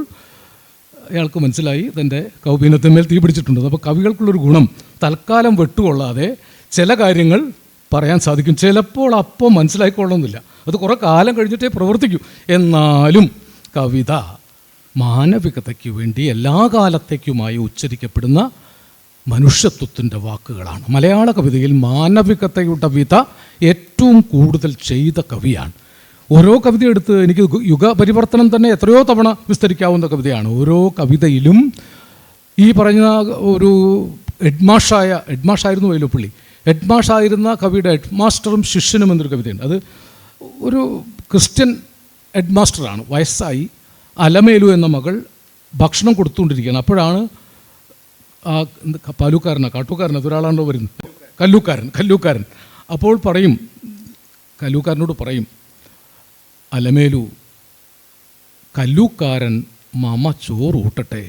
അയാൾക്ക് മനസ്സിലായി തൻ്റെ കൗപീനത്തിന്മേൽ തീ പിടിച്ചിട്ടുണ്ട്. അപ്പോൾ കവികൾക്കുള്ളൊരു ഗുണം, തൽക്കാലം വെട്ടുകൊള്ളാതെ ചില കാര്യങ്ങൾ പറയാൻ സാധിക്കും. ചിലപ്പോൾ അപ്പോൾ മനസ്സിലായിക്കൊള്ളണമെന്നില്ല, അത് കുറേ കാലം കഴിഞ്ഞിട്ടേ പ്രവർത്തിക്കൂ. എന്നാലും കവിത മാനവികതയ്ക്ക് വേണ്ടി എല്ലാ കാലത്തേക്കുമായി ഉച്ചരിക്കപ്പെടുന്ന മനുഷ്യത്വത്തിൻ്റെ വാക്കുകളാണ്. മലയാള കവിതയിൽ മാനവികതയുടെ വിധ ഏറ്റവും കൂടുതൽ ചെയ്ത കവിയാണ്. ഓരോ കവിത എടുത്ത് എനിക്ക് യുഗപരിവർത്തനം തന്നെ എത്രയോ തവണ വിസ്തരിക്കാവുന്ന കവിതയാണ്. ഓരോ കവിതയിലും ഈ പറഞ്ഞ ഒരു ഹെഡ്മാഷായിരുന്നു വൈലോപ്പിള്ളി. ഹെഡ്മാഷായിരുന്ന കവിയുടെ ഹെഡ്മാസ്റ്ററും ശിഷ്യനും എന്നൊരു കവിതയുണ്ട്. അത് ഒരു ക്രിസ്ത്യൻ ഹെഡ്മാസ്റ്ററാണ്. വയസ്സായി അലമേലു എന്ന മകൾ ഭക്ഷണം കൊടുത്തുകൊണ്ടിരിക്കുകയാണ്. അപ്പോഴാണ് ആ കാട്ടുകാരൻ അതൊരാളാണല്ലോ വരുന്നത്, കല്ലൂക്കാരൻ. അപ്പോൾ പറയും, കല്ലൂക്കാരനോട് പറയും, അലമേലു, കല്ലൂക്കാരൻ മമ ചോറൂട്ടട്ടെ,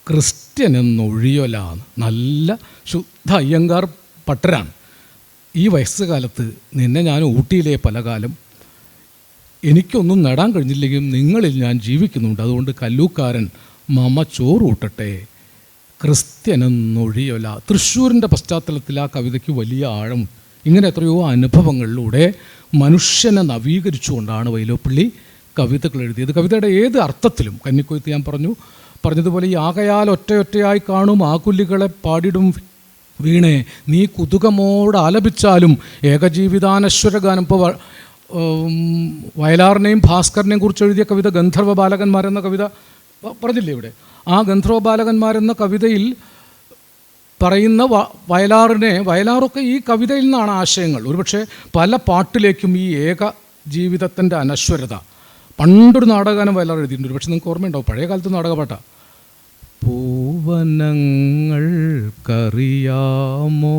ക്രിസ്ത്യൻ എന്നൊഴിയലാന്ന്. നല്ല ശുദ്ധ അയ്യങ്കാർ പട്ടരാണ്. ഈ വയസ്സുകാലത്ത് നിന്നെ ഞാൻ ഊട്ടിയിലെ പല കാലം, എനിക്കൊന്നും നേടാൻ കഴിഞ്ഞില്ലെങ്കിലും നിങ്ങളിൽ ഞാൻ ജീവിക്കുന്നുണ്ട്. അതുകൊണ്ട് കല്ലൂക്കാരൻ മമ ചോറൂട്ടട്ടെ, ക്രിസ്ത്യനെന്നൊഴിയല. തൃശ്ശൂരിൻ്റെ പശ്ചാത്തലത്തിൽ ആ കവിതയ്ക്ക് വലിയ ആഴം. ഇങ്ങനെ എത്രയോ അനുഭവങ്ങളിലൂടെ മനുഷ്യനെ നവീകരിച്ചുകൊണ്ടാണ് വൈലോപ്പിള്ളി കവിതകൾ എഴുതിയത്. കവിതയുടെ ഏത് അർത്ഥത്തിലും, കന്നിക്കൊയ്ത്ത് ഞാൻ പറഞ്ഞതുപോലെ ഈ ആകയാൽ ഒറ്റയൊറ്റയായി കാണും ആകുല്ലികളെ പാടിടും വീണേ നീ കുതുകമോട് ആലപിച്ചാലും ഏകജീവിതാനശ്വര ഗാനം. ഇപ്പോൾ വയലാറിനെയും ഭാസ്കരനെയും കുറിച്ച് എഴുതിയ കവിത ഗന്ധർവ ബാലകന്മാരെന്ന കവിത പറഞ്ഞില്ലേ ഇവിടെ? ആ ഗന്ധർവ ബാലകന്മാരെന്ന കവിതയിൽ പറയുന്ന വയലാറൊക്കെ ഈ കവിതയിൽ നിന്നാണ് ആശയങ്ങൾ. ഒരുപക്ഷെ പല പാട്ടിലേക്കും ഈ ഏക ജീവിതത്തിൻ്റെ അനശ്വരത. പണ്ടൊരു നാടകഗാനം വയലാർ എഴുതിയിട്ടുണ്ട്, പക്ഷെ നിങ്ങൾക്ക് ഓർമ്മയുണ്ടാവും, പഴയ കാലത്ത് നാടകപാട്ടാ. പൂവനങ്ങൾക്കറിയാമോ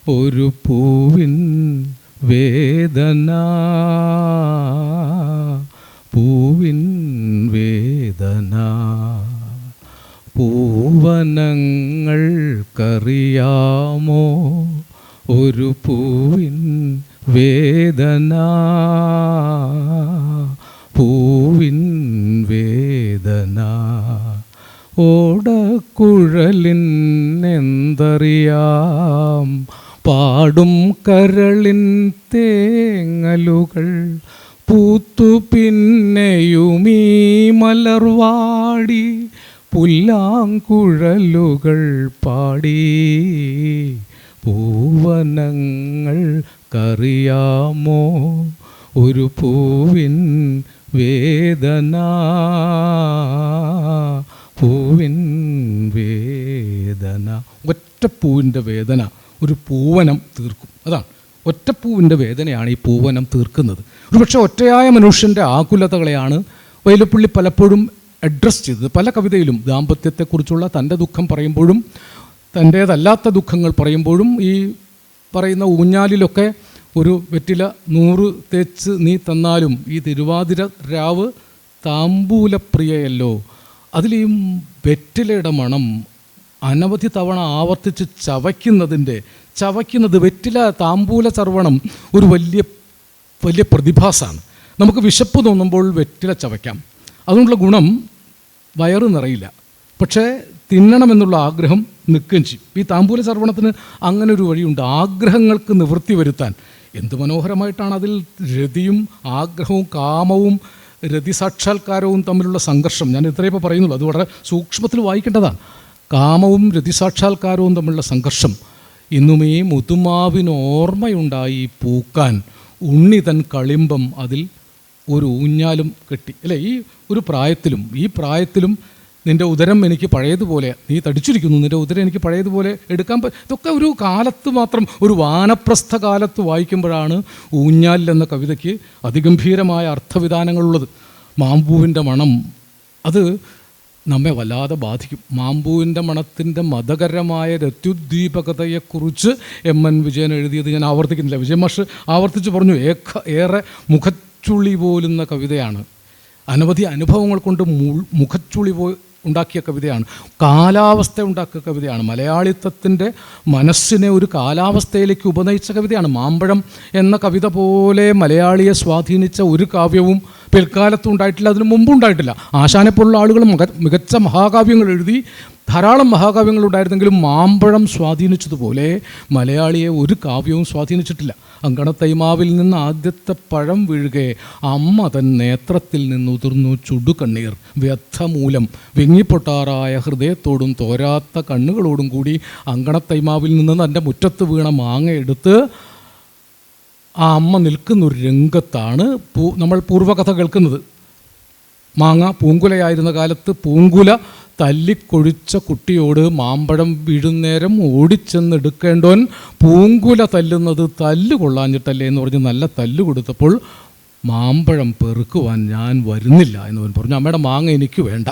ഒരു പൂവിൻ വേദന, പൂവിൻ വേദന. പൂവനങ്ങൾക്കറിയാമോ ഒരു പൂവിൻ വേദന, പൂവിൻ വേദന. ഓടക്കുഴലിനെന്തറിയാം പാടും കരളിൻ തേങ്ങലുകൾ, പൂത്തു പിന്നെയുമീ മലർവാടി പുല്ലാങ്കുഴലുകൾ പാടി. പൂവനങ്ങൾക്കറിയാമോ ഒരു പൂവിൻ വേദന, പൂവിൻ വേദന. ഒറ്റപ്പൂവിൻ്റെ വേദന ഒരു പൂവനം തീർക്കും. അതാണ് ഒറ്റപ്പൂവിൻ്റെ വേദനയാണ് ഈ പൂവനം തീർക്കുന്നത്. ഒരുപക്ഷെ ഒറ്റയായ മനുഷ്യൻ്റെ ആകുലതകളെയാണ് വൈലോപ്പിള്ളി പലപ്പോഴും അഡ്രസ്സ് ചെയ്തത്. പല കവിതയിലും ദാമ്പത്യത്തെക്കുറിച്ചുള്ള തൻ്റെ ദുഃഖം പറയുമ്പോഴും തൻ്റേതല്ലാത്ത ദുഃഖങ്ങൾ പറയുമ്പോഴും ഈ പറയുന്ന ഊഞ്ഞാലിലൊക്കെ ഒരു വെറ്റില 100 തേച്ച് നീ തന്നാലും ഈ തിരുവാതിര രാവ് താമ്പൂലപ്രിയയല്ലോ. അതിൽ ഈ വെറ്റിലയുടെ മണം അനവധി തവണ ആവർത്തിച്ച് ചവയ്ക്കുന്നത് വെറ്റില താമ്പൂല ചർവണം ഒരു വലിയ പ്രതിഭാസമാണ്. നമുക്ക് വിശപ്പ് തോന്നുമ്പോൾ വെറ്റില ചവയ്ക്കാം, അതുകൊണ്ടുള്ള ഗുണം വയറ് നിറയില്ല, പക്ഷേ തിന്നണമെന്നുള്ള ആഗ്രഹം നിൽക്കുകയും ചെയ്യും. ഈ താമ്പൂല ചർവണത്തിന് അങ്ങനെ ഒരു വഴിയുണ്ട്, ആഗ്രഹങ്ങൾക്ക് നിവൃത്തി വരുത്താൻ. എന്ത് മനോഹരമായിട്ടാണ് അതിൽ രതിയും ആഗ്രഹവും കാമവും രതിസാക്ഷാത്കാരവും തമ്മിലുള്ള സംഘർഷം. ഞാൻ ഇത്രയപ്പോൾ പറയുന്നുള്ളൂ, അത് വളരെ സൂക്ഷ്മത്തിൽ വായിക്കേണ്ടതാണ്. കാമവും രതിസാക്ഷാത്കാരവും തമ്മിലുള്ള സംഘർഷം. ഇന്നുമേ മുതുമാവിനോർമ്മയുണ്ടായി പൂക്കാൻ ഉണ്ണിതൻ കളിമ്പം അതിൽ ഒരു ഊഞ്ഞാലും കെട്ടി. അല്ലേ, ഈ പ്രായത്തിലും നിൻ്റെ ഉദരം എനിക്ക് പഴയതുപോലെ, നീ തടിച്ചിരിക്കുന്നു, നിൻ്റെ ഉദരം എനിക്ക് പഴയതുപോലെ എടുക്കാൻ ഇതൊക്കെ ഒരു കാലത്ത് മാത്രം, ഒരു വാനപ്രസ്ഥ കാലത്ത് വായിക്കുമ്പോഴാണ് ഊഞ്ഞാലിൽ എന്ന കവിതയ്ക്ക് അതിഗംഭീരമായ അർത്ഥവിധാനങ്ങളുള്ളത്. മാമ്പൂവിൻ്റെ മണം അത് നമ്മെ വല്ലാതെ ബാധിക്കും. മാമ്പൂവിൻ്റെ മണത്തിൻ്റെ മതകരമായ രത്യുദ്ദീപകതയെക്കുറിച്ച് MN വിജയൻ എഴുതിയത് ഞാൻ ആവർത്തിക്കുന്നില്ല. വിജയ മാഷ് ആവർത്തിച്ച് പറഞ്ഞു, ഏറെ മുഖച്ചുളി പോലുന്ന കവിതയാണ്. അനവധി അനുഭവങ്ങൾ കൊണ്ട് മുഖച്ചുളി ഉണ്ടാക്കിയ കവിതയാണ്, കാലാവസ്ഥ ഉണ്ടാക്കിയ കവിതയാണ്, മലയാളിത്വത്തിൻ്റെ മനസ്സിനെ ഒരു കാലാവസ്ഥയിലേക്ക് ഉപനയിച്ച കവിതയാണ്. മാമ്പഴം എന്ന കവിത പോലെ മലയാളിയെ സ്വാധീനിച്ച ഒരു കാവ്യവും പിൽക്കാലത്തും ഉണ്ടായിട്ടില്ല, അതിനു മുമ്പും ഉണ്ടായിട്ടില്ല. ആശാനെപ്പോലുള്ള ആളുകൾ മികച്ച മഹാകാവ്യങ്ങൾ എഴുതി ധാരാളം മഹാകാവ്യങ്ങളുണ്ടായിരുന്നെങ്കിലും മാമ്പഴം സ്വാധീനിച്ചതുപോലെ മലയാളിയെ ഒരു കാവ്യവും സ്വാധീനിച്ചിട്ടില്ല. അങ്കണത്തൈമാവിൽ നിന്ന് ആദ്യത്തെ പഴം വീഴുകെ അമ്മ തൻ നേത്രത്തിൽ നിന്നുതിർന്നു ചുടുകണ്ണീർ. വ്യർത്ഥമൂലം വിങ്ങിപ്പൊട്ടാറായ ഹൃദയത്തോടും തോരാത്ത കണ്ണുകളോടും കൂടി അങ്കണത്തൈമാവിൽ നിന്ന് തൻ്റെ മുറ്റത്ത് വീണ മാങ്ങ എടുത്ത് ആ അമ്മ നിൽക്കുന്നൊരു രംഗത്താണ് നമ്മൾ പൂർവ്വകഥ കേൾക്കുന്നത്. മാങ്ങ പൂങ്കുലയായിരുന്ന കാലത്ത് പൂങ്കുല തല്ലിക്കൊഴിച്ച കുട്ടിയോട് മാമ്പഴം വീഴുന്നേരം ഓടിച്ചെന്നെടുക്കേണ്ടവൻ പൂങ്കുല തല്ലുന്നത് തല്ല് കൊള്ളാഞ്ഞിട്ടല്ലേ എന്ന് പറഞ്ഞ് നല്ല തല്ല് കൊടുത്തപ്പോൾ മാമ്പഴം പെറുക്കുവാൻ ഞാൻ വരുന്നില്ല എന്നവൻ പറഞ്ഞു. അമ്മയുടെ മാങ്ങ എനിക്ക് വേണ്ട.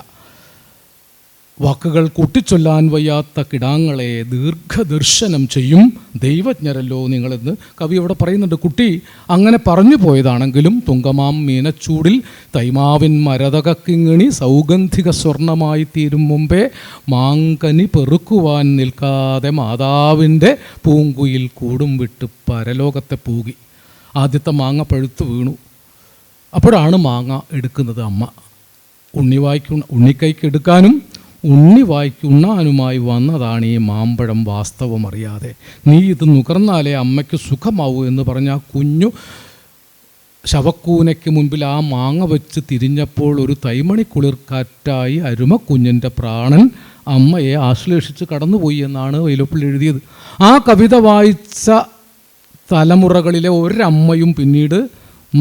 വാക്കുകൾ കൂട്ടിച്ചൊല്ലാൻ വയ്യാത്ത കിടാങ്ങളെ ദീർഘദർശനം ചെയ്യും ദൈവജ്ഞരല്ലോ നിങ്ങളെന്ന് കവി അവിടെ പറയുന്നുണ്ട്. കുട്ടി അങ്ങനെ പറഞ്ഞു പോയതാണെങ്കിലും തുങ്കമാം മീനച്ചൂടിൽ തൈമാവിൻ മരതകക്കിങ്ങിണി സൗഗന്ധിക സ്വർണമായി തീരും മുമ്പേ മാങ്കനി പെറുക്കുവാൻ നിൽക്കാതെ മാതാവിൻ്റെ പൂങ്കുയിൽ കൂടും വിട്ട് പരലോകത്തെ പൂകി. ആദ്യത്തെ മാങ്ങ പഴുത്തു വീണു. അപ്പോഴാണ് മാങ്ങ എടുക്കുന്നത് അമ്മ. ഉണ്ണിക്കൈക്ക് എടുക്കാനും ഉണ്ണിവായ്ക്ക് ഉണ്ണാനുമായി വന്നതാണ് ഈ മാമ്പഴം വാസ്തവം അറിയാതെ. നീ ഇത് നുകർന്നാലേ അമ്മയ്ക്ക് സുഖമാവൂ എന്ന് പറഞ്ഞ ആ കുഞ്ഞു ശവക്കൂനയ്ക്ക് മുൻപിൽ ആ മാങ്ങ വെച്ച് തിരിഞ്ഞപ്പോൾ ഒരു തൈമണിക്കുളിർക്കാറ്റായി അരുമക്കുഞ്ഞിൻ്റെ പ്രാണൻ അമ്മയെ ആശ്ലേഷിച്ച് കടന്നുപോയി എന്നാണ് വൈലോപ്പിള്ളി എഴുതിയത്. ആ കവിത വായിച്ച തലമുറകളിലെ ഒരമ്മയും പിന്നീട്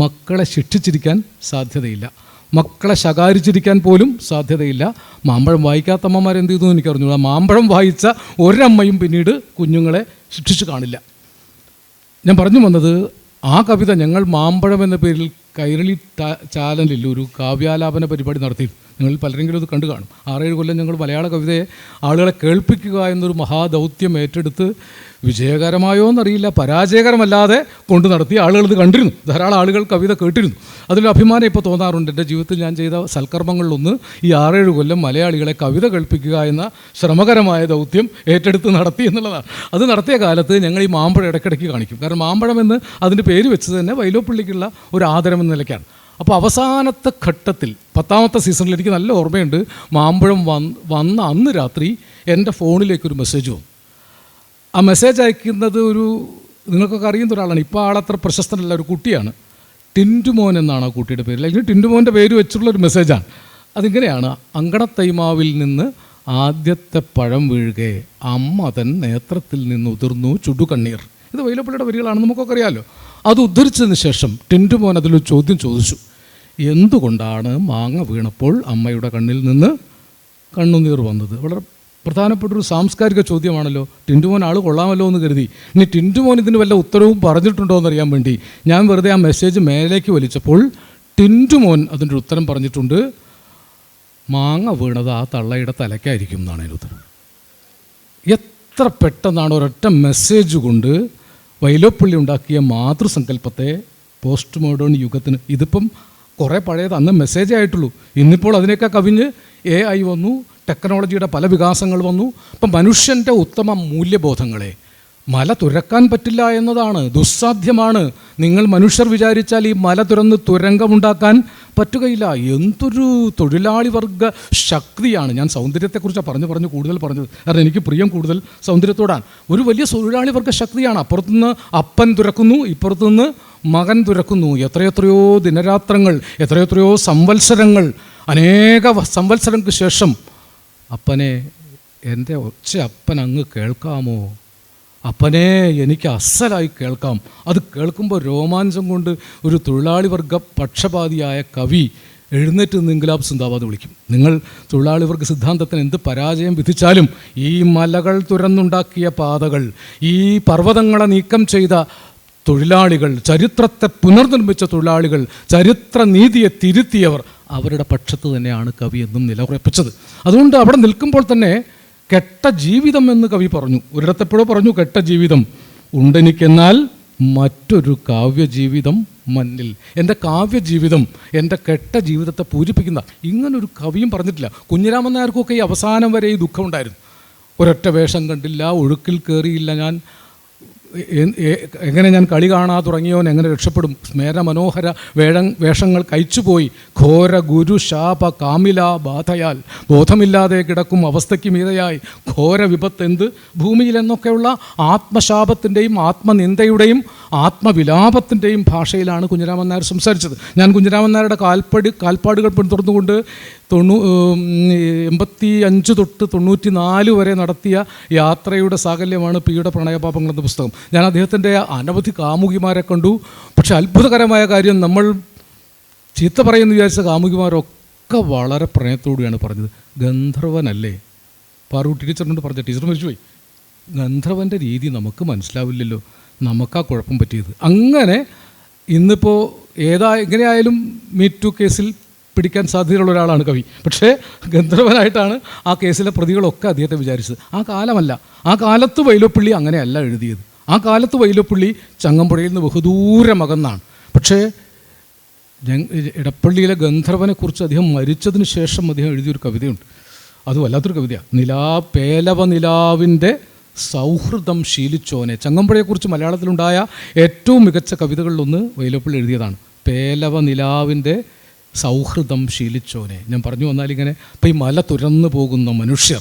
മക്കളെ ശിക്ഷിച്ചിരിക്കാൻ സാധ്യതയില്ല, മക്കളെ ശകാരിച്ചിരിക്കാൻ പോലും സാധ്യതയില്ല. മാമ്പഴം വായിക്കാത്ത അമ്മമാർ എന്ത് ചെയ്തു എനിക്കറിഞ്ഞു. മാമ്പഴം വായിച്ച ഒരമ്മയും പിന്നീട് കുഞ്ഞുങ്ങളെ ശിക്ഷിച്ചു കാണില്ല. ഞാൻ പറഞ്ഞു വന്നത്, ആ കവിത ഞങ്ങൾ മാമ്പഴം എന്ന പേരിൽ കൈരളി ചാനലിൽ ഒരു കാവ്യാലാപന പരിപാടി നടത്തി. നിങ്ങൾ പലരെങ്കിലും അത് കണ്ടു കാണും. 6-7 കൊല്ലം ഞങ്ങൾ മലയാള കവിതയെ ആളുകളെ കേൾപ്പിക്കുക എന്നൊരു മഹാദൗത്യം ഏറ്റെടുത്ത് വിജയകരമായോ എന്നറിയില്ല, പരാജയകരമല്ലാതെ കൊണ്ടു നടത്തി. ആളുകൾ ഇത് കണ്ടിരുന്നു, ധാരാളം ആളുകൾ കവിത കേട്ടിരുന്നു. അതിലൊരു അഭിമാനം ഇപ്പോൾ തോന്നാറുണ്ട്. എൻ്റെ ജീവിതത്തിൽ ഞാൻ ചെയ്ത സൽക്കർമ്മങ്ങളിലൊന്ന് ഈ 6-7 കൊല്ലം മലയാളികളെ കവിത കേൾപ്പിക്കുക എന്ന ശ്രമകരമായ ദൗത്യം ഏറ്റെടുത്ത് നടത്തി എന്നുള്ളതാണ്. അത് നടത്തിയ കാലത്ത് ഞങ്ങൾ ഈ മാമ്പഴം ഇടയ്ക്കിടയ്ക്ക് കാണിക്കും. കാരണം മാമ്പഴം എന്ന് അതിൻ്റെ പേര് വെച്ചത് തന്നെ വൈലോപ്പിള്ളിക്കുള്ള ഒരു ആദരം എന്ന നിലയ്ക്കാണ്. അപ്പോൾ അവസാനത്തെ ഘട്ടത്തിൽ 10ാമത്തെ സീസണിൽ എനിക്ക് നല്ല ഓർമ്മയുണ്ട്, മാമ്പഴം വന്ന അന്ന് രാത്രി എൻ്റെ ഫോണിലേക്കൊരു മെസ്സേജ് വന്നു. ആ മെസ്സേജ് അയക്കുന്നത് നിങ്ങൾക്കൊക്കെ അറിയുന്ന ഒരാളാണ്. ഇപ്പോൾ ആളത്ര പ്രശസ്തനല്ല, ഒരു കുട്ടിയാണ്. ടിൻറ്റുമോൻ എന്നാണ് ആ കുട്ടിയുടെ പേര്. അല്ലെങ്കിൽ ടിൻറ്റുമോൻ്റെ പേര് വെച്ചിട്ടുള്ളൊരു മെസ്സേജാണ്. അതിങ്ങനെയാണ്: അങ്കണത്തൈമാവിൽ നിന്ന് ആദ്യത്തെ പഴം വീഴുകെ അമ്മ തൻ നേത്രത്തിൽ നിന്ന് ഉതിർന്നു ചുടുകണ്ണീർ. ഇത് വൈലോപ്പിള്ളിയുടെ വരികളാണ്, നമുക്കൊക്കെ അറിയാമല്ലോ. അത് ഉദ്ധരിച്ചതിന് ശേഷം ടിൻറ്റുമോൻ അതിലൊരു ചോദ്യം ചോദിച്ചു: എന്തുകൊണ്ടാണ് മാങ്ങ വീണപ്പോൾ അമ്മയുടെ കണ്ണിൽ നിന്ന് കണ്ണുനീർ വന്നത്? വളരെ പ്രധാനപ്പെട്ടൊരു സാംസ്കാരിക ചോദ്യമാണല്ലോ. ടിൻറ്റുമോൻ ആൾ കൊള്ളാമല്ലോ എന്ന് കരുതി. ഇനി ടിൻറ്റുമോൻ ഇതിന് വല്ല ഉത്തരവും പറഞ്ഞിട്ടുണ്ടോ എന്നറിയാൻ വേണ്ടി ഞാൻ വെറുതെ ആ മെസ്സേജ് മേലേക്ക് വലിച്ചപ്പോൾ ടിൻറ്റുമോൻ അതിൻ്റെ ഉത്തരം പറഞ്ഞിട്ടുണ്ട്: മാങ്ങ വീണത് ആ തള്ളയുടെ തലയ്ക്കായിരിക്കും എന്നാണ് അതിൻ്റെ ഉത്തരം. എത്ര പെട്ടെന്നാണ് ഒരൊറ്റ മെസ്സേജ് കൊണ്ട് വൈലോപ്പിള്ളി ഉണ്ടാക്കിയ മാതൃസങ്കല്പത്തെ പോസ്റ്റ് മോഡേൺ യുഗത്തിന്, ഇതിപ്പം കുറേ പഴയത്, അന്ന് മെസ്സേജേ ആയിട്ടുള്ളൂ. ഇന്നിപ്പോൾ അതിനൊക്കെ കവിഞ്ഞ് AI വന്നു, ടെക്നോളജിയുടെ പല വികാസങ്ങൾ വന്നു. ഇപ്പം മനുഷ്യൻ്റെ ഉത്തമ മൂല്യബോധങ്ങളെ മല തുരക്കാൻ പറ്റില്ല എന്നതാണ്, ദുസ്സാധ്യമാണ്. നിങ്ങൾ മനുഷ്യർ വിചാരിച്ചാൽ ഈ മല തുറന്ന് തുരങ്കമുണ്ടാക്കാൻ പറ്റുകയില്ല. എന്തൊരു തൊഴിലാളി വർഗ ശക്തിയാണ്. ഞാൻ സൗന്ദര്യത്തെക്കുറിച്ച് പറഞ്ഞു കൂടുതൽ പറഞ്ഞത്, കാരണം എനിക്ക് പ്രിയം കൂടുതൽ സൗന്ദര്യത്തോടാണ്. ഒരു വലിയ തൊഴിലാളി വർഗ ശക്തിയാണ്. അപ്പുറത്തുനിന്ന് അപ്പൻ തുരക്കുന്നു, ഇപ്പുറത്തുനിന്ന് മകൻ തുരക്കുന്നു. എത്രയെത്രയോ ദിനരാത്രങ്ങൾ, എത്രയെത്രയോ സംവത്സരങ്ങൾ, അനേക സംവത്സരങ്ങൾക്ക് ശേഷം അപ്പനെ, എൻ്റെ ഒച്ച അപ്പൻ അങ്ങ് കേൾക്കാമോ? അപ്പനെ എനിക്ക് അസലായി കേൾക്കാം. അത് കേൾക്കുമ്പോൾ രോമാഞ്ചം കൊണ്ട് ഒരു തൊഴിലാളി വർഗ പക്ഷപാതിയായ കവി എഴുന്നേറ്റ് നിന്ന് ഇൻക്ലാബ് സിന്ദാബാദ് വിളിക്കും. നിങ്ങൾ തൊഴിലാളി വർഗ സിദ്ധാന്തത്തിന് എന്ത് പരാജയം വിധിച്ചാലും ഈ മലകൾ തുരന്നുണ്ടാക്കിയ പാതകൾ, ഈ പർവ്വതങ്ങളെ നീക്കം ചെയ്ത തൊഴിലാളികൾ, ചരിത്രത്തെ പുനർനിർമ്മിച്ച തൊഴിലാളികൾ, ചരിത്രനീതിയെ തിരുത്തിയവർ, അവരുടെ പക്ഷത്ത് തന്നെയാണ് കവി എന്നും നിലയുറപ്പിച്ചത്. അതുകൊണ്ട് അവിടെ നിൽക്കുമ്പോൾ തന്നെ കെട്ട ജീവിതം എന്ന് കവി പറഞ്ഞു. ഒരിടത്തെപ്പോഴോ പറഞ്ഞു, കെട്ട ജീവിതം ഉണ്ടെനിക്കെന്നാൽ മറ്റൊരു കാവ്യജീവിതം മന്നിൽ. എൻ്റെ കാവ്യജീവിതം എൻ്റെ കെട്ട ജീവിതത്തെ പൂരിപ്പിക്കുന്ന ഇങ്ങനൊരു കവിയും പറഞ്ഞിട്ടില്ല. കുഞ്ഞിരാമൻ നായർക്കൊക്കെ ഈ അവസാനം വരെ ഈ ദുഃഖമുണ്ടായിരുന്നു. ഒരൊറ്റ വേഷം കണ്ടില്ല, ഒഴുക്കിൽ കയറിയില്ല ഞാൻ എങ്ങനെ ഞാൻ കളി കാണാതെ തുടങ്ങിയവൻ എങ്ങനെ രക്ഷപ്പെടും? സ്മേരമനോഹര വേഷങ്ങൾ കഴിച്ചുപോയി ഘോര ഗുരു ശാപ കാമില ബാധയാൽ ബോധമില്ലാതെ കിടക്കും അവസ്ഥയ്ക്ക് മീതയായി ഘോര വിപത്ത് എന്ത് ഭൂമിയിൽ എന്നൊക്കെയുള്ള ആത്മശാപത്തിൻ്റെയും ആത്മനിന്ദയുടെയും ആത്മവിലാപത്തിൻ്റെയും ഭാഷയിലാണ് കുഞ്ഞിരാമൻ നായർ സംസാരിച്ചത്. ഞാൻ കുഞ്ഞിരാമൻ നായരുടെ കാൽപ്പാടുകൾ പിന്തുടർന്നുകൊണ്ട് 85 തൊട്ട് 94 വരെ നടത്തിയ യാത്രയുടെ സാകല്യമാണ് പിയുടെ പ്രണയപാപങ്ങൾ എന്ന പുസ്തകം. ഞാൻ അദ്ദേഹത്തിൻ്റെ അനവധി കാമുകിമാരെ കണ്ടു. പക്ഷെ അത്ഭുതകരമായ കാര്യം, നമ്മൾ ചീത്ത പറയുമെന്ന് വിചാരിച്ച കാമുകിമാരൊക്കെ വളരെ പ്രണയത്തോടുകയാണ് പറഞ്ഞത്. ഗന്ധർവനല്ലേ? പാറൂട്ടി ടീച്ചറിനോട് പറഞ്ഞ ടീച്ചർ മരിച്ചുപോയി. ഗന്ധർവൻ്റെ രീതി നമുക്ക് മനസ്സിലാവില്ലല്ലോ, നമുക്കാ കുഴപ്പം പറ്റിയത്. അങ്ങനെ ഇന്നിപ്പോൾ എങ്ങനെയായാലും മീറ്റ് ടു കേസിൽ പിടിക്കാൻ സാധ്യതയുള്ള ഒരാളാണ് കവി. പക്ഷേ ഗന്ധർവനായിട്ടാണ് ആ കേസിലെ പ്രതികളൊക്കെ അദ്ദേഹത്തെ വിചാരിച്ചത്. ആ കാലമല്ല, ആ കാലത്ത് വൈലോപ്പിള്ളി അങ്ങനെയല്ല എഴുതിയത്. ആ കാലത്ത് വൈലോപ്പിള്ളി ചങ്ങമ്പുഴയിൽ നിന്ന് ബഹുദൂരം അകന്നാണ്. പക്ഷേ ഇടപ്പള്ളിയിലെ ഗന്ധർവനെക്കുറിച്ച് അദ്ദേഹം മരിച്ചതിന് ശേഷം അദ്ദേഹം എഴുതിയൊരു കവിതയുണ്ട്. അത് വല്ലാത്തൊരു കവിതയാണ്. പേലവ നിലാവിൻ്റെ സൗഹൃദം ശീലിച്ചോനെ. ചങ്ങമ്പുഴയെക്കുറിച്ച് മലയാളത്തിലുണ്ടായ ഏറ്റവും മികച്ച കവിതകളിലൊന്ന് വൈലോപ്പിള്ളി എഴുതിയതാണ്. പേലവ നിലാവിൻ്റെ സൗഹൃദം ശീലിച്ചോനെ. ഞാൻ പറഞ്ഞു വന്നാൽ ഇങ്ങനെ ഇപ്പം ഈ മല തുരന്നു പോകുന്ന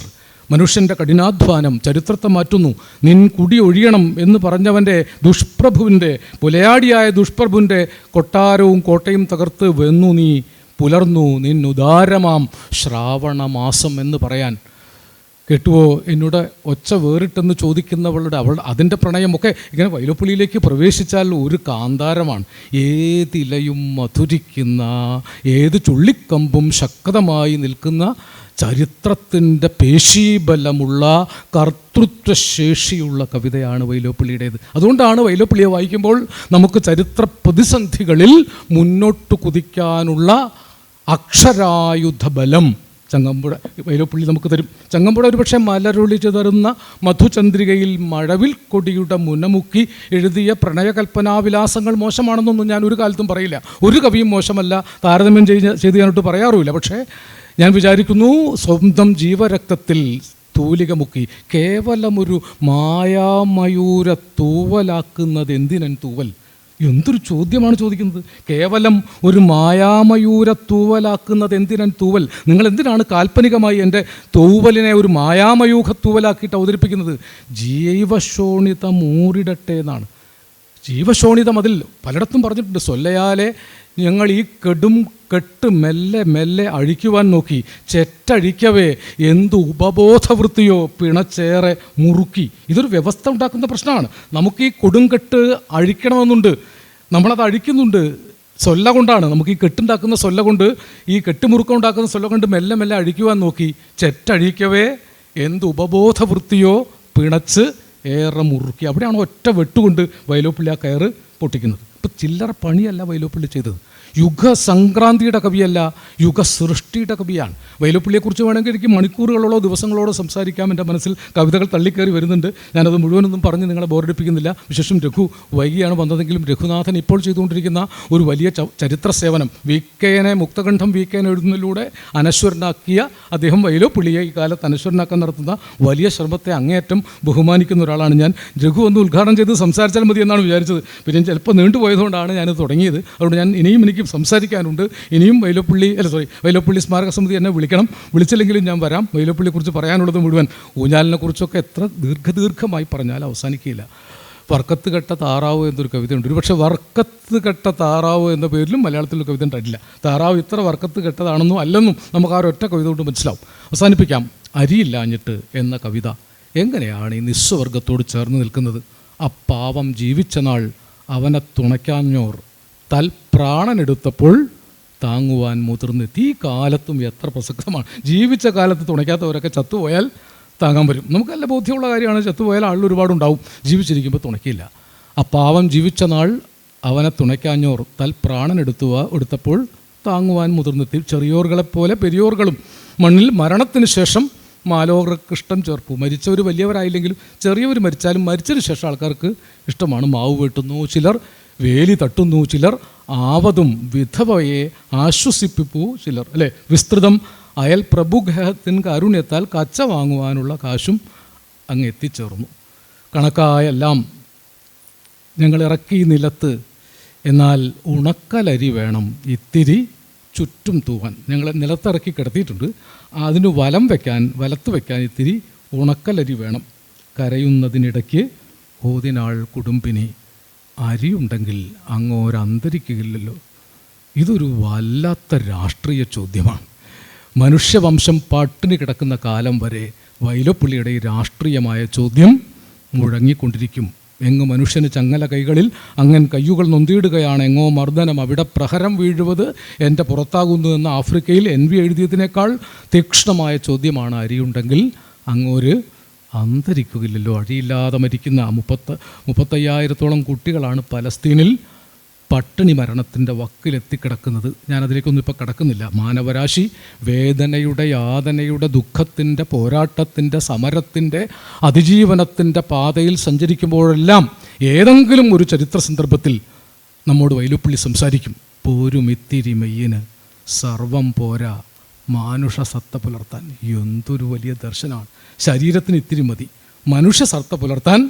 മനുഷ്യൻ്റെ കഠിനാധ്വാനം ചരിത്രത്തെ മാറ്റുന്നു. നിൻ കുടി ഒഴിയണം എന്ന് പറഞ്ഞവൻ്റെ ദുഷ്പ്രഭുവിൻ്റെ പുലയാടിയായ ദുഷ്പ്രഭുവിൻ്റെ കൊട്ടാരവും കോട്ടയും തകർത്ത് വെന്നു നീ പുലർന്നു നിന്നുദാരമാം ശ്രാവണമാസം എന്ന് പറയാൻ കേട്ടുവോ എന്നോട് ഒച്ച വേറിട്ടെന്ന് ചോദിക്കുന്നവളുടെ അതിൻ്റെ പ്രണയമൊക്കെ ഇങ്ങനെ വൈലോപ്പിള്ളിയിലേക്ക് പ്രവേശിച്ചാൽ ഒരു കാന്താരമാണ്. ഏതിലയും മധുരിക്കുന്ന, ഏത് ചുള്ളിക്കമ്പും ശക്തമായി നിൽക്കുന്ന, ചരിത്രത്തിൻ്റെ പേശീബലമുള്ള കർത്തൃത്വശേഷിയുള്ള കവിതയാണ് വൈലോപ്പിള്ളിയുടേത്. അതുകൊണ്ടാണ് വൈലോപ്പിള്ളിയെ വായിക്കുമ്പോൾ നമുക്ക് ചരിത്ര പ്രതിസന്ധികളിൽ മുന്നോട്ട് കുതിക്കാനുള്ള അക്ഷരായുധ ബലം ചങ്ങമ്പുഴ വൈലോപ്പിള്ളി നമുക്ക് തരും. ചങ്ങമ്പുഴ ഒരു പക്ഷേ മലരൊളി ചിതറുന്ന മധുചന്ദ്രികയിൽ മഴവിൽ കൊടിയുടെ മുനമുക്കി എഴുതിയ പ്രണയകൽപ്പനാവിലാസങ്ങൾ മോശമാണെന്നൊന്നും ഞാൻ ഒരു കാലത്തും പറയില്ല. ഒരു കവിയും മോശമല്ല, താരതമ്യം ചെയ്ത് ഞാനോട്ട് പറയാറുമില്ല. പക്ഷേ ഞാൻ വിചാരിക്കുന്നു, സ്വന്തം ജീവരക്തത്തിൽ തൂലിക മുക്കി കേവലമൊരു മായാമയൂര തൂവലാക്കുന്നത് എന്തിനൻ തൂവൽ? എന്തൊരു ചോദ്യമാണ് ചോദിക്കുന്നത്. കേവലം ഒരു മായാമയൂര തൂവലാക്കുന്നത് എന്തിനൻ തൂവൽ? നിങ്ങൾ എന്തിനാണ് കാൽപ്പനികമായി എൻ്റെ തൂവലിനെ ഒരു മായാമയൂഖ തൂവലാക്കിയിട്ട് അവതരിപ്പിക്കുന്നത്? ജീവശോണിതം മൂറിടട്ടെ എന്നാണ്. ജീവശോണിതം അതിൽ പലയിടത്തും പറഞ്ഞിട്ടുണ്ട്. സൊല്ലയാലെ ഞങ്ങൾ ഈ കെട്ട് മെല്ലെ മെല്ലെ അഴിക്കുവാൻ നോക്കി, ചെറ്റഴിക്കവേ എന്ത് ഉപബോധവൃത്തിയോ പിണച്ചേറെ മുറുക്കി. ഇതൊരു വ്യവസ്ഥ ഉണ്ടാക്കുന്ന പ്രശ്നമാണ്. നമുക്ക് ഈ കൊടുംകെട്ട് അഴിക്കണമെന്നുണ്ട്, നമ്മളത് അഴിക്കുന്നുണ്ട്. സൊല്ല കൊണ്ടാണ്, നമുക്ക് ഈ കെട്ടുണ്ടാക്കുന്ന സൊല്ല കൊണ്ട്, ഈ കെട്ടുമുറുക്കം ഉണ്ടാക്കുന്ന സൊല്ല കൊണ്ട് മെല്ലെ മെല്ലെ അഴിക്കുവാൻ നോക്കി, ചെറ്റഴിക്കവേ എന്ത് ഉപബോധവൃത്തിയോ പിണച്ച് ഏറെ മുറുക്കി. അവിടെയാണ് ഒറ്റ വെട്ടുകൊണ്ട് വൈലോപ്പിള്ളി ആ കയറ് പൊട്ടിക്കുന്നത്. ഇപ്പം ചില്ലറ പണിയല്ല വൈലോപ്പിള്ളി ചെയ്തത്. യുഗസംക്രാന്തിയുടെ കവിയല്ല, യുഗസൃഷ്ടിയുടെ കവിയാണ്. വൈലോപ്പിള്ളിയെക്കുറിച്ച് വേണമെങ്കിൽ എനിക്ക് മണിക്കൂറുകളോളോ ദിവസങ്ങളോളോ സംസാരിക്കാം. എൻ്റെ മനസ്സിൽ കവിതകൾ തള്ളിക്കയറി വരുന്നുണ്ട്. ഞാനത് മുഴുവനൊന്നും പറഞ്ഞ് നിങ്ങളെ ബോറടിപ്പിക്കുന്നില്ല. വിശേഷം രഘു വൈകിയാണ് വന്നതെങ്കിലും രഘുനാഥൻ ഇപ്പോൾ ചെയ്തുകൊണ്ടിരിക്കുന്ന ഒരു വലിയ ചരിത്ര സേവനം, വിക്കേനെ മുക്തകണ്ഠം വിക്കേനെ എഴുതുന്നതിലൂടെ അനശ്വരനാക്കിയ അദ്ദേഹം വൈലോപ്പിള്ളിയെ ഈ കാലത്ത് അനശ്വരനാക്കാൻ നടത്തുന്ന വലിയ ശ്രമത്തെ അങ്ങേയറ്റം ബഹുമാനിക്കുന്ന ഒരാളാണ് ഞാൻ. രഘു ഒന്ന് ഉദ്ഘാടനം ചെയ്ത് സംസാരിച്ചാൽ മതി എന്നാണ് വിചാരിച്ചത്. പിന്നെ ചിലപ്പോൾ നീണ്ടുപോയതുകൊണ്ടാണ് ഞാനത് തുടങ്ങിയത്. അതുകൊണ്ട് ഞാൻ ഇനിയും എനിക്ക് സംസാരിക്കാനുണ്ട്. ഇനിയും വൈലോപ്പിള്ളി സ്മാരക സമിതി എന്നെ വിളിക്കണം. വിളിച്ചില്ലെങ്കിലും ഞാൻ വരാം. വൈലോപ്പിള്ളിയെക്കുറിച്ച് പറയാനുള്ളത് മുഴുവൻ ഊഞ്ഞാലിനെക്കുറിച്ചൊക്കെ എത്ര ദീർഘമായി പറഞ്ഞാൽ അവസാനിക്കില്ല. വർക്കത്ത് കെട്ട താറാവ് എന്നൊരു കവിതയുണ്ട്. ഒരു പക്ഷേ വർക്കത്ത് കെട്ട താറാവ് എന്ന പേരിലും മലയാളത്തിലൊരു കവിത ഉണ്ടായിട്ടില്ല. താറാവ് ഇത്ര വർക്കത്ത് കെട്ടതാണെന്നും അല്ലെന്നും നമുക്ക് ആ ഒറ്റ കവിത കൊണ്ട് മനസ്സിലാവും. അവസാനിപ്പിക്കാം. അരിയില്ലാഞ്ഞിട്ട് എന്ന കവിത എങ്ങനെയാണ് ഈ നിസ്വവർഗത്തോട് ചേർന്ന് നിൽക്കുന്നത്? ആ പാവം ജീവിച്ച നാൾ അവനെ തുണയ്ക്കാഞ്ഞോർ തൽപ്രാണനെടുത്തപ്പോൾ താങ്ങുവാൻ മുതിർന്നെത്തി. ഈ കാലത്തും എത്ര പ്രസക്തമാണ്. ജീവിച്ച കാലത്ത് തുണയ്ക്കാത്തവരൊക്കെ ചത്തുപോയാൽ താങ്ങാൻ വരും. നമുക്ക് നല്ല ബോധ്യമുള്ള കാര്യമാണ്. ചത്തുപോയാൽ ആളിൽ ഒരുപാടുണ്ടാവും, ജീവിച്ചിരിക്കുമ്പോൾ തുണയ്ക്കില്ല. ആ പാവം ജീവിച്ച നാൾ അവനെ തുണയ്ക്കാഞ്ഞോർ എടുത്തപ്പോൾ താങ്ങുവാൻ മുതിർന്നെത്തി. ചെറിയോർകളെപ്പോലെ പെരിയോർകളും മണ്ണിൽ മരണത്തിന് ശേഷം മാലോകർക്ക് ഇഷ്ടം ചേർപ്പു. മരിച്ചവർ വലിയവരായില്ലെങ്കിലും ചെറിയവർ മരിച്ചാലും മരിച്ചതിന് ശേഷം ആൾക്കാർക്ക് ഇഷ്ടമാണ്. മാവ് വെട്ടുന്നു, ചിലർ വേലി തട്ടുന്നു, ചിലർ ആവതും വിധവയെ ആശ്വസിപ്പിപ്പു, ചിലർ അല്ലേ വിസ്തൃതം അയൽ പ്രഭുഗ്രഹത്തിന് കാരുണ്യത്താൽ കച്ച വാങ്ങുവാനുള്ള കാശും അങ്ങ് എത്തിച്ചേർന്നു. കണക്കായെല്ലാം ഞങ്ങൾ ഇറക്കി നിലത്ത്, എന്നാൽ ഉണക്കലരി വേണം ഇത്തിരി ചുറ്റും തൂവാൻ. ഞങ്ങൾ നിലത്തിറക്കി കിടത്തിയിട്ടുണ്ട്, അതിന് വലത്ത് വയ്ക്കാൻ ഇത്തിരി ഉണക്കലരി വേണം. കരയുന്നതിനിടയ്ക്ക് ഓതിനാൾ കുടുംബിനി, അരിയുണ്ടെങ്കിൽ അങ്ങോരന്തരിക്കില്ലല്ലോ. ഇതൊരു വല്ലാത്ത രാഷ്ട്രീയ ചോദ്യമാണ്. മനുഷ്യവംശം പട്ടിണി കിടക്കുന്ന കാലം വരെ വൈലോപ്പിള്ളിയുടെ ഈ രാഷ്ട്രീയമായ ചോദ്യം മുഴങ്ങിക്കൊണ്ടിരിക്കും. എങ്ങു മനുഷ്യന് ചങ്ങല കൈകളിൽ അങ്ങൻ കയ്യുകൾ നൊന്തിയിടുകയാണ്, എങ്ങോ മർദ്ദനം അവിടെ പ്രഹരം വീഴുന്നത് എൻ്റെ പുറത്താകുന്നു എന്ന ആഫ്രിക്കയിൽ NV എഴുതിയതിനേക്കാൾ തീക്ഷ്ണമായ ചോദ്യമാണ് അരിയുണ്ടെങ്കിൽ അങ്ങോര് അന്തരിക്കുകയില്ലല്ലോ. അഴിയില്ലാതെ മരിക്കുന്ന 35,000-ഓളം കുട്ടികളാണ് പലസ്തീനിൽ പട്ടിണി മരണത്തിൻ്റെ വക്കിലെത്തിക്കിടക്കുന്നത്. ഞാനതിലേക്കൊന്നും ഇപ്പോൾ കിടക്കുന്നില്ല. മാനവരാശി വേദനയുടെ, യാതനയുടെ, ദുഃഖത്തിൻ്റെ, പോരാട്ടത്തിൻ്റെ, സമരത്തിൻ്റെ, അതിജീവനത്തിൻ്റെ പാതയിൽ സഞ്ചരിക്കുമ്പോഴെല്ലാം ഏതെങ്കിലും ഒരു ചരിത്ര സന്ദർഭത്തിൽ നമ്മോട് വൈലോപ്പിള്ളി സംസാരിക്കും, പോരുമിത്തിരി മെയ്യിന് സർവം പോരാ മാനുഷ സത്ത പുലർത്താൻ. എന്തൊരു വലിയ ദർശനമാണ്. ശരീരത്തിന് ഇത്തിരി മതി, മനുഷ്യ സത്ത പുലർത്താൻ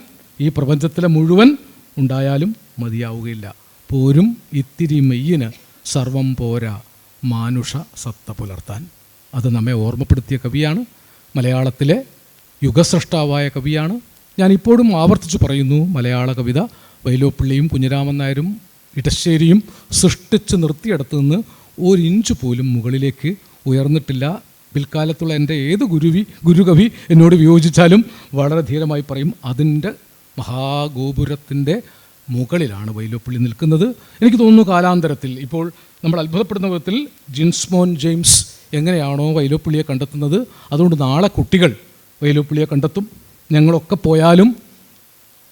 ഈ പ്രപഞ്ചത്തിലെ മുഴുവൻ ഉണ്ടായാലും മതിയാവുകയില്ല. പോരും ഇത്തിരി മെയ്യിന് സർവം പോരാ മാനുഷ സത്ത പുലർത്താൻ. അത് നമ്മെ ഓർമ്മപ്പെടുത്തിയ കവിയാണ്, മലയാളത്തിലെ യുഗസ്രഷ്ടാവായ കവിയാണ്. ഞാനിപ്പോഴും ആവർത്തിച്ചു പറയുന്നു, മലയാള കവിത വൈലോപ്പിള്ളിയും കുഞ്ഞിരാമൻ നായരും ഇടശ്ശേരിയും സൃഷ്ടിച്ച് നിർത്തിയെടുത്തു നിന്ന് 1 ഇഞ്ച് പോലും മുകളിലേക്ക് ഉയർന്നിട്ടില്ല. പിൽക്കാലത്തുള്ള എൻ്റെ ഏത് ഗുരുകവി എന്നോട് വിയോജിച്ചാലും വളരെ ധീരമായി പറയും, അതിൻ്റെ മഹാഗോപുരത്തിൻ്റെ മുകളിലാണ് വൈലോപ്പിള്ളി നിൽക്കുന്നത്. എനിക്ക് തോന്നുന്നു കാലാന്തരത്തിൽ ഇപ്പോൾ നമ്മൾ അത്ഭുതപ്പെടുന്ന വിധത്തിൽ ജിൻസ്മോൻ ജെയിംസ് എങ്ങനെയാണോ വൈലോപ്പിള്ളിയെ കണ്ടെത്തുന്നത്, അതുകൊണ്ട് നാളെ കുട്ടികൾ വൈലോപ്പിള്ളിയെ കണ്ടെത്തും. ഞങ്ങളൊക്കെ പോയാലും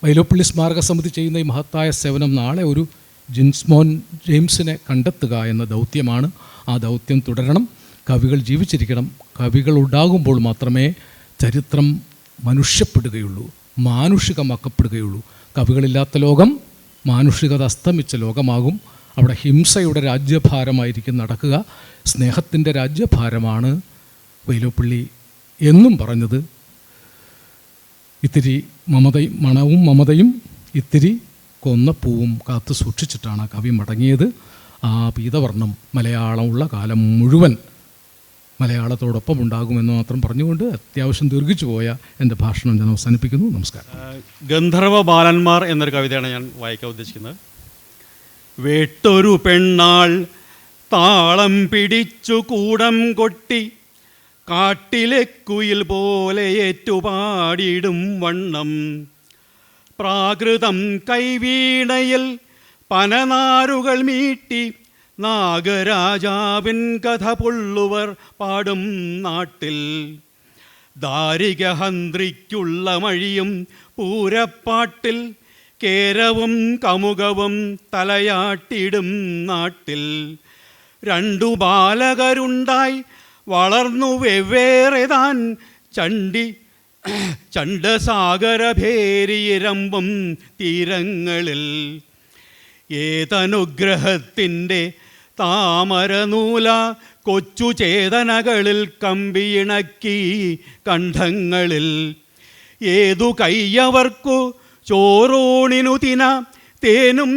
വൈലോപ്പിള്ളി സ്മാരക സമിതി ചെയ്യുന്ന ഈ മഹത്തായ സേവനം നാളെ ഒരു ജിൻസ്മോൻ ജെയിംസിനെ കണ്ടെത്തുക എന്ന ദൗത്യമാണ്. ആ ദൗത്യം തുടരണം. കവികൾ ജീവിച്ചിരിക്കണം. കവികൾ ഉണ്ടാകുമ്പോൾ മാത്രമേ ചരിത്രം മനുഷ്യപ്പെടുകയുള്ളൂ, മാനുഷികമാക്കപ്പെടുകയുള്ളൂ. കവികളില്ലാത്ത ലോകം മാനുഷികത അസ്തമിച്ച ലോകമാകും. അവിടെ ഹിംസയുടെ രാജ്യഭാരമായിരിക്കും നടക്കുക. സ്നേഹത്തിൻ്റെ രാജ്യഭാരമാണ് വൈലോപ്പിള്ളി എന്നും പറഞ്ഞത്. ഇത്തിരി മണവും മമതയും ഇത്തിരി കൊന്നപ്പൂവും കാത്തു സൂക്ഷിച്ചിട്ടാണ് കവി മടങ്ങിയത്. ആ പീതവർണ്ണം മലയാളമുള്ള കാലം മുഴുവൻ മലയാളത്തോടൊപ്പം ഉണ്ടാകുമെന്ന് മാത്രം പറഞ്ഞുകൊണ്ട് അത്യാവശ്യം ദീർഘിച്ചു പോയ എൻ്റെ ഭാഷണം ഞാൻ അവസാനിപ്പിക്കുന്നു. നമസ്കാരം. ഗന്ധർവ ബാലന്മാർ എന്നൊരു കവിതയാണ് ഞാൻ വായിക്കാൻ ഉദ്ദേശിക്കുന്നത്. വേട്ടൊരു പെണ്ണാൾ താളം പിടിച്ചു കൂടം കൊട്ടി കാട്ടിലെ കുയിൽ പോലെ ഏറ്റുപാടിയിടും വണ്ണം പ്രാകൃതം കൈവീണയിൽ പനനാരുകൾ മീട്ടി നാഗരാജാവിൻ കഥ പൊള്ളുവർ പാടും നാട്ടിൽ ദാരികഹന്ത്രിക്കുള്ള മഴിയും പൂരപ്പാട്ടിൽ കേരവും കമുകവും തലയാട്ടിടും നാട്ടിൽ 2 ബാലകരുണ്ടായി വളർന്നു വെവ്വേറെ താൻ ചണ്ഡസാഗരഭേരിയിരമ്പും തീരങ്ങളിൽ ഏതനുഗ്രഹത്തിൻ്റെ താമരനൂല കൊച്ചു ചേതനകളിൽ കമ്പിയിണക്കി കണ്ഠങ്ങളിൽ ഏതു കയ്യവർക്കു ചോറൂണിനു തിന തേനും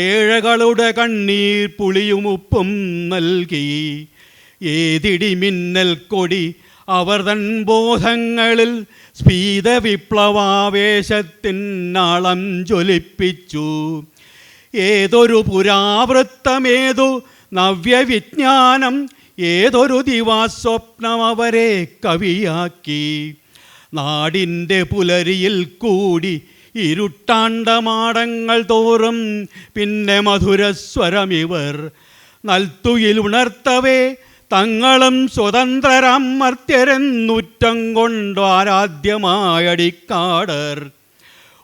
ഏഴകളുടെ കണ്ണീർ പുളിയുമുപ്പും നൽകി ഏതിടി മിന്നൽ കൊടി അവർ തൻ ബോധങ്ങളിൽ സ്ഫീത വിപ്ലവാവേശത്തിനാളം ജ്വലിപ്പിച്ചു ഏതൊരു പുരാവൃത്തമേതു നവ്യവിജ്ഞാനം ഏതൊരു ദിവാസ്വപ്നം അവരെ കവിയാക്കി നാടിൻ്റെ പുലരിയിൽ കൂടി ഇരുട്ടാണ്ടമാടങ്ങൾ തോറും പിന്നെ മധുരസ്വരമിവർ നൽത്തുയിലുണർത്തവേ തങ്ങളും സ്വതന്ത്രരാം മർത്യരെന്നൂറ്റം കൊണ്ട് ആരാധ്യമായടിക്കാടർ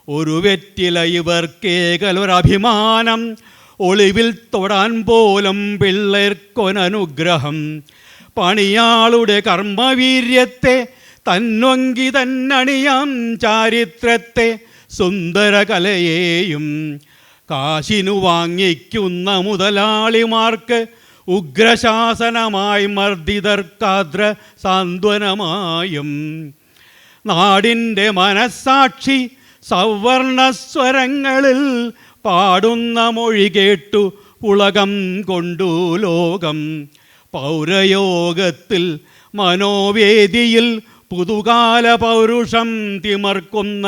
ഒരു വെറ്റില ഇവർക്കേകലൊരഭിമാനം ഒളിവിൽ തൊടാൻ പോലും പിള്ളേർക്കൊനനുഗ്രഹം പണിയാളുടെ കർമ്മവീര്യത്തെ തന്നൊങ്കി തന്നണിയാം ചാരിത്രത്തെ സുന്ദരകലയെയും കാശിനു വാങ്ങിക്കുന്ന മുതലാളിമാർക്ക് ഉഗ്രശാസനമായി മർദ്ദിതർക്കാദ്ര സാന്ത്വനമായും നാടിൻ്റെ മനസ്സാക്ഷി സവർണസ്വരങ്ങളിൽ പാടുന്ന മൊഴി കേട്ടു പുളകം കൊണ്ടു ലോകം. പൗരയോഗത്തിൽ മനോവേദിയിൽ പുതുകാല പൗരുഷം തിമർക്കുന്ന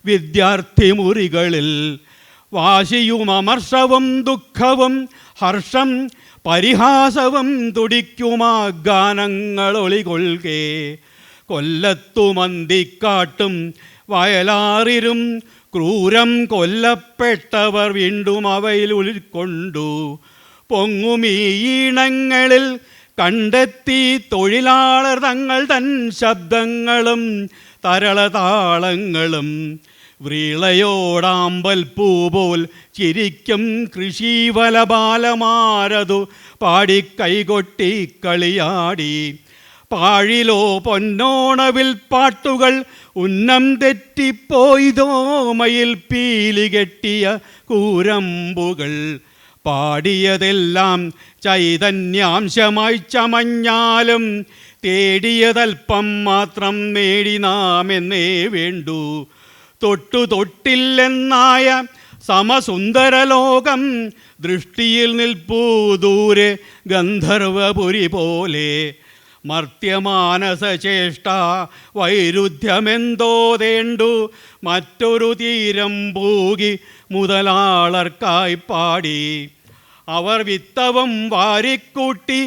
വിദ്യാർത്ഥി മുറികളിൽ വാശിയും അമർഷവും ദുഃഖവും ഹർഷം പരിഹാസവും തുടിക്കുമാ ഗാനങ്ങളൊളികൊൾകെ. കൊല്ലത്തു മന്തിക്കാട്ടും വയലാറിലും ക്രൂരം കൊല്ലപ്പെട്ടവർ വീണ്ടും അവയിൽ ഉൾക്കൊണ്ടു. പൊങ്ങുമീ ഈണങ്ങളിൽ കണ്ടെത്തി തൊഴിലാളർ തങ്ങൾ തൻ ശബ്ദങ്ങളും തരളതാളങ്ങളും. വ്രീളയോടാമ്പൽ പൂപോൽ ചിരിക്കും കൃഷിവലബാലമാരതു പാടി കൈകൊട്ടി കളിയാടി. പാഴിലോ പൊന്നോണവിൽ പാട്ടുകൾ ഉന്നം തെറ്റിപ്പോയിതോമയിൽ പീലി കെട്ടിയ കൂരമ്പുകൾ. പാടിയതെല്ലാം ചൈതന്യാംശമായി ചമഞ്ഞാലും തേടിയതൽപ്പം മാത്രം നേടി നാം എന്നേ വേണ്ടൂ. തൊട്ടു തൊട്ടില്ലെന്നായ സമസുന്ദരലോകം ദൃഷ്ടിയിൽ നിൽപ്പൂ ദൂരെ ഗന്ധർവപുരി പോലെ. മർത്യമാനസചേഷ്ട വൈരുദ്ധ്യമെന്തോതേണ്ടു മറ്റൊരു തീരം പൂകി മുതലാളർക്കായി പാടി. അവർ വിത്തവും വാരിക്കൂട്ടി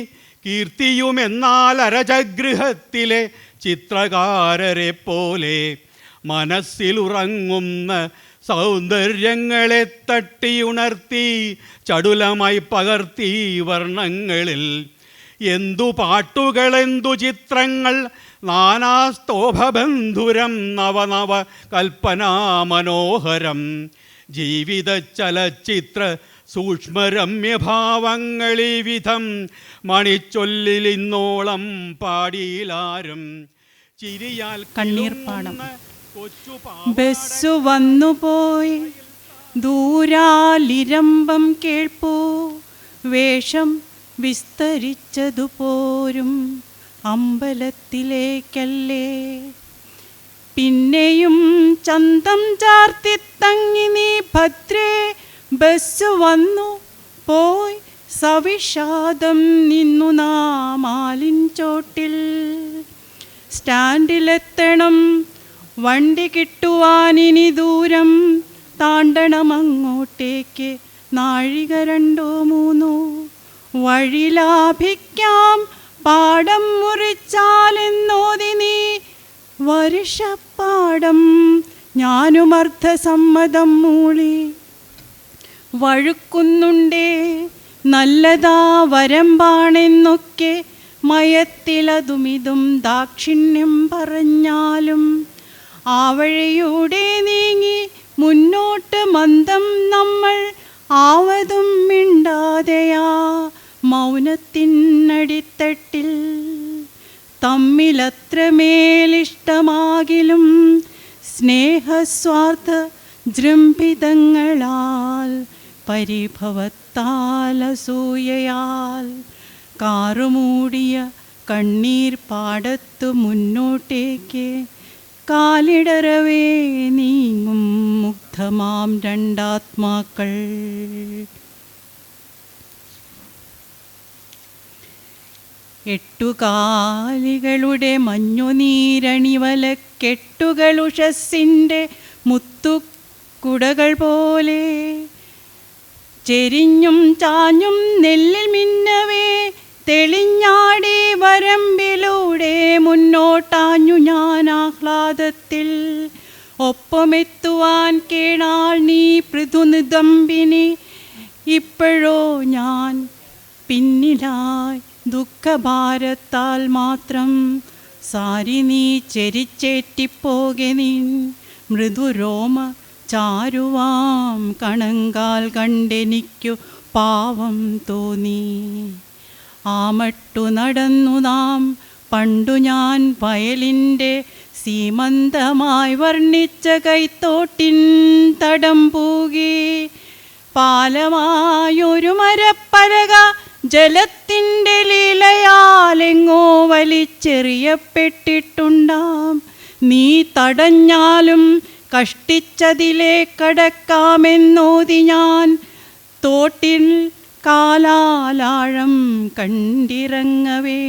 കീർത്തിയുമെന്നാൽ അരജഗൃഹത്തിലെ ചിത്രകാരരെ പോലെ. മനസ്സിലുറങ്ങുന്ന സൗന്ദര്യങ്ങളെ തട്ടിയുണർത്തി ചടുലമായി പകർത്തി വർണ്ണങ്ങളിൽ. എന്തു പാട്ടുകളെന്തു ചിത്രങ്ങൾ നാനാസ്തോഭബന്ധുരം നവനവ കൽപ്പനാമനോഹരം. ജീവിത ചലച്ചിത്ര സൂക്ഷ്മരമ്യഭാവങ്ങളീ വിധം മണിച്ചൊല്ലിലിന്നോളം പാടിയിലാരും. ചിരിയാൽ കണ്ണീർപ്പാടം. ബസ്സു വന്നുപോയി ദൂരാലിരമ്പം കേൾപ്പൂ. വേഷം വിസ്തരിച്ചതുപോരും അമ്പലത്തിലേക്കല്ലേ. പിന്നെയും ചന്തം ചാർത്തിത്തങ്ങി നീ ഭദ്രേ. ബസ് വന്നു പോയി സവിഷാദം നിന്നു നാമാലിൻ ചോട്ടിൽ. സ്റ്റാൻഡിലെത്തണം, വണ്ടി കിട്ടുവാനിനി ദൂരം. താണ്ടണമങ്ങോട്ടേക്ക് നാഴിക 2-3. വഴി ലാഭിക്കാം പാടം മുറിച്ചാലെന്നോതി നീ വർഷപ്പാടം. ഞാനും അർദ്ധസമ്മതം മൂളി. വഴുക്കുന്നുണ്ടേ നല്ലതാ വരമ്പാണെന്നൊക്കെ മയത്തിലതുമിതും ദാക്ഷിണ്യം പറഞ്ഞാലും. ആ വഴിയൂടെ നീങ്ങി മുന്നോട്ട് മന്ദം നമ്മൾ. ആവതും മിണ്ടാതെയാ മൗനത്തിനടിത്തട്ടിൽ. തമ്മിലത്രമേലിഷ്ടമാകിലും സ്നേഹസ്വാർത്ഥ ജൃംഭിതങ്ങളാൽ പരിഭവത്താൽ അസൂയയാൽ കാറുമൂടിയ കണ്ണീർ പാടത്തു മുന്നോട്ടേക്ക് കാലിടറവേ നീങ്ങും മുഗ്ധമാം രണ്ടാത്മാക്കൾ. എട്ടുകാലികളുടെ മഞ്ഞുനീരണിവലക്കെട്ടുകളുഷസ്സിൻ്റെ മുത്തുക്കുടകൾ പോലെ ചെരിഞ്ഞും ചാഞ്ഞും നെല്ലിൽ മിന്നവേ തെളിഞ്ഞാടി വരമ്പിലൂടെ മുന്നോട്ടാഞ്ഞു ഞാൻ ആഹ്ലാദത്തിൽ. ഒപ്പമെത്തുവാൻ കേണാൾ നീ പൃഥുനിതമ്പിനി. ഇപ്പോഴോ ഞാൻ പിന്നിലായി ദുഃഖഭാരത്താൽ മാത്രം. സാരി നീ ചെരിച്ചേറ്റിപ്പോകെ നിൻ മൃദുരോമ ചാരുവാം കണങ്കാൽ കണ്ടെനിക്കു പാവം തോന്നി. ആമട്ടു നടന്നു നാം പണ്ടു ഞാൻ വയലിൻ്റെ സീമന്തമായി വർണ്ണിച്ച കൈത്തോട്ടിൻ തടം പൂകി. പാലമായൊരു മരപ്പലക ജലത്തിൻ്റെ ലീലയാലെങ്ങോ വലിച്ചെറിയപ്പെട്ടിട്ടുണ്ടാം. നീ തടഞ്ഞാലും കഷ്ടിച്ചതിലെ കടക്കാമെന്നോതി ഞാൻ തോട്ടിൽ കാലാലാഴം കണ്ടിറങ്ങവേ.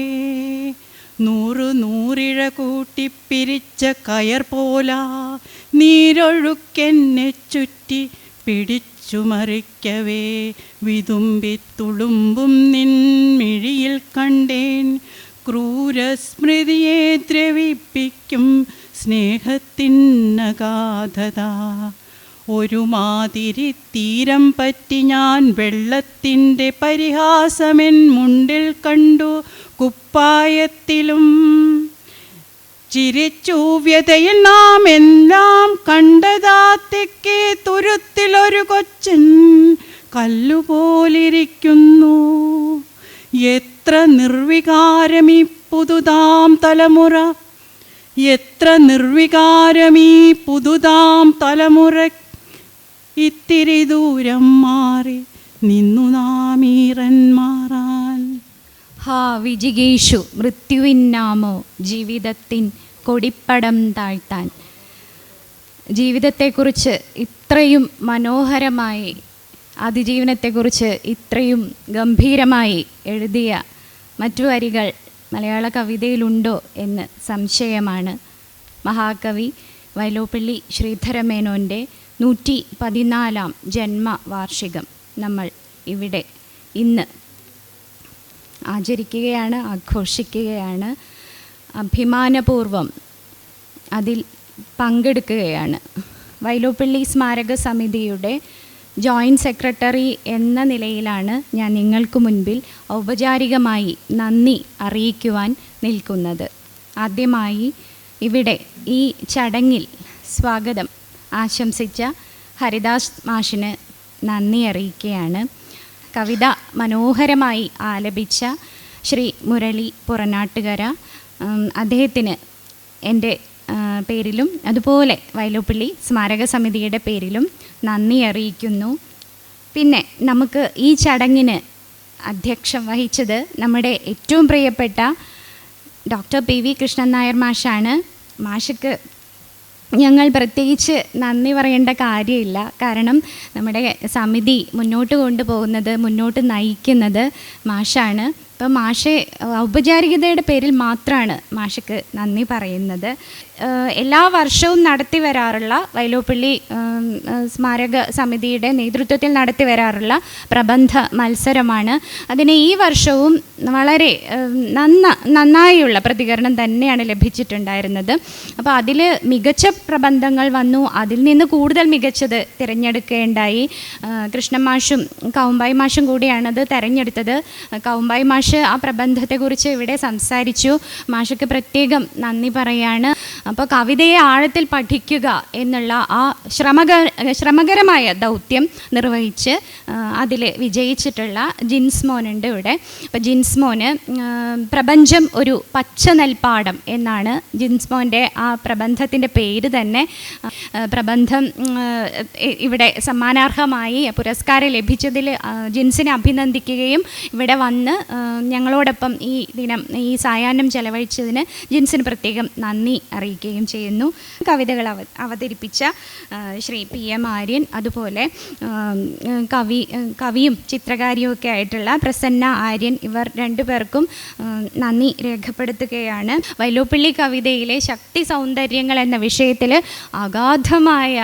നൂറിഴ കൂട്ടിപ്പിരിച്ച കയർ പോലാ നീരൊഴുക്കെന്നെ ചുറ്റി പിടിച്ചുമറിക്കവേ. വിതുമ്പിത്തുളുമ്പും നിൻമിഴിയിൽ കണ്ടേൻ ക്രൂരസ്മൃതിയെ ദ്രവിപ്പിക്കും സ്നേഹത്തിനഗാധത. ഒരുമാതിരി തീരം പറ്റി ഞാൻ വെള്ളത്തിൻ്റെ പരിഹാസമെൻ മുണ്ടിൽ കണ്ടു. കുപ്പായത്തിലും ചിരിച്ചു വ്യതയിൽ നാം എല്ലാം കണ്ടതാ. തെക്കേ തുരുത്തിലൊരു കൊച്ചൻ കല്ലുപോലിരിക്കുന്നു. എത്ര നിർവികാരമീ പുതുതാം തലമുറ, എത്ര നിർവികാരമീ പുതുതാം തലമുറ. ഇത്തിരി ദൂരം മാറി നിന്നു നാം ഈറന്മാറാൻ. ഹാ വിജിഗീഷു മൃത്യുവിന്നാമോ ജീവിതത്തിൻ കൊടിപ്പടം താഴ്ത്താൻ. ജീവിതത്തെക്കുറിച്ച് ഇത്രയും മനോഹരമായി, അതിജീവനത്തെക്കുറിച്ച് ഇത്രയും ഗംഭീരമായി എഴുതിയ മറ്റു വരികൾ മലയാള കവിതയിലുണ്ടോ എന്ന് സംശയമാണ്. മഹാകവി വൈലോപ്പിള്ളി ശ്രീധരമേനോൻ്റെ 114 ജന്മവാർഷികം നമ്മൾ ഇവിടെ ഇന്ന് ആചരിക്കുകയാണ്, ആഘോഷിക്കുകയാണ്. അഭിമാനപൂർവം അതിൽ പങ്കെടുക്കുകയാണ്. വൈലോപ്പിള്ളി സ്മാരക സമിതിയുടെ ജോയിൻറ്റ് സെക്രട്ടറി എന്ന നിലയിലാണ് ഞാൻ നിങ്ങൾക്ക് മുൻപിൽ ഔപചാരികമായി നന്ദി അറിയിക്കുവാൻ നിൽക്കുന്നത്. ആദ്യമായി ഇവിടെ ഈ ചടങ്ങിൽ സ്വാഗതം ആശംസിച്ച ഹരിദാസ് മാഷിന് നന്ദി അറിയിക്കുകയാണ്. കവിത മനോഹരമായി ആലപിച്ച ശ്രീ മുരളി പുറനാട്ടുകര, അദ്ദേഹത്തിന് എൻ്റെ പേരിലും അതുപോലെ വൈലോപ്പിള്ളി സ്മാരക സമിതിയുടെ പേരിലും നന്ദി അറിയിക്കുന്നു. പിന്നെ നമുക്ക് ഈ ചടങ്ങിന് അധ്യക്ഷം വഹിച്ചത് നമ്മുടെ ഏറ്റവും പ്രിയപ്പെട്ട ഡോക്ടർ PV കൃഷ്ണൻ നായർ മാഷാണ്. മാഷക്ക് ഞങ്ങൾ പ്രത്യേകിച്ച് നന്ദി പറയേണ്ട കാര്യമില്ല. കാരണം നമ്മുടെ സമിതി മുന്നോട്ട് കൊണ്ടുപോകുന്നത്, മുന്നോട്ട് നയിക്കുന്നത് മാഷാണ്. അപ്പോൾ മാഷെ ഔപചാരികതയുടെ പേരിൽ മാത്രമാണ് മാഷക്ക് നന്ദി പറയുന്നത്. എല്ലാ വർഷവും നടത്തി വരാറുള്ള വൈലോപ്പിള്ളി സ്മാരക സമിതിയുടെ നേതൃത്വത്തിൽ നടത്തി വരാറുള്ള പ്രബന്ധ മത്സരമാണ്. അതിന് ഈ വർഷവും വളരെ നന്നായുള്ള പ്രതികരണം തന്നെയാണ് ലഭിച്ചിട്ടുണ്ടായിരുന്നത്. അപ്പോൾ അതിൽ മികച്ച പ്രബന്ധങ്ങൾ വന്നു. അതിൽ നിന്ന് കൂടുതൽ മികച്ചത് തിരഞ്ഞെടുക്കുകയുണ്ടായി. കൃഷ്ണൻ മാഷും കൗമ്പായി മാഷും കൂടിയാണത് തിരഞ്ഞെടുത്തത്. കൗമ്പായി മാഷ് ആ പ്രബന്ധത്തെക്കുറിച്ച് ഇവിടെ സംസാരിച്ചു. മാഷക്ക് പ്രത്യേകം നന്ദി പറയാണ്. അപ്പോൾ കവിതയെ ആഴത്തിൽ പഠിക്കുക എന്നുള്ള ആ ശ്രമകരമായ ദൗത്യം നിർവഹിച്ച് അതിൽ വിജയിച്ചിട്ടുള്ള ജിൻസ് മോനുണ്ട് ഇവിടെ. അപ്പോൾ ജിൻസ് മോന് പ്രപഞ്ചം ഒരു പച്ച നെൽപ്പാടം എന്നാണ് ജിൻസ് മോൻ്റെ ആ പ്രബന്ധത്തിൻ്റെ പേര് തന്നെ. പ്രബന്ധം ഇവിടെ സമ്മാനാർഹമായി പുരസ്കാരം ലഭിച്ചതിൽ ജിൻസിനെ അഭിനന്ദിക്കുകയും ഇവിടെ വന്ന് ഞങ്ങളോടൊപ്പം ഈ ദിനം ഈ സായാഹ്നം ചെലവഴിച്ചതിന് ജിൻസിന് പ്രത്യേകം നന്ദി അറിയിക്കുകയും ചെയ്യുന്നു. കവിതകൾ അവതരിപ്പിച്ച ശ്രീ PM ആര്യൻ, അതുപോലെ കവിയും ചിത്രകാരിയും ഒക്കെ ആയിട്ടുള്ള പ്രസന്ന ആര്യൻ, ഇവർ രണ്ടുപേർക്കും നന്ദി രേഖപ്പെടുത്തുകയാണ്. വൈലോപ്പിള്ളി കവിതയിലെ ശക്തി സൗന്ദര്യങ്ങൾ എന്ന വിഷയത്തിൽ അഗാധമായ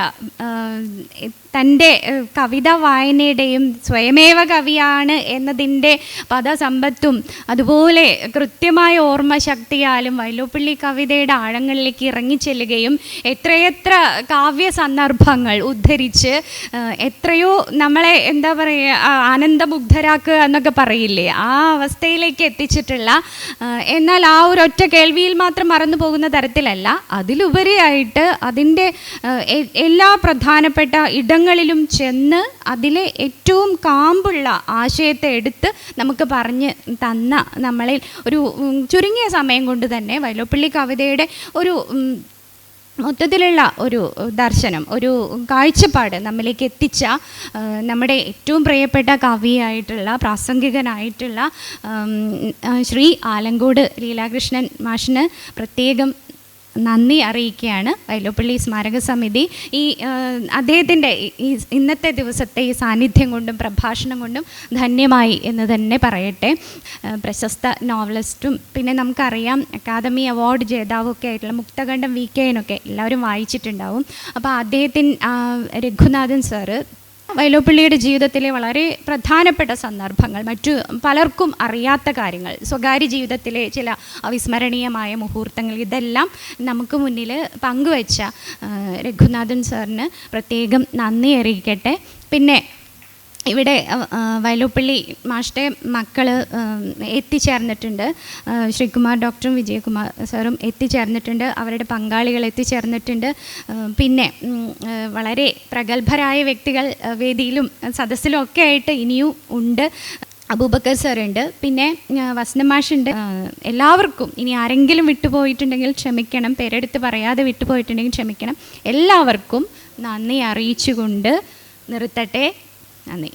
തൻ്റെ കവിത വായനയുടെയും സ്വയമേവ കവിയാണ് എന്നതിൻ്റെ പദസമ്പത്തും അതുപോലെ കൃത്യമായ ഓർമ്മശക്തിയാലും വൈലോപ്പിള്ളി കവിതയുടെ ആഴങ്ങളിലേക്ക് ഇറങ്ങിച്ചെല്ലുകയും എത്രയെത്ര കാവ്യ സന്ദർഭങ്ങൾ ഉദ്ധരിച്ച് എത്രയോ നമ്മളെ എന്താ പറയുക ആനന്ദമുഗ്ധരാക്കുക എന്നൊക്കെ പറയില്ലേ, ആ അവസ്ഥയിലേക്ക് എത്തിച്ചിട്ടുള്ള, എന്നാൽ ആ ഒരു ഒറ്റ കേൾവിയിൽ മാത്രം മറന്നു പോകുന്ന തരത്തിലല്ല, അതിലുപരിയായിട്ട് അതിൻ്റെ എല്ലാ പ്രധാനപ്പെട്ട ഇടങ്ങളിലും ചെന്ന് അതിലെ ഏറ്റവും കാമ്പുള്ള ആശയത്തെ എടുത്ത് നമുക്ക് പറഞ്ഞ് തന്ന നമ്മളിൽ ഒരു ചുരുങ്ങിയ സമയം കൊണ്ട് തന്നെ വൈലോപ്പിള്ളി കവിതയുടെ ഒരു മൊത്തത്തിലുള്ള ഒരു ദർശനം, ഒരു കാഴ്ചപ്പാട് നമ്മളിലേക്ക് എത്തിച്ച നമ്മുടെ ഏറ്റവും പ്രിയപ്പെട്ട കവിയായിട്ടുള്ള പ്രാസംഗികനായിട്ടുള്ള ശ്രീ ആലങ്കോട് ലീലാകൃഷ്ണൻ മാഷിന് പ്രത്യേകം നന്ദി അറിയിക്കുകയാണ്. വൈലോപ്പിള്ളി സ്മാരക സമിതി ഈ അദ്ദേഹത്തിൻ്റെ ഈ ഇന്നത്തെ ദിവസത്തെ ഈ സാന്നിധ്യം കൊണ്ടും പ്രഭാഷണം കൊണ്ടും ധന്യമായി എന്ന് തന്നെ പറയട്ടെ. പ്രശസ്ത നോവലിസ്റ്റും പിന്നെ നമുക്കറിയാം അക്കാദമി അവാർഡ് ജേതാവൊക്കെ ആയിട്ടുള്ള മുക്തകണ്ഠം VK എന്നൊക്കെ എല്ലാവരും വായിച്ചിട്ടുണ്ടാവും. അപ്പോൾ അദ്ദേഹത്തിന് രഘുനാഥൻ സാറ് വൈലോപ്പിള്ളിയുടെ ജീവിതത്തിലെ വളരെ പ്രധാനപ്പെട്ട സന്ദർഭങ്ങൾ, മറ്റു പലർക്കും അറിയാത്ത കാര്യങ്ങൾ, സ്വകാര്യ ജീവിതത്തിലെ ചില അവിസ്മരണീയമായ മുഹൂർത്തങ്ങൾ, ഇതെല്ലാം നമുക്ക് മുന്നിൽ പങ്കുവച്ച രഘുനാഥൻ സാറിന് പ്രത്യേകം നന്ദി അറിയിക്കട്ടെ. പിന്നെ ഇവിടെ വൈലോപ്പിള്ളി മാഷ്ടെ മക്കൾ എത്തിച്ചേർന്നിട്ടുണ്ട്. ശ്രീകുമാർ ഡോക്ടറും വിജയകുമാർ സാറും എത്തിച്ചേർന്നിട്ടുണ്ട്. അവരുടെ പങ്കാളികൾ എത്തിച്ചേർന്നിട്ടുണ്ട്. പിന്നെ വളരെ പ്രഗത്ഭരായ വ്യക്തികൾ വേദിയിലും സദസ്സിലും ഒക്കെ ആയിട്ട് ഇനിയും ഉണ്ട്. അബൂബക്കർ സാറുണ്ട്, പിന്നെ വസന്തമാഷുണ്ട്. എല്ലാവർക്കും ഇനി ആരെങ്കിലും വിട്ടുപോയിട്ടുണ്ടെങ്കിൽ ക്ഷമിക്കണം, പേരെടുത്ത് പറയാതെ വിട്ടുപോയിട്ടുണ്ടെങ്കിൽ ക്ഷമിക്കണം. എല്ലാവർക്കും നന്ദി അറിയിച്ചുകൊണ്ട് നിർത്തട്ടെ. നന്ദി.